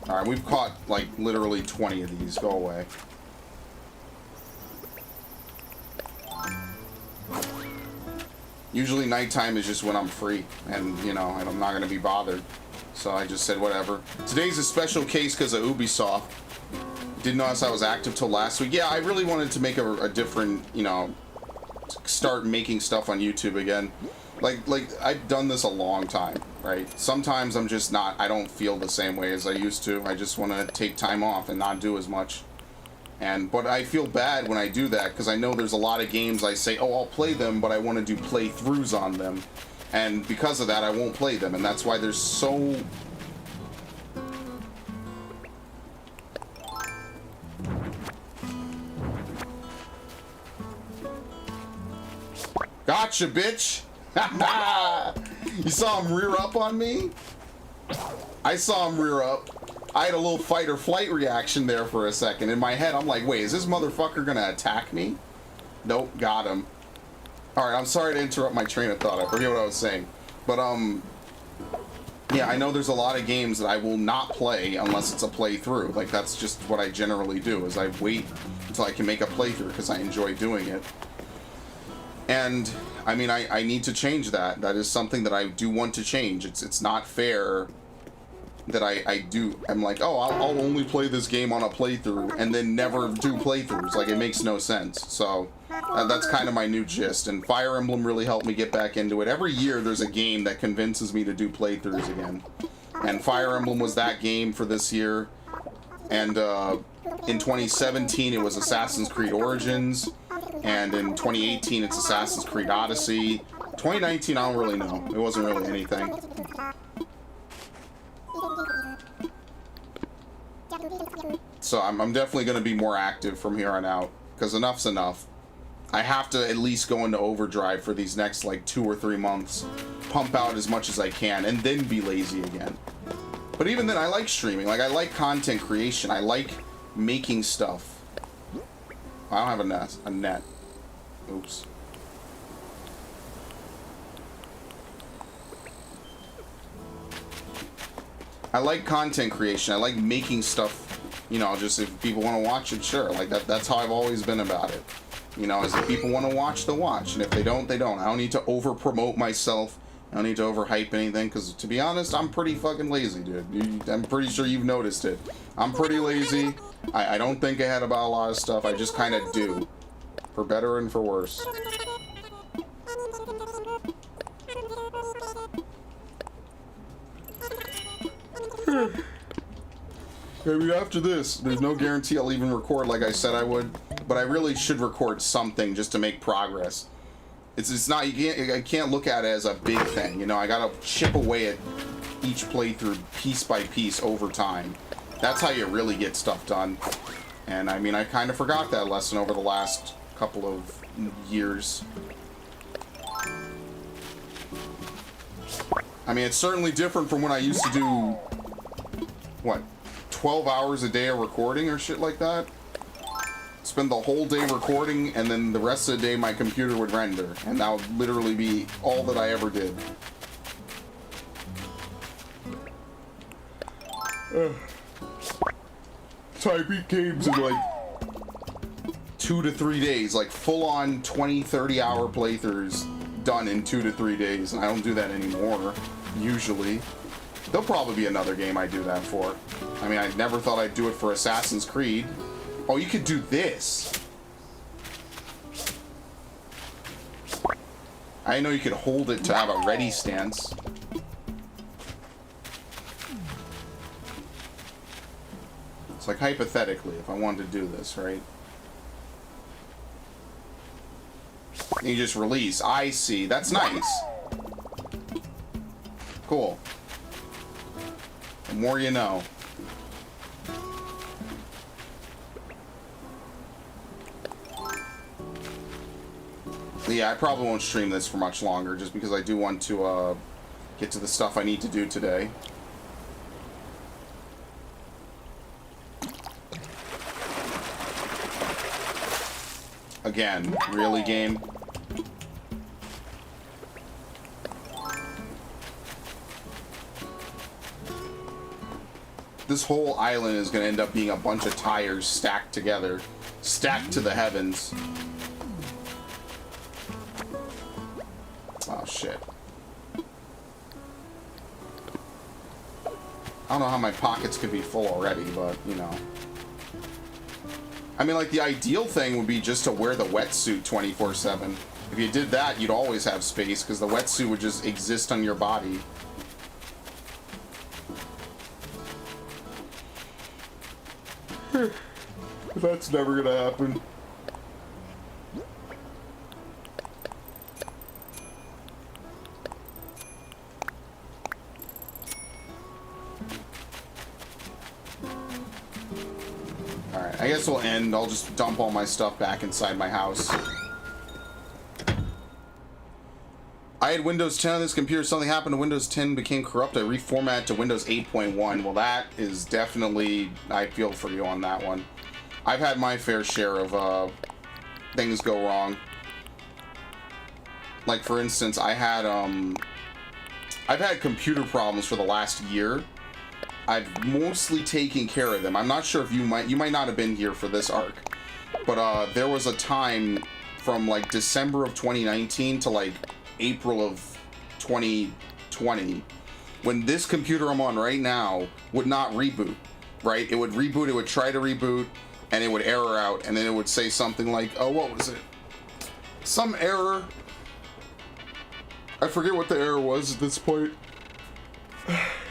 A: Alright, we've caught, like, literally 20 of these. Go away. Usually nighttime is just when I'm free. And, you know, and I'm not going to be bothered. So I just said whatever. Today's a special case because of Ubisoft. Didn't notice I was active till last week. Yeah, I really wanted to make a different, you know, start making stuff on YouTube again. Like I've done this a long time, right? Sometimes I'm just not, I don't feel the same way as I used to. I just want to take time off and not do as much. But I feel bad when I do that because I know there's a lot of games I say, oh, I'll play them, but I want to do playthroughs on them. And because of that, I won't play them. And that's why there's so... Gotcha, bitch! You saw him rear up on me? I saw him rear up. I had a little fight or flight reaction there for a second. In my head, I'm like, wait, is this motherfucker gonna attack me? Nope, got him. Alright, I'm sorry to interrupt my train of thought. I forget what I was saying. But, yeah, I know there's a lot of games that I will not play unless it's a playthrough. Like, that's just what I generally do, is I wait until I can make a playthrough because I enjoy doing it. And I mean, I need to change that. That is something that I do want to change. It's not fair that I'm like, oh, I'll only play this game on a playthrough and then never do playthroughs. Like, it makes no sense. So that's kind of my new gist. And Fire Emblem really helped me get back into it. Every year there's a game that convinces me to do playthroughs again. And Fire Emblem was that game for this year. And in 2017 it was Assassin's Creed Origins. And in 2018 it's Assassin's Creed Odyssey. 2019, I don't really know. It wasn't really anything. So I'm definitely going to be more active from here on out, because enough's enough. I have to at least go into overdrive for these next like 2 or 3 months, pump out as much as I can, and then be lazy again. But even then, I like streaming. Like, I like content creation. I like making stuff. I don't have a net. Oops. I like content creation. I like making stuff, you know, just if people want to watch it, sure. Like, that's how I've always been about it. You know, is if people want to watch, they'll watch. And if they don't, they don't. I don't need to over-promote myself. I don't need to overhype anything, because to be honest, I'm pretty fucking lazy, dude. I'm pretty sure you've noticed it. I'm pretty lazy. I don't think ahead about a lot of stuff. I just kind of do. For better and for worse. Maybe after this, there's no guarantee I'll even record like I said I would, but I really should record something just to make progress. It's not, I can't look at it as a big thing, you know. I gotta chip away at each playthrough piece by piece over time. That's how you really get stuff done. And I mean, I kind of forgot that lesson over the last couple of years. I mean, it's certainly different from when I used to do, what, 12 hours a day of recording or shit like that? Spend the whole day recording, and then the rest of the day my computer would render. And that would literally be all that I ever did. So I beat games in like 2 to 3 days, like full-on 20, 30-hour playthroughs done in 2 to 3 days, and I don't do that anymore, usually. There'll probably be another game I do that for. I mean, I never thought I'd do it for Assassin's Creed. Oh, you could do this. I didn't know you could hold it to have a ready stance. It's like, hypothetically, if I wanted to do this, right? And you just release. I see. That's nice. Cool. The more you know. Yeah, I probably won't stream this for much longer, just because I do want to get to the stuff I need to do today. Again, really, game? This whole island is going to end up being a bunch of tires stacked together. Stacked to the heavens. Oh, shit. I don't know how my pockets could be full already, but, you know. I mean, like, the ideal thing would be just to wear the wetsuit 24/7. If you did that, you'd always have space, because the wetsuit would just exist on your body. That's never gonna happen. Alright, I guess we'll end. I'll just dump all my stuff back inside my house. I had Windows 10 on this computer. Something happened to Windows 10, became corrupt. I reformatted to Windows 8.1. Well, that is definitely... I feel for you on that one. I've had my fair share of things go wrong. Like, for instance, I've had computer problems for the last year. I've mostly taken care of them. I'm not sure if you might not have been here for this arc, but there was a time from like December of 2019 to like April of 2020, when this computer I'm on right now would not reboot, right? It would reboot, it would try to reboot, and it would error out, and then it would say something like, oh, what was it? Some error. I forget what the error was at this point.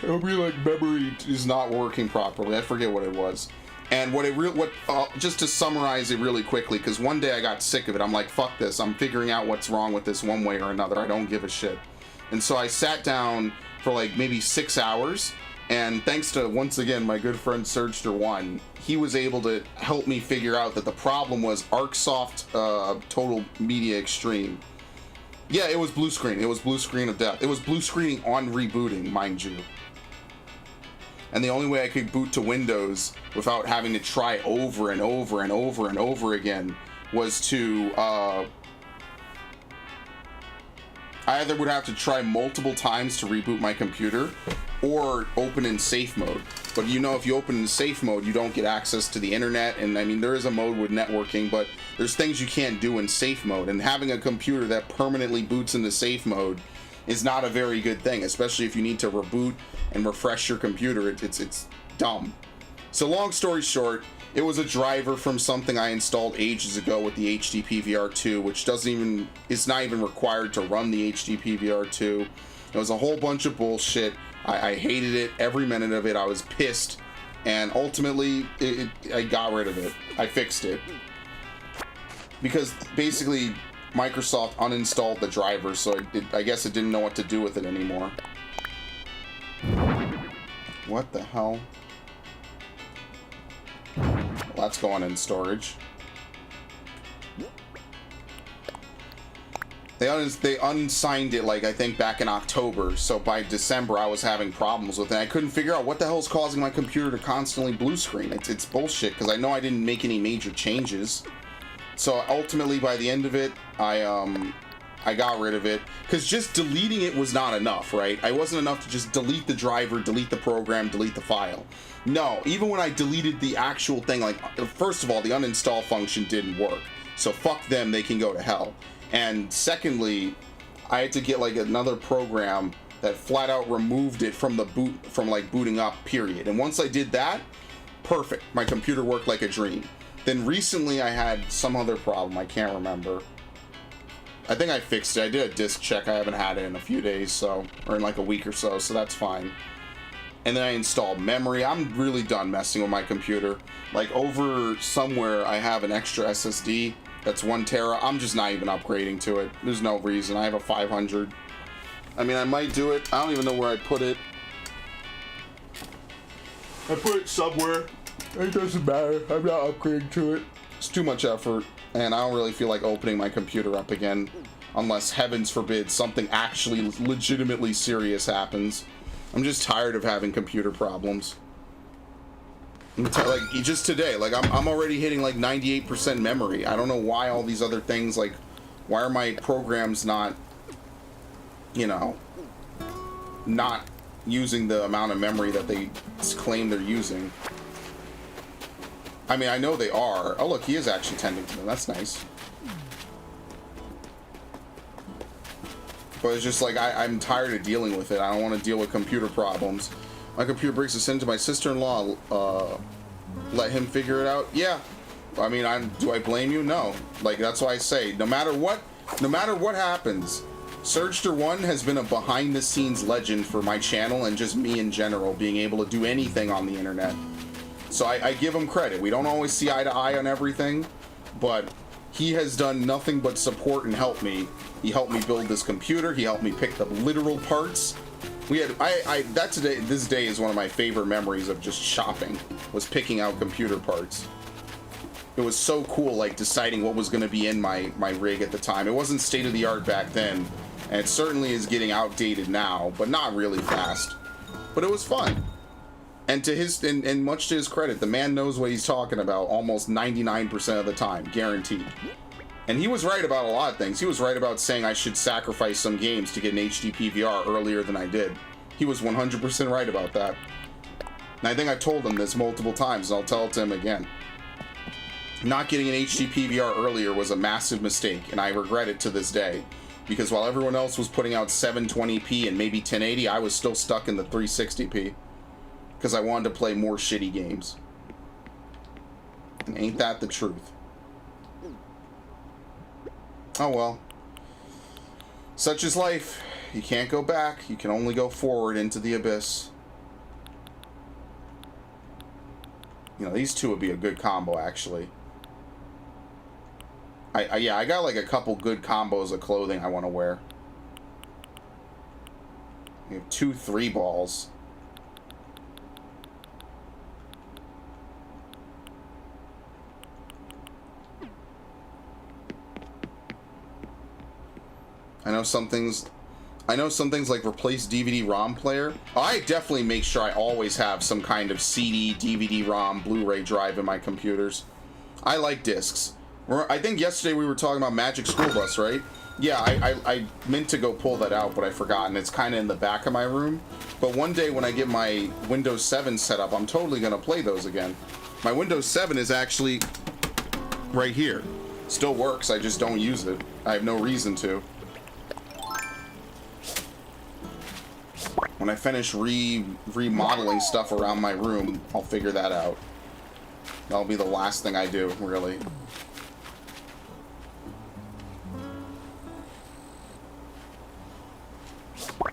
A: It would be like memory is not working properly. I forget what it was. And just to summarize it really quickly, because one day I got sick of it. I'm like, fuck this. I'm figuring out what's wrong with this one way or another. I don't give a shit. And so I sat down for like maybe 6 hours, and thanks to, once again, my good friend Surgster1, he was able to help me figure out that the problem was ArcSoft Total Media Extreme. Yeah, it was blue screen. It was blue screen of death. It was blue screening on rebooting, mind you. And the only way I could boot to Windows without having to try over and over and over and over again was to, I either would have to try multiple times to reboot my computer or open in safe mode. But you know, if you open in safe mode, you don't get access to the internet. And I mean, there is a mode with networking, but there's things you can't do in safe mode. And having a computer that permanently boots into safe mode is not a very good thing, especially if you need to reboot and refresh your computer. It's dumb. So long story short, it was a driver from something I installed ages ago with the HDP VR2, which is not even required to run the HDP VR2. It was a whole bunch of bullshit. I hated it, every minute of it. I was pissed, and ultimately I got rid of it. I fixed it because basically Microsoft uninstalled the driver, so I guess it didn't know what to do with it anymore. What the hell? Well, that's going in storage. They unsigned it, like, I think back in October, so by December I was having problems with it. I couldn't figure out what the hell is causing my computer to constantly blue screen. It's bullshit, because I know I didn't make any major changes. So ultimately, by the end of it, I got rid of it, because just deleting it was not enough, right? I wasn't enough to just delete the driver, delete the program, delete the file. No, even when I deleted the actual thing, like, first of all, the uninstall function didn't work. So fuck them, they can go to hell. And secondly, I had to get like another program that flat out removed it from the boot, from like booting up, period. And once I did that, perfect. My computer worked like a dream. Then recently I had some other problem, I can't remember. I think I fixed it. I did a disk check. I haven't had it in a few days, so, or in like a week or so that's fine. And then I installed memory. I'm really done messing with my computer. Like, over somewhere I have an extra SSD that's 1 tera. I'm just not even upgrading to it. There's no reason. I have a 500. I mean, I might do it. I don't even know where I put it. I put it somewhere. It doesn't matter. I'm not upgrading to it. It's too much effort, and I don't really feel like opening my computer up again unless, heavens forbid, something actually legitimately serious happens. I'm just tired of having computer problems. Like, just today, like, I'm already hitting like 98% memory. I don't know why all these other things, like, why are my programs not, you know, not using the amount of memory that they claim they're using? I mean, I know they are. Oh, look, he is actually tending to them. That's nice. But it's just like, I'm tired of dealing with it. I don't want to deal with computer problems. My computer breaks, is sent to my sister-in-law. Let him figure it out. Yeah. I mean, do I blame you? No. Like, that's why I say, no matter what happens, Surgster1 has been a behind-the-scenes legend for my channel and just me in general, being able to do anything on the internet. So I give him credit. We don't always see eye to eye on everything, but he has done nothing but support and help me. He helped me build this computer. He helped me pick the literal parts. This day is one of my favorite memories of just shopping, was picking out computer parts. It was so cool, like, deciding what was going to be in my rig at the time. It wasn't state-of-the-art back then, and it certainly is getting outdated now, but not really fast. But it was fun. And to his, and much to his credit, the man knows what he's talking about almost 99% of the time, guaranteed. And he was right about a lot of things. He was right about saying I should sacrifice some games to get an HDP VR earlier than I did. He was 100% right about that. And I think I told him this multiple times, and I'll tell it to him again. Not getting an HD PVR earlier was a massive mistake, and I regret it to this day. Because while everyone else was putting out 720p and maybe 1080, I was still stuck in the 360p. Because I wanted to play more shitty games. And ain't that the truth? Oh well. Such is life. You can't go back. You can only go forward into the abyss. You know, these two would be a good combo, actually. Yeah, I got like a couple good combos of clothing I want to wear. We have 2 3 balls. I know some things like replace DVD-ROM player. I definitely make sure I always have some kind of CD, DVD-ROM, Blu-ray drive in my computers. I like discs. I think yesterday we were talking about Magic School Bus, right? Yeah, I meant to go pull that out, but I forgot, and it's kind of in the back of my room. But one day when I get my Windows 7 set up, I'm totally going to play those again. My Windows 7 is actually right here. Still works, I just don't use it. I have no reason to. When I finish remodeling stuff around my room, I'll figure that out. That'll be the last thing I do, really.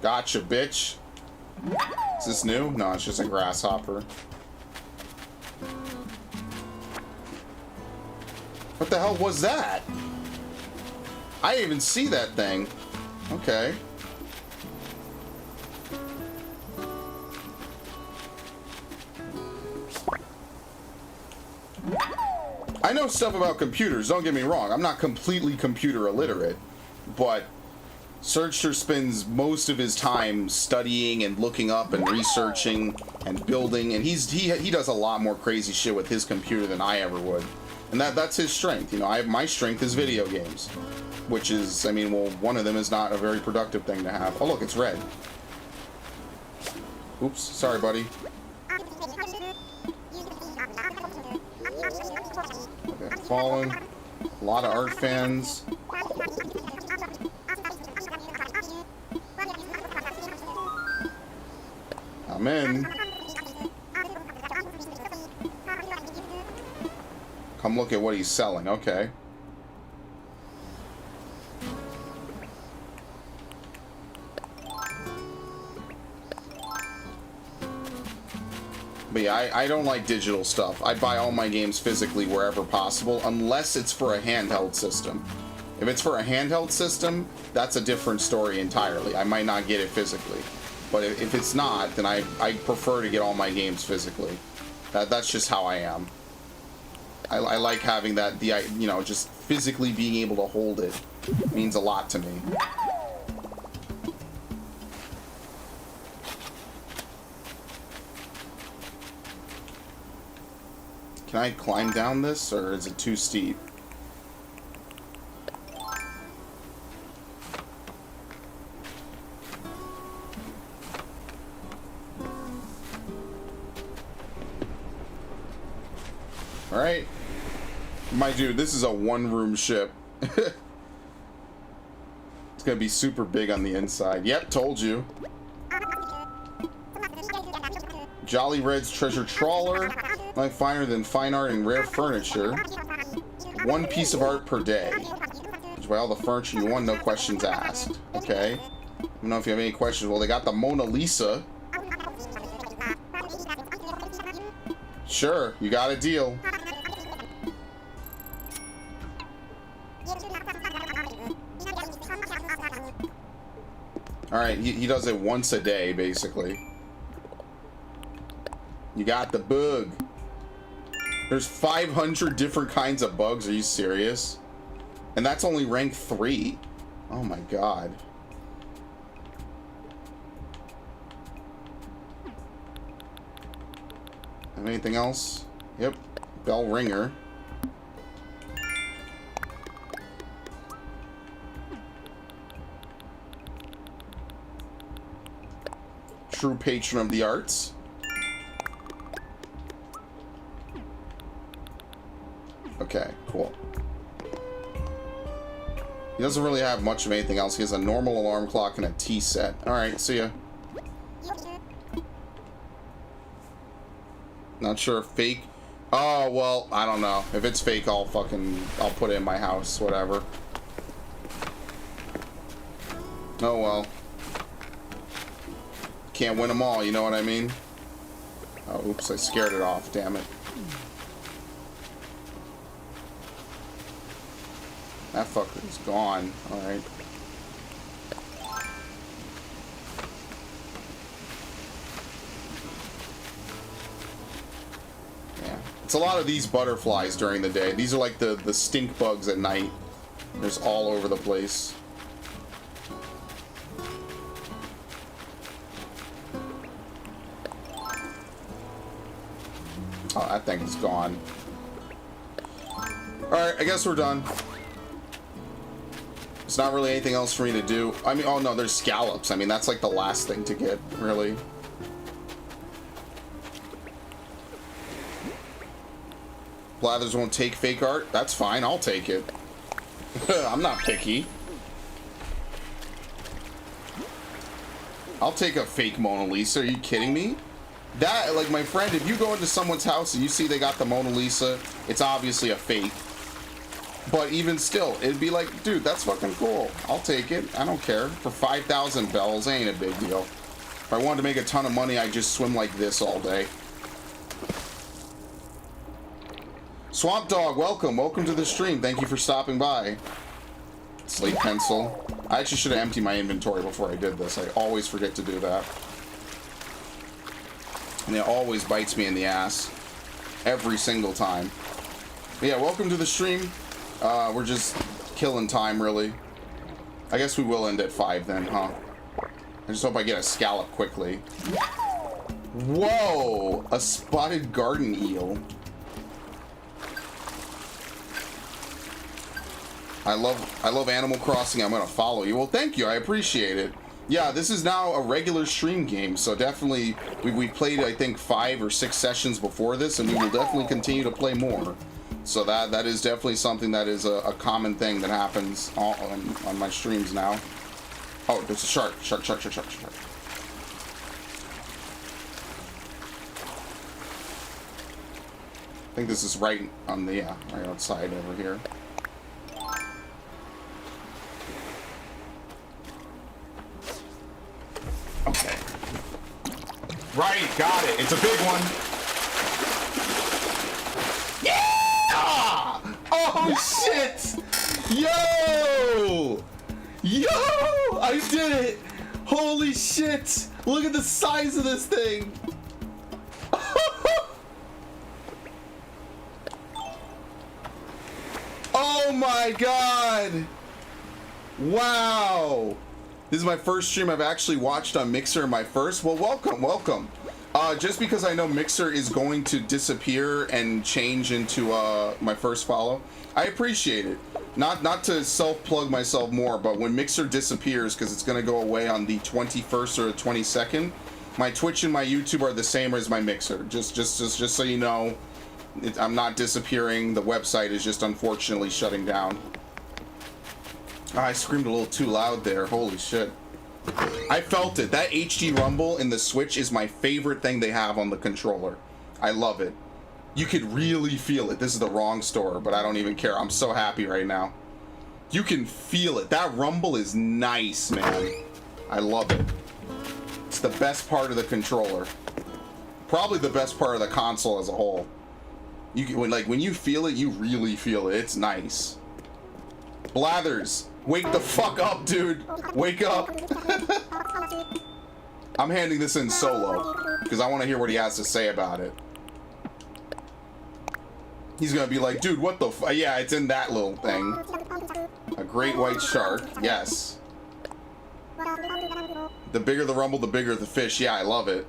A: Gotcha, bitch. Is this new? No, it's just a grasshopper. What the hell was that? I didn't even see that thing. Okay. I know stuff about computers, don't get me wrong. I'm not completely computer illiterate, but Searcher spends most of his time studying and looking up and researching and building, and he does a lot more crazy shit with his computer than I ever would. And that's his strength. You know, my strength is video games, which is, I mean, well, one of them is not a very productive thing to have. Oh, look, it's red. Oops, sorry, buddy. Okay, Fallen. A lot of art fans. I'm in. Come look at what he's selling. Okay. But yeah, I don't like digital stuff. I buy all my games physically wherever possible, unless it's for a handheld system. If it's for a handheld system, that's a different story entirely. I might not get it physically. But if it's not, then I prefer to get all my games physically. That's just how I am. I like having that, you know, just physically being able to hold it means a lot to me. Can I climb down this, or is it too steep? Alright. My dude, this is a one-room ship. It's gonna be super big on the inside. Yep, told you. Jolly Red's treasure trawler. Like finer than fine art and rare furniture. 1 piece of art per day. Which by all the furniture you want, no questions asked. Okay. I don't know if you have any questions. Well, they got the Mona Lisa. Sure, you got a deal. Alright, he does it once a day, basically. You got the bug. There's 500 different kinds of bugs. Are you serious? And that's only rank 3. Oh my god. Have anything else? Yep. Bell ringer. True patron of the arts. Okay, cool. He doesn't really have much of anything else. He has a normal alarm clock and a tea set. Alright, see ya. Not sure if fake. Oh, well, I don't know. If it's fake, I'll put it in my house, whatever. Oh, well. Can't win them all, you know what I mean? Oh, oops, I scared it off, damn it. That fucker is gone. Alright. Yeah. It's a lot of these butterflies during the day. These are like the stink bugs at night. There's all over the place. Oh, that thing is gone. Alright, I guess we're done. There's not really anything else for me to do. I mean, oh no, there's scallops. I mean, that's like the last thing to get, really. Blathers won't take fake art? That's fine, I'll take it. I'm not picky. I'll take a fake Mona Lisa, are you kidding me? That, like, my friend, if you go into someone's house and you see they got the Mona Lisa, it's obviously a fake. But even still, it'd be like, dude, that's fucking cool. I'll take it. I don't care. For 5,000 bells, ain't a big deal. If I wanted to make a ton of money, I'd just swim like this all day. Swamp Dog, welcome. Welcome to the stream. Thank you for stopping by. Slate pencil. I actually should have emptied my inventory before I did this. I always forget to do that. And it always bites me in the ass. Every single time. But yeah, welcome to the stream. We're just killing time, really. I guess we will end at 5 then, huh? I just hope I get a scallop quickly. Whoa! A spotted garden eel. I love Animal Crossing. I'm gonna follow you. Well, thank you. I appreciate it. Yeah, this is now a regular stream game, so definitely we played, I think, 5 or 6 sessions before this, and we will definitely continue to play more. So that is definitely something that is a common thing that happens on my streams now. Oh, there's a shark. Shark. I think this is right on the, yeah, right outside over here. Okay. Right, got it. It's a big one. Yeah! Oh shit! Yo! I did it! Holy shit! Look at the size of this thing! Oh my god! Wow! This is my first stream I've actually watched on Mixer. My first. Well, welcome. Just because I know Mixer is going to disappear and change into my first follow, I appreciate it. Not to self-plug myself more, but when Mixer disappears, because it's going to go away on the 21st or the 22nd, my Twitch and my YouTube are the same as my Mixer. Just so you know, I'm not disappearing. The website is just unfortunately shutting down. I screamed a little too loud there. Holy shit. I felt it. That HD rumble in the Switch is my favorite thing they have on the controller. I love it. You could really feel it. This is the wrong store, but I don't even care. I'm so happy right now. You can feel it. That rumble is nice, man. I love it. It's the best part of the controller. Probably the best part of the console as a whole. When you feel it, you really feel it. It's nice. Blathers, wake the fuck up, dude. Wake up. I'm handing this in solo because I want to hear what he has to say about it. He's gonna be like, dude, what the f— yeah, it's in that little thing. A great white shark, yes. The bigger the rumble, the bigger the fish. Yeah, I love it.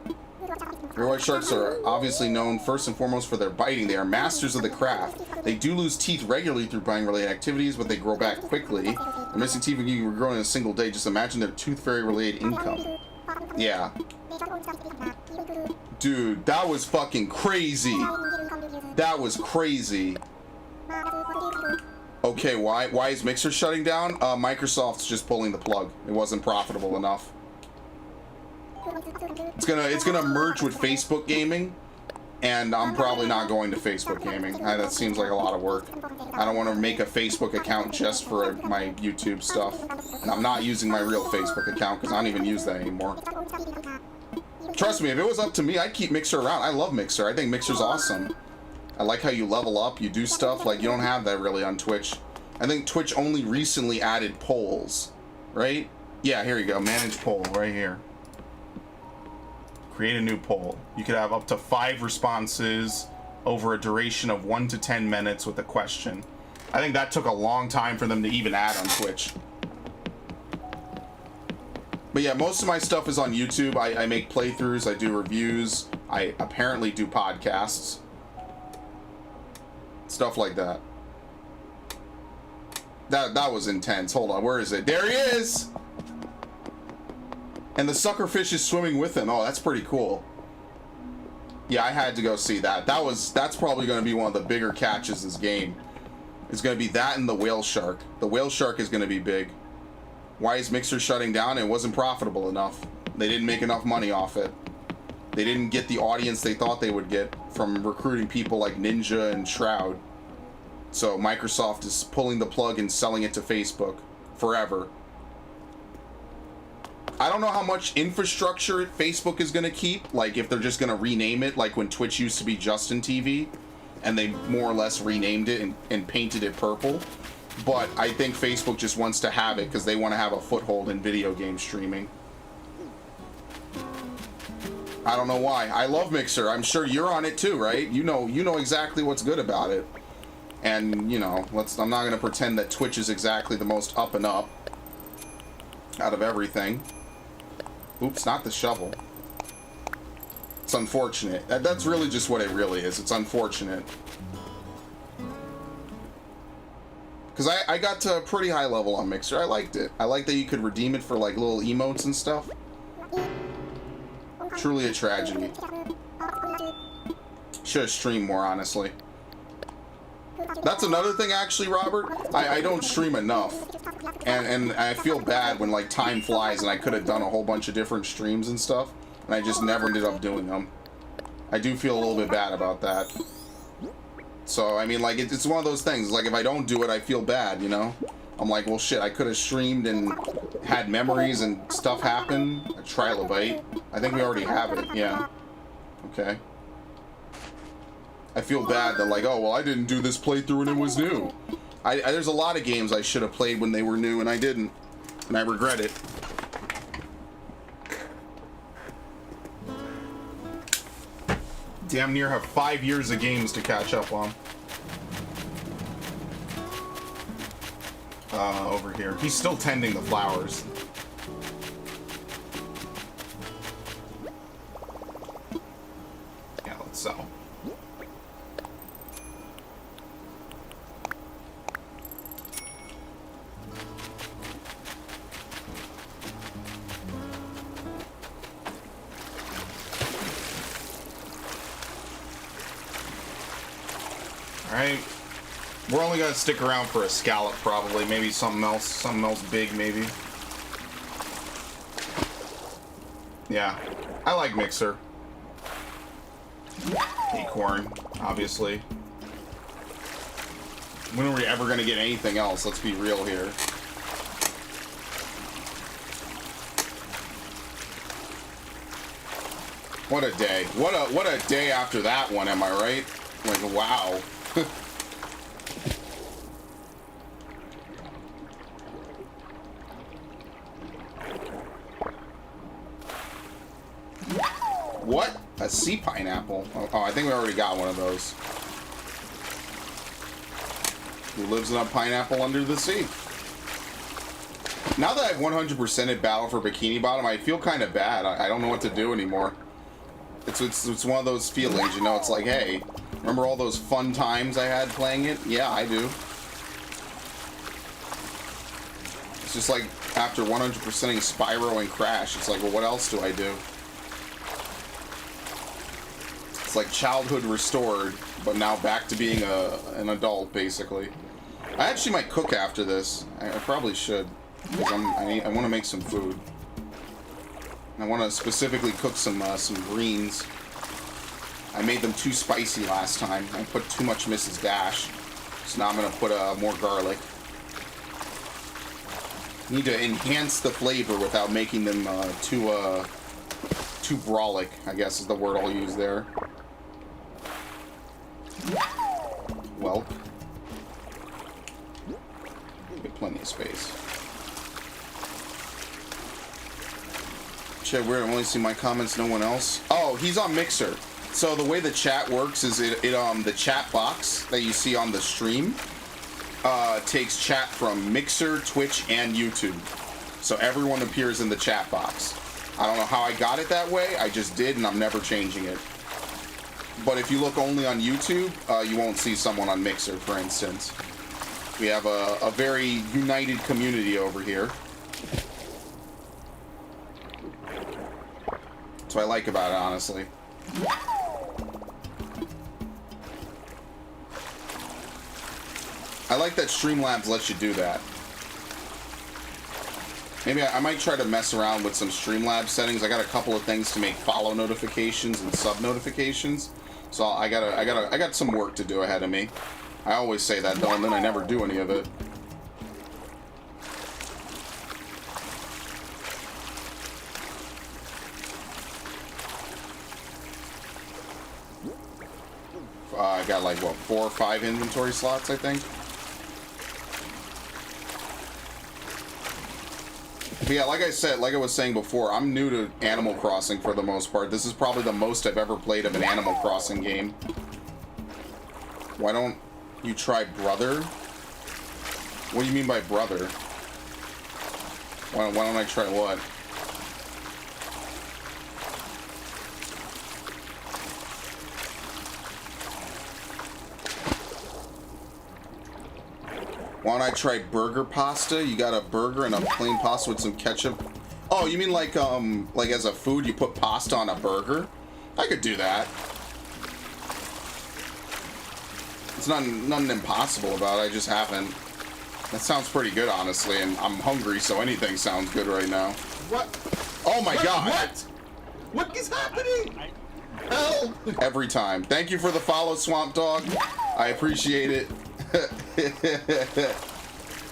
A: Great white sharks are obviously known first and foremost for their biting. They are masters of the craft. They do lose teeth regularly through biting-related activities, but they grow back quickly. Their missing teeth can be regrown in a single day. Just imagine their tooth fairy-related income. Yeah. Dude, that was fucking crazy. That was crazy. Okay, why is Mixer shutting down? Microsoft's just pulling the plug. It wasn't profitable enough. It's gonna merge with Facebook Gaming, and I'm probably not going to Facebook Gaming. That seems like a lot of work. I don't want to make a Facebook account just for my YouTube stuff, and I'm not using my real Facebook account because I don't even use that anymore. Trust me, if it was up to me, I'd keep Mixer around. I love Mixer. I think Mixer's awesome. I like how you level up, you do stuff. Like, you don't have that really on Twitch. I think Twitch only recently added polls, right? Yeah, here you go. Manage poll right here. Create a new poll. You could have up to 5 responses over a duration of 1 to 10 minutes with a question. I think that took a long time for them to even add on Twitch. But yeah, most of my stuff is on YouTube. I make playthroughs, I do reviews, I apparently do podcasts. Stuff like that. That was intense. Hold on, where is it? There he is! And the suckerfish is swimming with him. Oh, that's pretty cool. Yeah, I had to go see that. That's probably going to be one of the bigger catches this game. It's going to be that and the whale shark. The whale shark is going to be big. Why is Mixer shutting down? It wasn't profitable enough. They didn't make enough money off it. They didn't get the audience they thought they would get from recruiting people like Ninja and Shroud. So Microsoft is pulling the plug and selling it to Facebook forever. I don't know how much infrastructure Facebook is going to keep. Like, if they're just going to rename it, like when Twitch used to be Justin TV, and they more or less renamed it and painted it purple. But I think Facebook just wants to have it because they want to have a foothold in video game streaming. I don't know why. I love Mixer. I'm sure you're on it too, right? You know exactly what's good about it. And, you know, I'm not going to pretend that Twitch is exactly the most up and up out of everything. Oops, not the shovel. It's unfortunate. That's really just what it really is. It's unfortunate. Because I got to a pretty high level on Mixer. I liked it. I liked that you could redeem it for like little emotes and stuff. Truly a tragedy. Should have streamed more, honestly. That's another thing, actually, Robert. I don't stream enough. And I feel bad when like time flies and I could have done a whole bunch of different streams and stuff. And I just never ended up doing them. I do feel a little bit bad about that. So, I mean, like, it's one of those things. Like, if I don't do it, I feel bad, you know? I'm like, well, shit, I could have streamed and had memories and stuff happen. A trilobite. I think we already have it, yeah. Okay. I feel bad that, like, oh, well, I didn't do this playthrough when it was new. There's a lot of games I should have played when they were new, and I didn't. And I regret it. Damn near have 5 years of games to catch up on. Over here. He's still tending the flowers. Yeah, let's sell. Alright. We're only gonna stick around for a scallop, probably. Maybe something else big, maybe. Yeah. I like Mixer. Acorn, obviously. When are we ever gonna get anything else? Let's be real here. What a day. What a day after that one, am I right? Like, wow. What? A sea pineapple? Oh, I think we already got one of those. Who lives in a pineapple under the sea? Now that I've 100%ed Battle for Bikini Bottom, I feel kind of bad. I don't know what to do anymore. It's one of those feelings, you know? It's like, hey, remember all those fun times I had playing it? Yeah, I do. It's just like after 100%ing Spyro and Crash, it's like, well, what else do I do? It's like childhood restored, but now back to being an adult, basically. I actually might cook after this. I probably should, because I want to make some food. I want to specifically cook some greens. I made them too spicy last time. I put too much Mrs. Dash, so now I'm gonna put more garlic. Need to enhance the flavor without making them too brolic, I guess is the word I'll use there. Well, get plenty of space. Shit, weird. I only see my comments, no one else. Oh, he's on Mixer. So the way the chat works is the chat box that you see on the stream takes chat from Mixer, Twitch, and YouTube. So everyone appears in the chat box. I don't know how I got it that way. I just did, and I'm never changing it. But if you look only on YouTube, you won't see someone on Mixer, for instance. We have a very united community over here. That's what I like about it, honestly. I like that Streamlabs lets you do that. Maybe I might try to mess around with some Streamlabs settings. I got a couple of things to make follow notifications and sub notifications. So I got some work to do ahead of me. I always say that though, and then I never do any of it. I got like, what, 4 or 5 inventory slots, I think. But yeah, like I said, like I was saying before, I'm new to Animal Crossing for the most part. This is probably the most I've ever played of an Animal Crossing game. Why don't you try Brother? What do you mean by Brother? Why don't I try what? Why don't I try burger pasta? You got a burger and a plain pasta with some ketchup. Oh, you mean like as a food you put pasta on a burger? I could do that. It's nothing impossible about it. I just haven't. That sounds pretty good, honestly, and I'm hungry, so anything sounds good right now.
D: What?
A: Oh my god!
D: What? What is happening? Help!
A: Every time. Thank you for the follow, Swamp Dog. I appreciate it.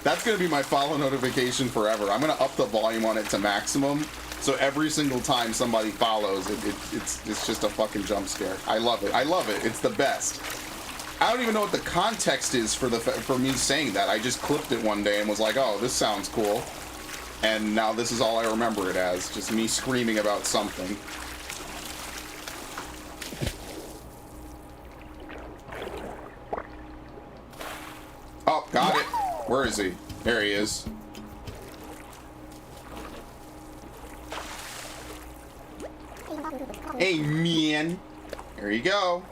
A: That's gonna be my follow notification forever. I'm gonna up the volume on it to maximum, so every single time somebody follows, it's just a fucking jump scare. I love it. I love it. It's the best. I don't even know what the context is for me saying that. I just clipped it one day and was like, oh, this sounds cool. And now this is all I remember it as, just me screaming about something. Oh, got it. Where is he? There he is. Hey, man. There you go.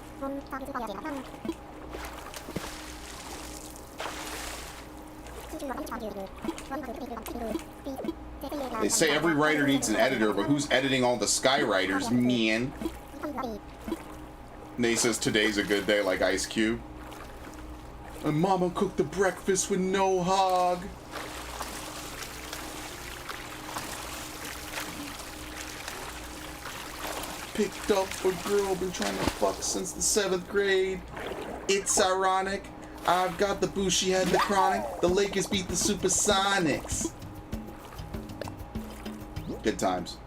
A: They say every writer needs an editor, but who's editing all the Skywriters, man? Nate says today's a good day, like Ice Cube. And Mama cooked the breakfast with no hog. Picked up a girl, been trying to fuck since the 7th grade. It's ironic. I've got the boo, she had the chronic. The Lakers beat the Supersonics. Good times.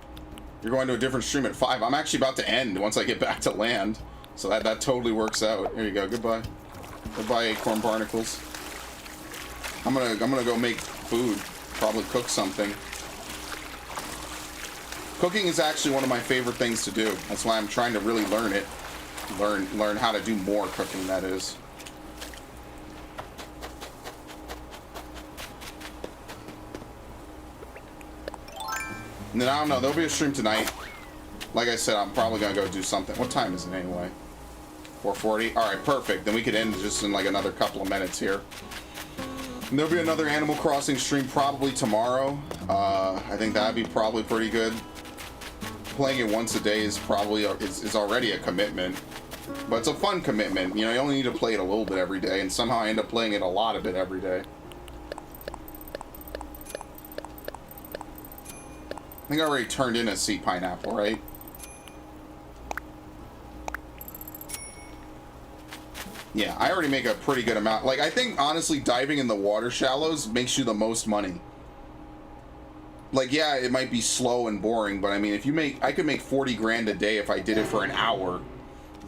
A: You're going to a different stream at 5. I'm actually about to end once I get back to land. So that totally works out. There you go. Goodbye. Goodbye, Acorn Barnacles. I'm gonna go make food. Probably cook something. Cooking is actually one of my favorite things to do. That's why I'm trying to really learn it. Learn how to do more cooking, that is. And then I don't know, there'll be a stream tonight. Like I said, I'm probably gonna go do something. What time is it anyway? 4:40? Alright, perfect. Then we could end just in like another couple of minutes here. And there'll be another Animal Crossing stream probably tomorrow. I think that'd be probably pretty good. Playing it once a day is probably is already a commitment. But it's a fun commitment. You know, you only need to play it a little bit every day, and somehow I end up playing it a lot of it every day. I think I already turned in a sea pineapple, right? Yeah, I already make a pretty good amount. Like, I think, honestly, diving in the water shallows makes you the most money. Like, yeah, it might be slow and boring, but I mean, if you make... I could make 40 grand a day if I did it for an hour.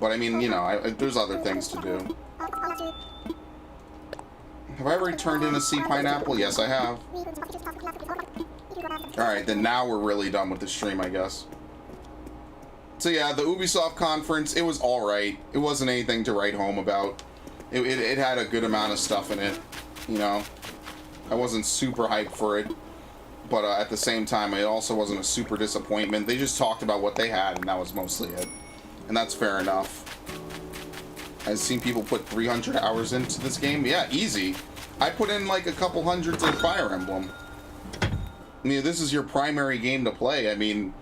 A: But I mean, you know, there's other things to do. Have I already turned in a sea pineapple? Yes, I have. Alright, then now we're really done with the stream, I guess. So yeah, the Ubisoft conference, it was alright. It wasn't anything to write home about. It had a good amount of stuff in it, you know. I wasn't super hyped for it. But at the same time, it also wasn't a super disappointment. They just talked about what they had, and that was mostly it. And that's fair enough. I've seen people put 300 hours into this game. Yeah, easy. I put in like a couple hundred to Fire Emblem. I mean, this is your primary game to play. I mean,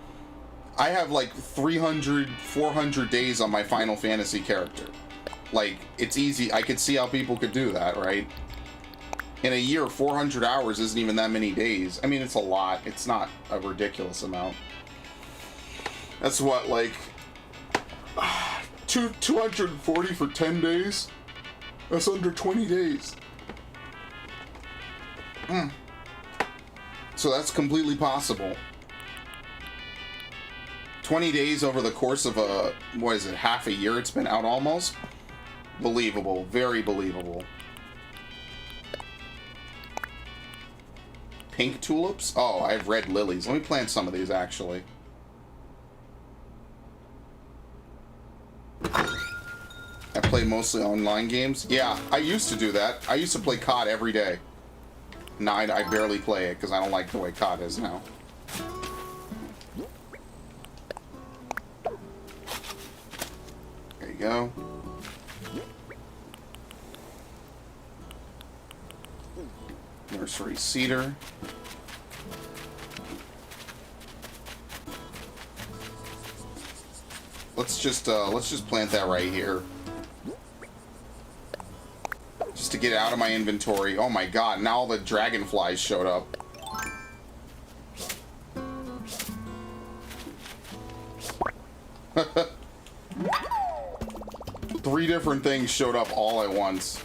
A: I have like 300, 400 days on my Final Fantasy character. Like, it's easy. I could see how people could do that, right? In a year, 400 hours isn't even that many days. I mean, it's a lot. It's not a ridiculous amount. That's what, like... 240 for 10 days? That's under 20 days. So that's completely possible. 20 days over the course of a, what is it, half a year it's been out almost? Believable. Very believable. Pink tulips? Oh, I have red lilies. Let me plant some of these, actually. I play mostly online games. Yeah, I used to do that. I used to play COD every day. Now I barely play it because I don't like the way COD is now. There you go. Nursery cedar. Let's just plant that right here. Just to get it out of my inventory. Oh my god, now all the dragonflies showed up. Three different things showed up all at once.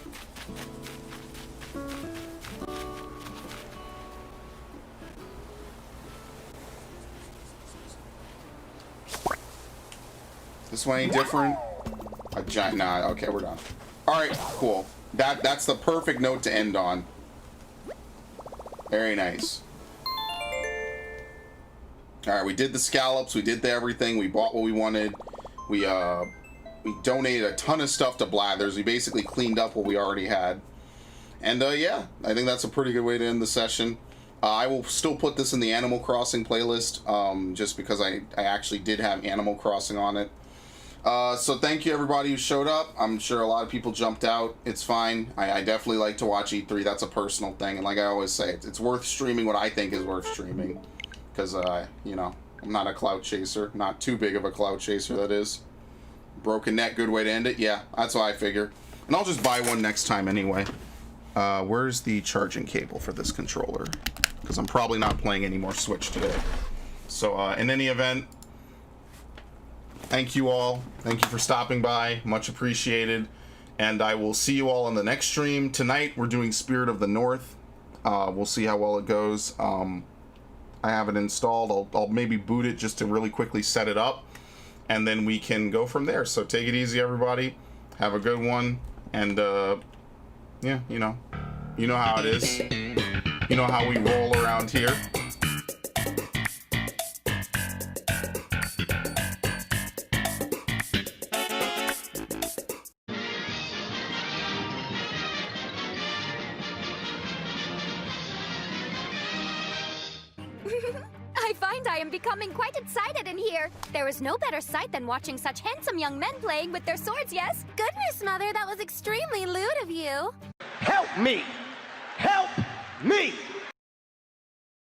A: This one ain't different. A giant. Nah. Okay, we're done. All right. Cool. That's the perfect note to end on. Very nice. All right. We did the scallops. We did everything. We bought what we wanted. We donated a ton of stuff to Blathers. We basically cleaned up what we already had. And yeah, I think that's a pretty good way to end the session. I will still put this in the Animal Crossing playlist, just because I actually did have Animal Crossing on it. So thank you everybody who showed up. I'm sure a lot of people jumped out. It's fine. I definitely like to watch E3. That's a personal thing. And like I always say, it's worth streaming what I think is worth streaming. Because, you know, I'm not a clout chaser. Not too big of a clout chaser, that is. Broken neck, good way to end it? Yeah, that's what I figure. And I'll just buy one next time anyway. Where's the charging cable for this controller? Because I'm probably not playing any more Switch today. So, in any event... Thank you all. Thank you for stopping by. Much appreciated. And I will see you all on the next stream. Tonight, we're doing Spirit of the North. We'll see how well it goes. I have it installed. I'll maybe boot it just to really quickly set it up. And then we can go from there. So take it easy, everybody. Have a good one. And, yeah, you know how it is. You know how we roll around here.
H: I find I am becoming quite excited in here. There is no better sight than watching such handsome young men playing with their swords, yes? Goodness, Mother, that was extremely lewd of you.
D: Help me! Help me!